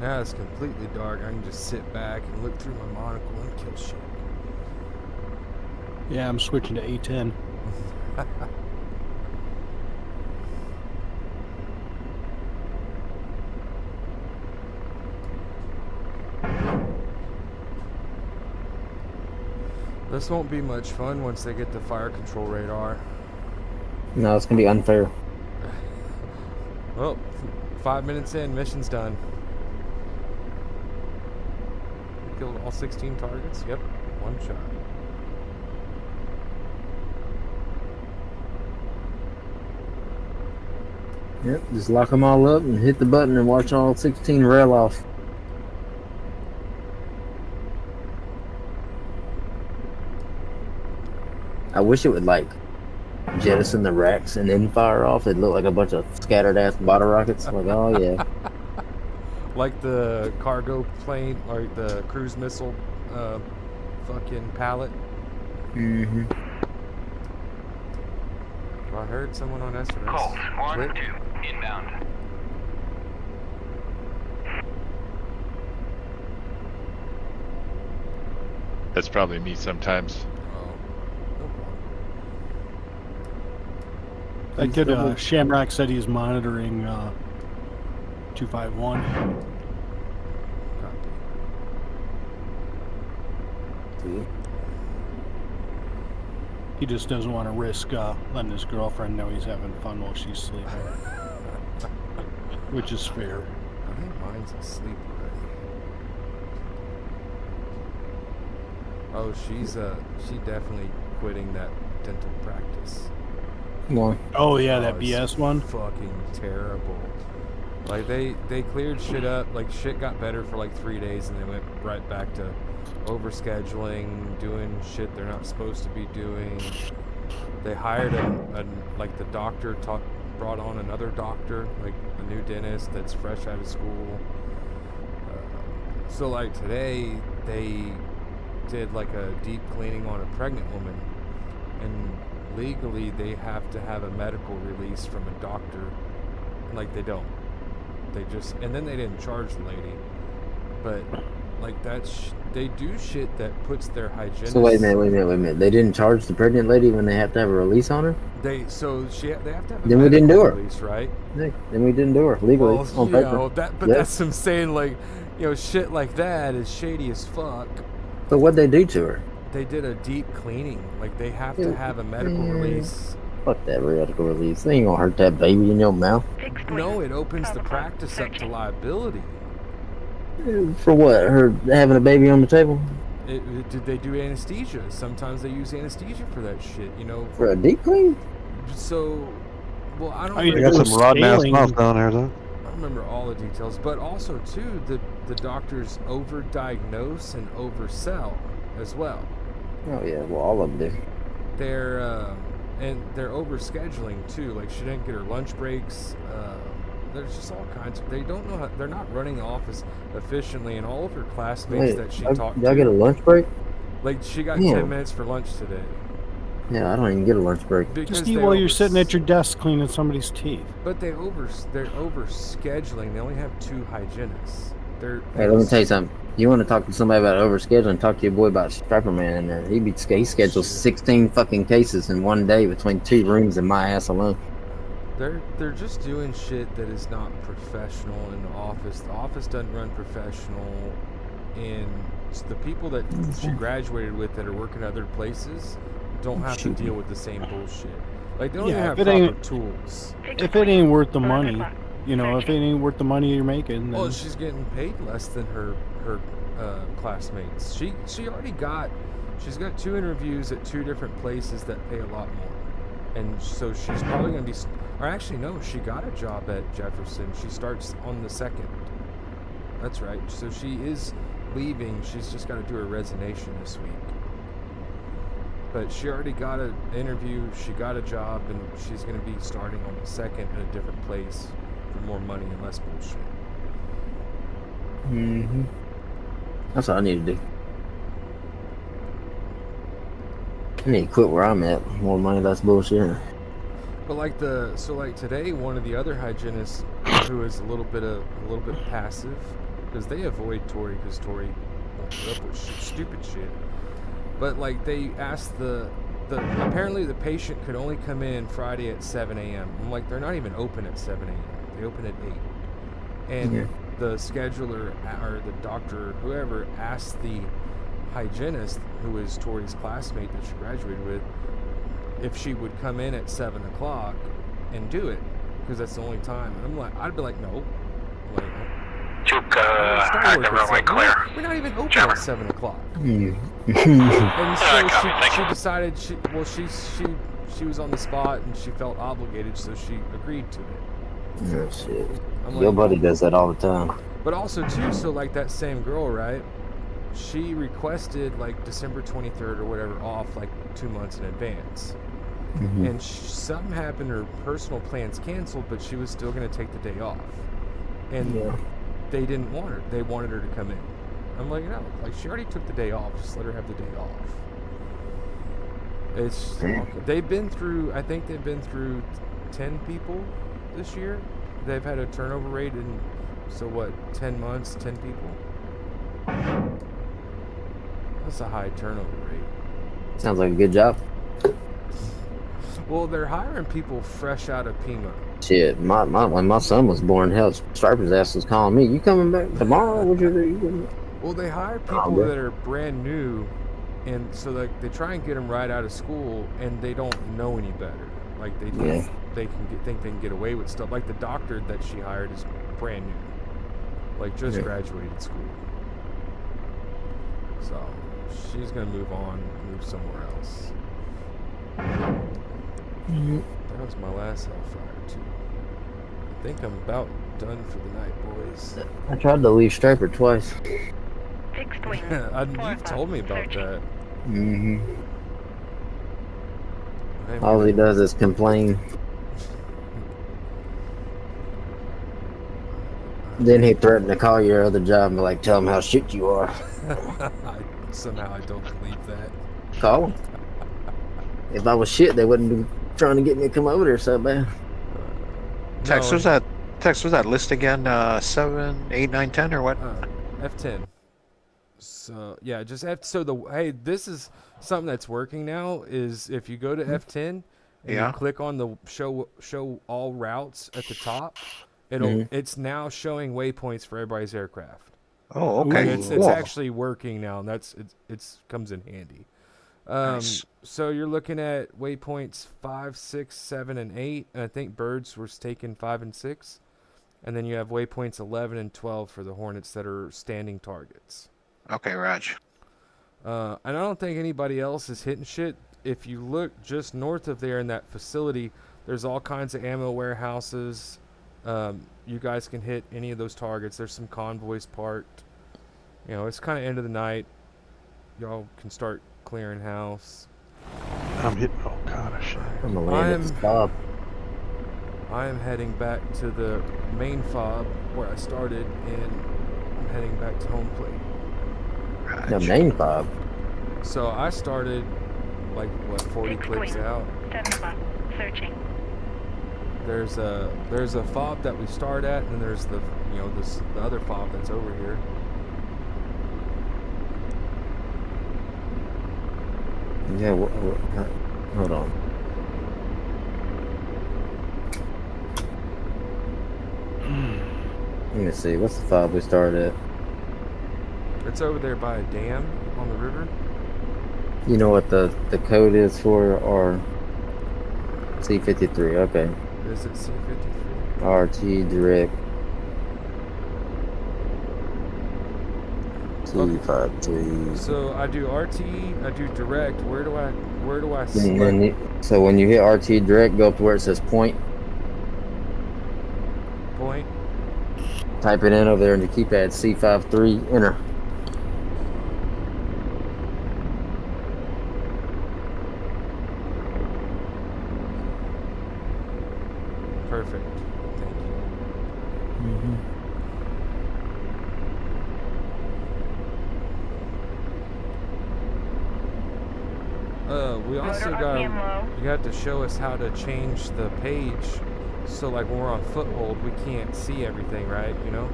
Now it's completely dark. I can just sit back and look through my monocle and kill shit. Yeah, I'm switching to A10. This won't be much fun once they get the fire control radar. No, it's gonna be unfair. Well, 5 minutes in, mission's done. We killed all 16 targets? Yep, one shot. Yep, just lock them all up and hit the button and watch all 16 rail off. I wish it would like jettison the racks and then fire off. It'd look like a bunch of scattered ass bottle rockets. Like, oh yeah. Like the cargo plane, like the cruise missile fucking pallet. Mm-hmm. I heard someone on SMS. Colt, 1-2, inbound. That's probably me sometimes. That kid, Shamrock said he's monitoring 251. He just doesn't want to risk letting his girlfriend know he's having fun while she's sleeping. Which is fair. I think mine's asleep already. Oh, she definitely quitting that dental practice. Oh yeah, that BS one. Fucking terrible. Like they cleared shit up. Like shit got better for like 3 days, and they went right back to overscheduling, doing shit they're not supposed to be doing. They hired like the doctor brought on another doctor, like a new dentist that's fresh out of school. So like today they did like a deep cleaning on a pregnant woman, and legally they have to have a medical release from a doctor. Like they don't. They just, and then they didn't charge the lady. But like they do shit that puts their hygienist. So wait a minute. They didn't charge the pregnant lady when they have to have a release on her? They have to have a then we didn't do her. Release, right? Then we didn't do her legally on paper. Know, that's what I'm saying. Like, shit like that is shady as fuck. But what'd they do to her? They did a deep cleaning. Like they have to have a medical release. Fuck that medical release. They ain't gonna hurt that baby in your mouth. No, it opens the practice up to liability. For what? Her having a baby on the table? Did they do anesthesia? Sometimes they use anesthesia for that shit, For a deep clean? So, well, I don't know. You got some rotten ass mouth down there, though. I don't remember all the details, but also, too, the doctors overdiagnose and oversell as well. Oh, yeah, well, all of them do. They're overscheduling, too. Like, she didn't get her lunch breaks. There's just all kinds of... They don't know how... They're not running the office efficiently, and all of her classmates that she talked to... Y'all get a lunch break? Like, she got 10 minutes for lunch today. Yeah, I don't even get a lunch break. Just eat while you're sitting at your desk cleaning somebody's teeth. But they're overscheduling. They only have 2 hygienists. Hey, let me tell you something. You want to talk to somebody about overscheduling, talk to your boy about Strapper Man in there. He schedules 16 fucking cases in one day between 2 rooms and my ass alone. They're just doing shit that is not professional in the office. The office doesn't run professional, and the people that she graduated with that are working other places don't have to deal with the same bullshit. Like they don't even have proper tools. If it ain't worth the money, if it ain't worth the money you're making, then... Well, she's getting paid less than her classmates. She's got 2 interviews at 2 different places that pay a lot more, and so she's probably gonna be. Or actually, no, she got a job at Jefferson. She starts on the 2nd. That's right. So she is leaving. She's just got to do her resignation this week. But she already got an interview. She got a job, and she's going to be starting on the 2nd in a different place for more money and less bullshit. Mm-hmm. That's what I need to do. I need to quit where I'm at. More money, less bullshit. But like today, one of the other hygienists who is a little bit passive, because they avoid Tori because Tori won't put up with stupid shit. But like they asked apparently the patient could only come in Friday at 7 a.m. I'm like, they're not even open at 7 a.m. They open at 8. And the scheduler or the doctor, whoever, asked the hygienist, who is Tori's classmate that she graduated with, if she would come in at 7 o'clock and do it, because that's the only time. And I'd be like, no. Juke, active runway clear. We're not even open at 7 o'clock. And so she decided she was on the spot and she felt obligated, so she agreed to it. Oh, shit. I'm Your like, buddy does that all the time. But also too, so like that same girl, right? She requested like December 23rd or whatever off like 2 months in advance. And something happened, her personal plans canceled, but she was still going to take the day off. And they didn't want her. They wanted her to come in. I'm like, no, like she already took the day off. Just let her have the day off. It's they've been through, I think they've been through 10 people this year. They've had a turnover rate in, so what, 10 months, 10 people? That's a high turnover rate. Sounds like a good job. Well, they're hiring people fresh out of Pima. Shit, when my son was born, hell, Striper's ass was calling me. You coming back tomorrow? What you do? Well, they hire people that are brand new, and so like they try and get them right out of school, and they don't know any better. Like they think they can get away with stuff. Like the doctor that she hired is brand new, like just graduated school. So she's gonna move somewhere else. That was my last Hellfire too. I think I'm about done for the night, boys. I tried to leave Striper twice. You've told me about that. All he does is complain. Then he threatened to call your other job and be like, tell him how shit you are. Somehow I don't believe that. Call him. If I was shit, they wouldn't be trying to get me to come over there so bad. Text, was that list again? 7, 8, 9, 10 or what? F10. So yeah, just hey, this is something that's working now. Is if you go to F10 and you click on the show all routes at the top, it's now showing waypoints for everybody's aircraft. Oh, okay. It's actually working now, and it's comes in handy. Nice. So you're looking at waypoints 5, 6, 7, and 8, and I think Birds was taking 5 and 6, and then you have waypoints 11 and 12 for the Hornets that are standing targets. Okay, Raj. And I don't think anybody else is hitting shit. If you look just north of there in that facility, there's all kinds of ammo warehouses. You guys can hit any of those targets. There's some convoys parked. You know, it's kind of end of the night. Y'all can start clearing house. I'm hitting. Oh god, I shit. I'm gonna land at the fob. I am heading back to the main fob where I started, and I'm heading back to home plate. The main fob. So I started like 40 clicks out. 7 o'clock. Searching. There's a fob that we start at, and then there's the the other fob that's over here. Yeah, hold on. Let me see. What's the fob we started at? It's over there by a dam on the river. You know what the code is for our C-53? Okay. Is it C-53? RT direct. C-53. So I do RT, I do direct. Where do I select? So when you hit RT direct, go up to where it says point. Point. Type it in over there in the keypad, C-53, enter. Perfect. Thank you. We also you got to show us how to change the page, so like when we're on foothold, we can't see everything, right? You know,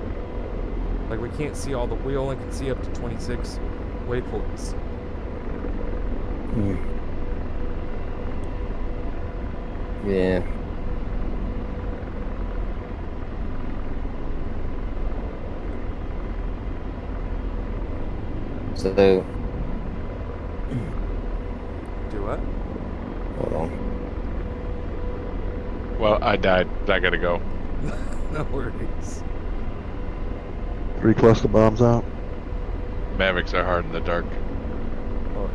like we can't see we only can see up to 26 waypoints. Yeah. So do what? Hold on. Well, I died. I gotta go. No worries. 3 cluster bombs out. Mavics are hard in the dark. Oh.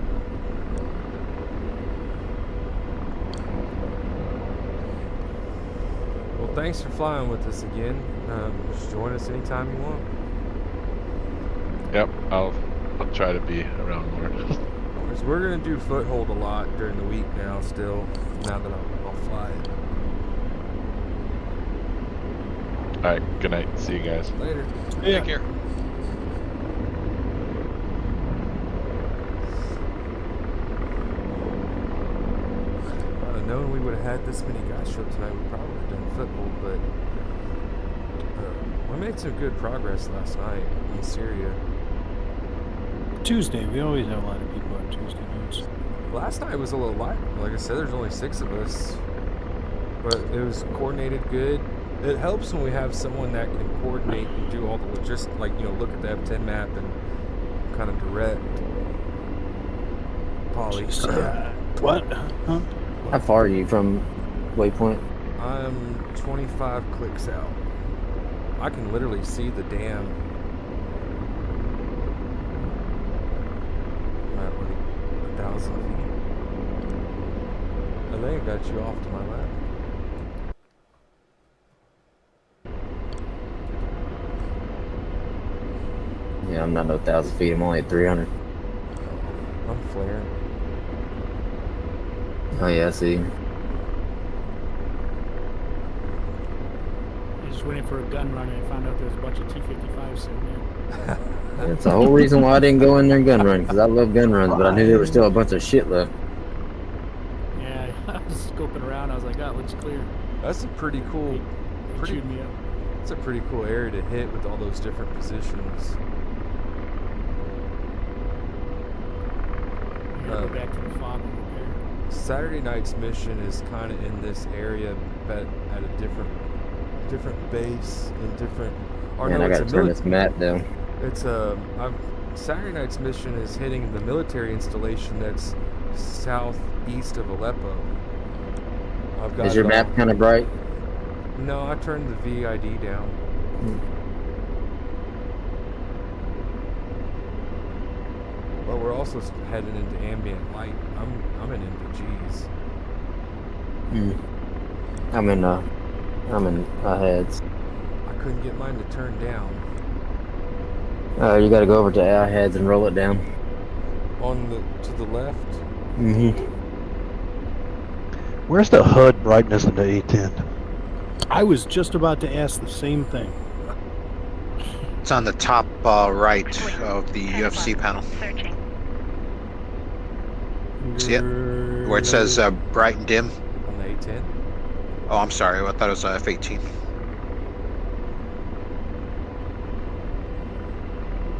Well, Well, thanks for flying with us again. Just join us anytime you want. Yep, I'll try to be around more. Because we're gonna do foothold a lot during the week now. Still, now that I'll fly. All right, good night. See you guys later. Take care. If I'd have known we would have had this many guys show up tonight, we probably would have done foothold, but we made some good progress last night in Syria. Tuesday, we always have a lot of people on Tuesday nights. Last night was a little light. Like I said, there's only 6 of us, but it was coordinated good. It helps when we have someone that can coordinate and do all the logistics, like, you know, look at the F10 map and kind of direct. Polly. What? Huh? How far are you from waypoint? I'm 25 clicks out. I can literally see the dam. I'm at like 1,000 feet. I think I got you off to my left. Yeah, I'm not no 1,000 feet. I'm only at 300. I'm flaring. Oh yeah, I see. I just went in for a gun run and found out there was a bunch of T-55s sitting there. That's the whole reason why I didn't go in there and gun run, because I love gun runs, but I knew there was still a bunch of shit left. Yeah, I was scoping around. I was like, oh, it looks clear. That's a pretty cool. It chewed me up. It's a pretty cool area to hit with all those different positions. Go back to the fog and repair. Saturday night's mission is kind of in this area, but at a different base in different. Man, I gotta turn this map down. It's Saturday night's mission is hitting the military installation that's southeast of Aleppo. I've got Is your map kind of bright? No, I turned the VID down. But we're also heading into ambient light. I'm in NVGs. I'm in heads. I couldn't get mine to turn down. You got to go over to our heads and roll it down. To the left. Where's the HUD brightness in the A10? I was just about to ask the same thing. It's on the top right of the UFC panel. See it? Where it says bright and dim? On the A10? Oh, I'm sorry. I thought it was F18.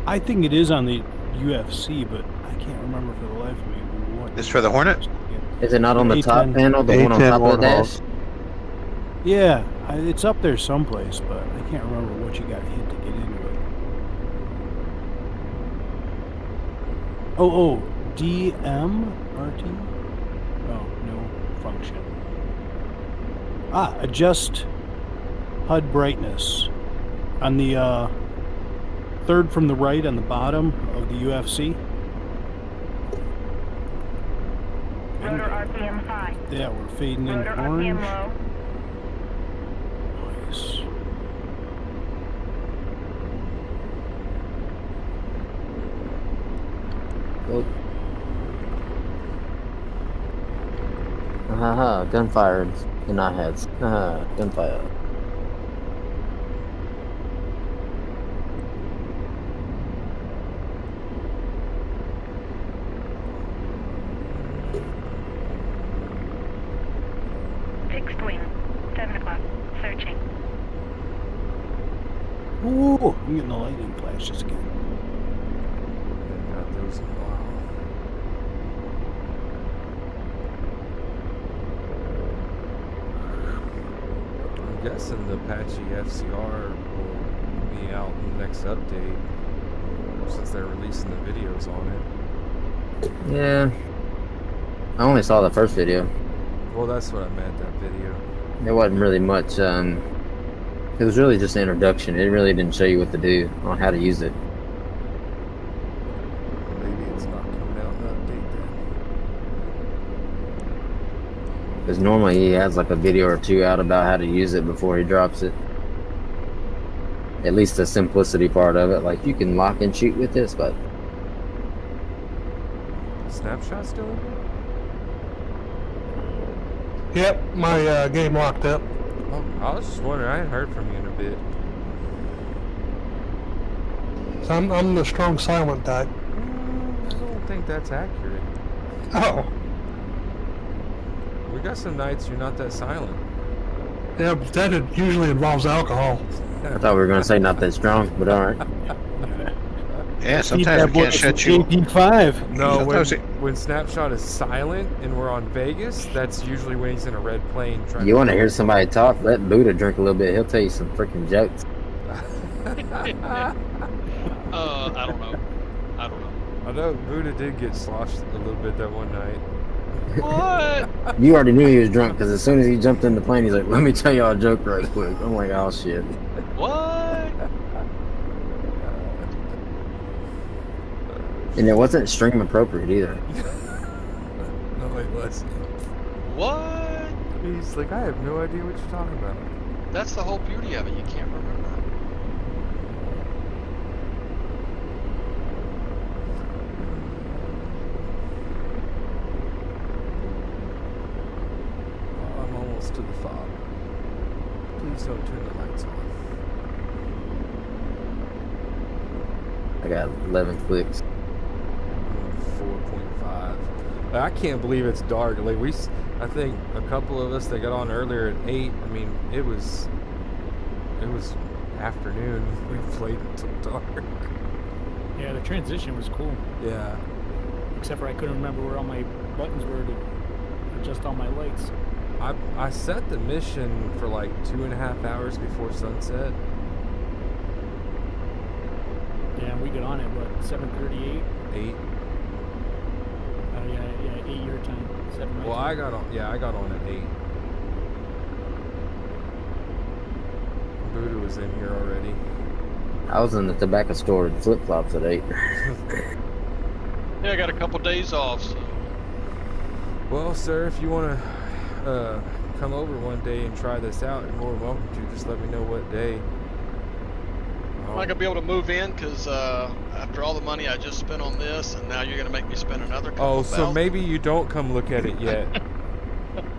I think it is on the UFC, but I can't remember for the life of me what. This for the Hornet? Is it not on the top panel? The one on top of the dash? Yeah, it's up there someplace, but I can't remember what you got to hit to get into it. Oh, DM RT? Oh, no function. Adjust HUD brightness on the third from the right on the bottom of the UFC. Rotor RPM high. Yeah, we're fading in Rotor orange. RPM low. Nice. Oh. Gunfire in our heads. Gunfire. Fixed wing. 7 o'clock. Searching. Ooh, I'm getting the lightning flashes again. Haven't got those in a while. I'm guessing the Apache FCR will be out in the next update since they're releasing the videos on it. Yeah. I only saw the first video. Well, that's what I meant, that video. There wasn't really much, it was really just an introduction. It really didn't show you what to do on how to use it. Maybe it's not coming out in the update then. Because normally he has like a video or two out about how to use it before he drops it. At least the simplicity part of it. Like, you can lock and shoot with this, but... Snapshot still in there? Yep, my game locked up. Oh, I was just wondering. I hadn't heard from you in a bit. So I'm the strong silent type. I don't think that's accurate. Oh. We got some nights you're not that silent. Yeah, but that usually involves alcohol. I thought we were going to say not that strong, but alright. Yeah, sometimes we can't shut you. AP5. No, when Snapshot is silent and we're on Vegas, that's usually when he's in a red plane trying You want to hear somebody talk? Let Buddha drink a little bit. He'll tell you some freaking jokes. I don't know. I know Buddha did get sloshed a little bit that one night. What? You already knew he was drunk because as soon as he jumped in the plane, he's like, "Let me tell y'all a joke right quick." I'm like, "Oh shit." What? And it wasn't stream appropriate either. No, it wasn't. What? He's like, I have no idea what you're talking about. That's the whole beauty of it. You can't remember. I'm almost to the fob. Please don't turn the lights on. I got 11 clicks. 4.5. I can't believe it's dark. Like I think a couple of us that got on earlier at 8. I mean, it was afternoon. We played until dark. Yeah, the transition was cool. Yeah. Except for I couldn't remember where all my buttons were to adjust all my lights. I set the mission for like 2.5 hours before sunset. Yeah, we got on at what, 7:38? 8. Oh yeah, 8 your time. 7 my Well, time. I got on at 8. Buddha was in here already. I was in the tobacco store in flip-flops at 8. Yeah, I got a couple days off. So. Well, sir, if you want to come over one day and try this out, you're more than welcome to. Just let me know what day. I'm not gonna be able to move in because after all the money I just spent on this, and now you're gonna make me spend another couple. Oh, so maybe you don't come look at it yet.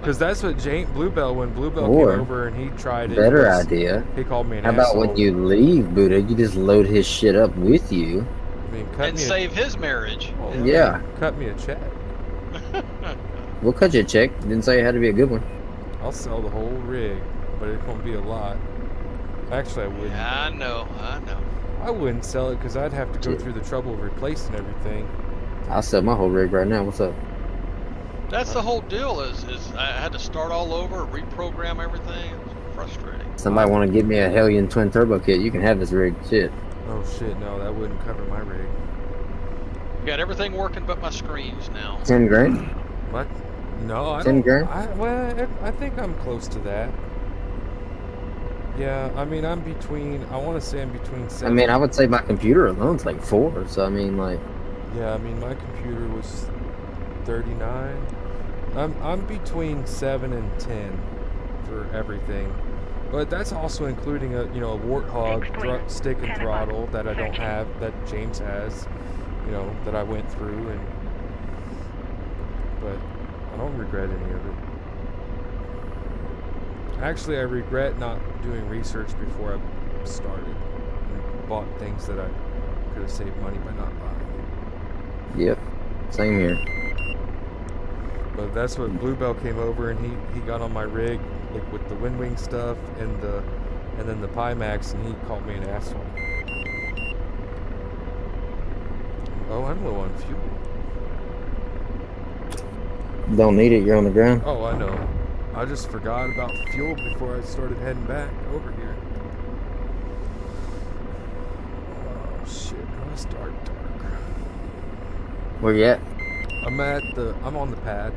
Because that's what Bluebell, when Bluebell came over and he tried it. Better idea. He called me an How asshole. about when you leave, Buddha, you just load his shit up with you. I mean, and save his marriage. Oh, yeah. Cut me a check. We'll cut you a check. Didn't say it had to be a good one. I'll sell the whole rig, but it won't be a lot. Actually, I wouldn't. Yeah, I know. I wouldn't sell it because I'd have to go through the trouble of replacing everything. I'll sell my whole rig right now. What's up? That's the whole deal. Is I had to start all over, reprogram everything. It was frustrating. Somebody want to give me a Hellion twin turbo kit? You can have this rig. Shit. Oh shit! No, that wouldn't cover my rig. Got everything working but my screens now. 10 grand? What? No, I 10 don't. grand? I think I'm close to that. Yeah, I mean, I'm between. I want to say I'm between 7. I mean, I would say my computer alone's like 4. So I mean, like. Yeah, I mean, my computer was 39. I'm between 7 and 10 for everything, but that's also including a Warthog stick and throttle that I don't have, that James has, that I went through, but I don't regret any of it. Actually, I regret not doing research before I started and bought things that I could have saved money by not buying. Yep, same here. But that's what Bluebell came over and he got on my rig, like with the wind wing stuff and then the Pimax, and he called me an asshole. Oh, I'm low on fuel. Don't need it. You're on the ground. Oh, I know. I just forgot about fuel before I started heading back over here. Oh shit! Now it's dark. Where you at? I'm on the pad.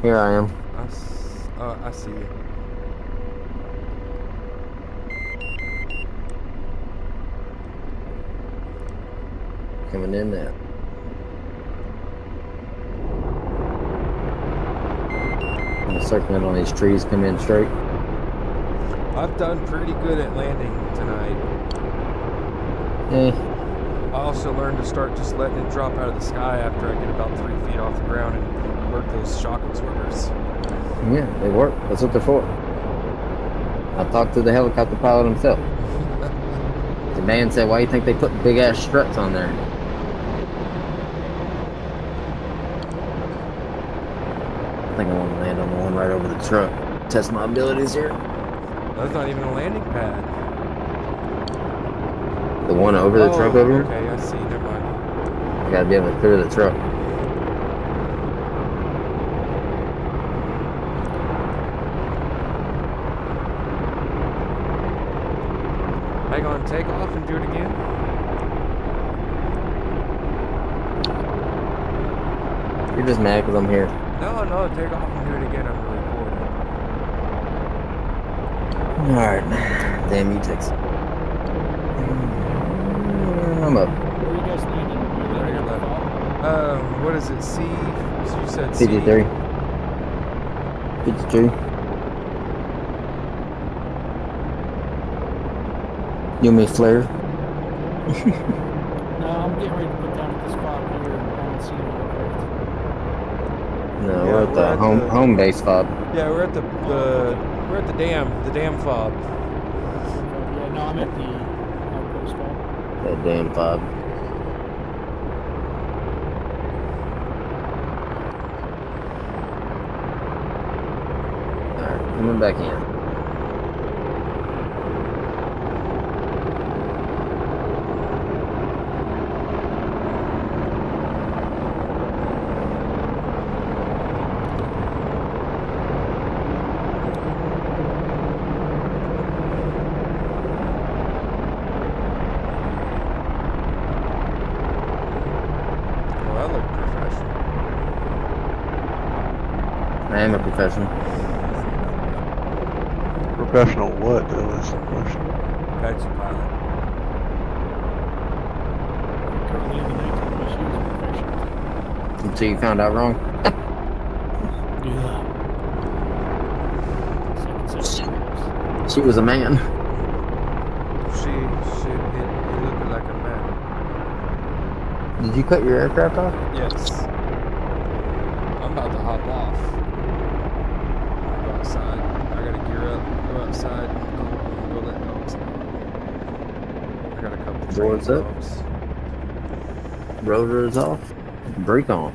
Here I am. I see you. Coming in there. circling on these trees, come in straight. I've done pretty good at landing tonight. I also learned to start just letting it drop out of the sky after I get about 3 feet off the ground and work those shock absorbers. Yeah, they work. That's what they're for. I talked to the helicopter pilot himself. The man said, "Why do you think they put big ass struts on there?" I think I want to land on the one right over the truck. Test my abilities here. That's not even a landing pad. The one over the truck over here? Okay, I see. Never mind. I gotta be able to clear the truck. Hang on, take off and do it again. You're just mad because I'm here. No, take off and do it again. I'm recording. Alright. Damn, you text. I'm up. Where are you guys landing? Right here left. What is it? C? So you said C? 53. 52. You want me to flare? No, I'm getting ready to put down at this spot here. I don't see any aircraft. No, we're at the home base fob. Yeah, we're at the dam fob. Yeah, no, I'm at the outpost fob. That damn fob. Alright, coming back in. I am a professional. Professional what, though? That's the question. Taxi pilot. Until you found out wrong. She was a man. She looked like a man. Did you cut your aircraft off? Yes. I'm about to hop off. Go outside. I gotta gear up, go outside, go let dogs out. I got a couple Doors up. dogs. Rotors off. Brake on.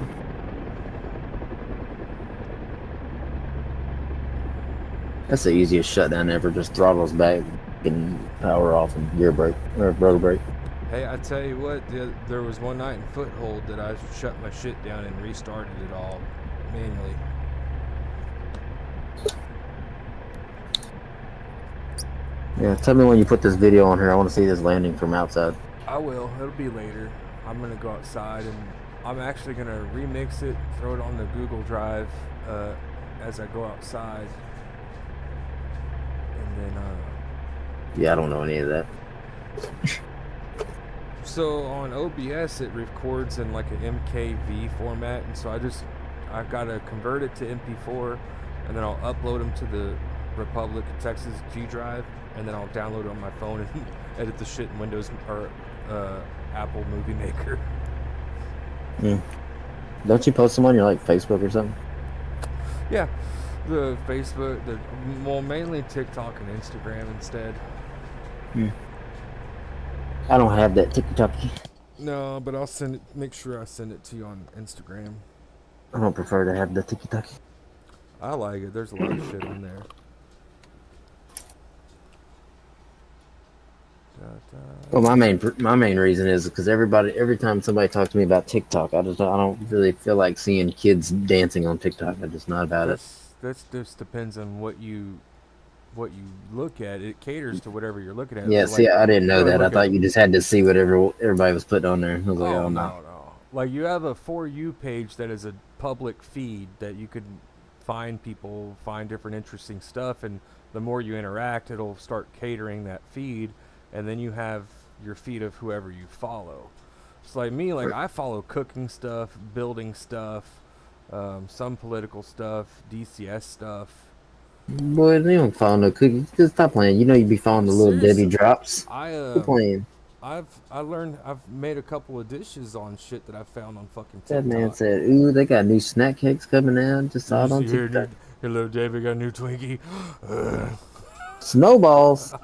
That's the easiest shutdown ever. Just throttles back and power off and gear brake or rotor brake. Hey, I tell you what, there was one night in Foothold that I shut my shit down and restarted it all manually. Yeah, tell me when you put this video on here. I want to see this landing from outside. I will. It'll be later. I'm gonna go outside and I'm actually gonna remix it, throw it on the Google Drive as I go outside, and then. Yeah, I don't know any of that. So on OBS it records in like an MKV format, and so I've got to convert it to MP4, and then I'll upload them to the Republic of Texas G drive, and then I'll download it on my phone and edit the shit in Windows or Apple Movie Maker. Don't you post them on your like Facebook or something? Yeah, the Facebook, well, mainly TikTok and Instagram instead. I don't have that TikTok. No, but I'll send it. Make sure I send it to you on Instagram. I don't prefer to have the TikTok. I like it. There's a lot of shit on there. Well, my main reason is because every time somebody talks to me about TikTok, I don't really feel like seeing kids dancing on TikTok. I'm just not about it. That just depends on what you look at. It caters to whatever you're looking at. Yeah, Like, see, I didn't know that. I thought you just had to see whatever everybody was putting on there. I was like, oh no. No. Like you have a For You page that is a public feed that you could find people, find different interesting stuff, and the more you interact, it'll start catering that feed, and then you have your feed of whoever you follow. It's like me, like I follow cooking stuff, building stuff, some political stuff, DCS stuff. Boy, they don't follow no cookies. Just stop playing. You know you be following the little Seriously, Debbie drops. Quit playing. I've made a couple of dishes on shit that I found on fucking TikTok. That man said, "Ooh, they got new snack cakes coming out." Just saw it on TikTok. Hello, David. Got a new Twinkie. Snowballs.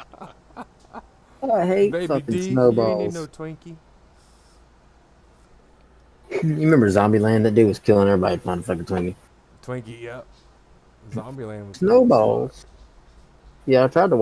I hate Baby fucking D, snowballs. you ain't need no Twinkie. You remember Zombieland? That dude was killing everybody to find a fucking Twinkie. Twinkie, yep. Zombieland was Snowballs. Yeah, I tried to watch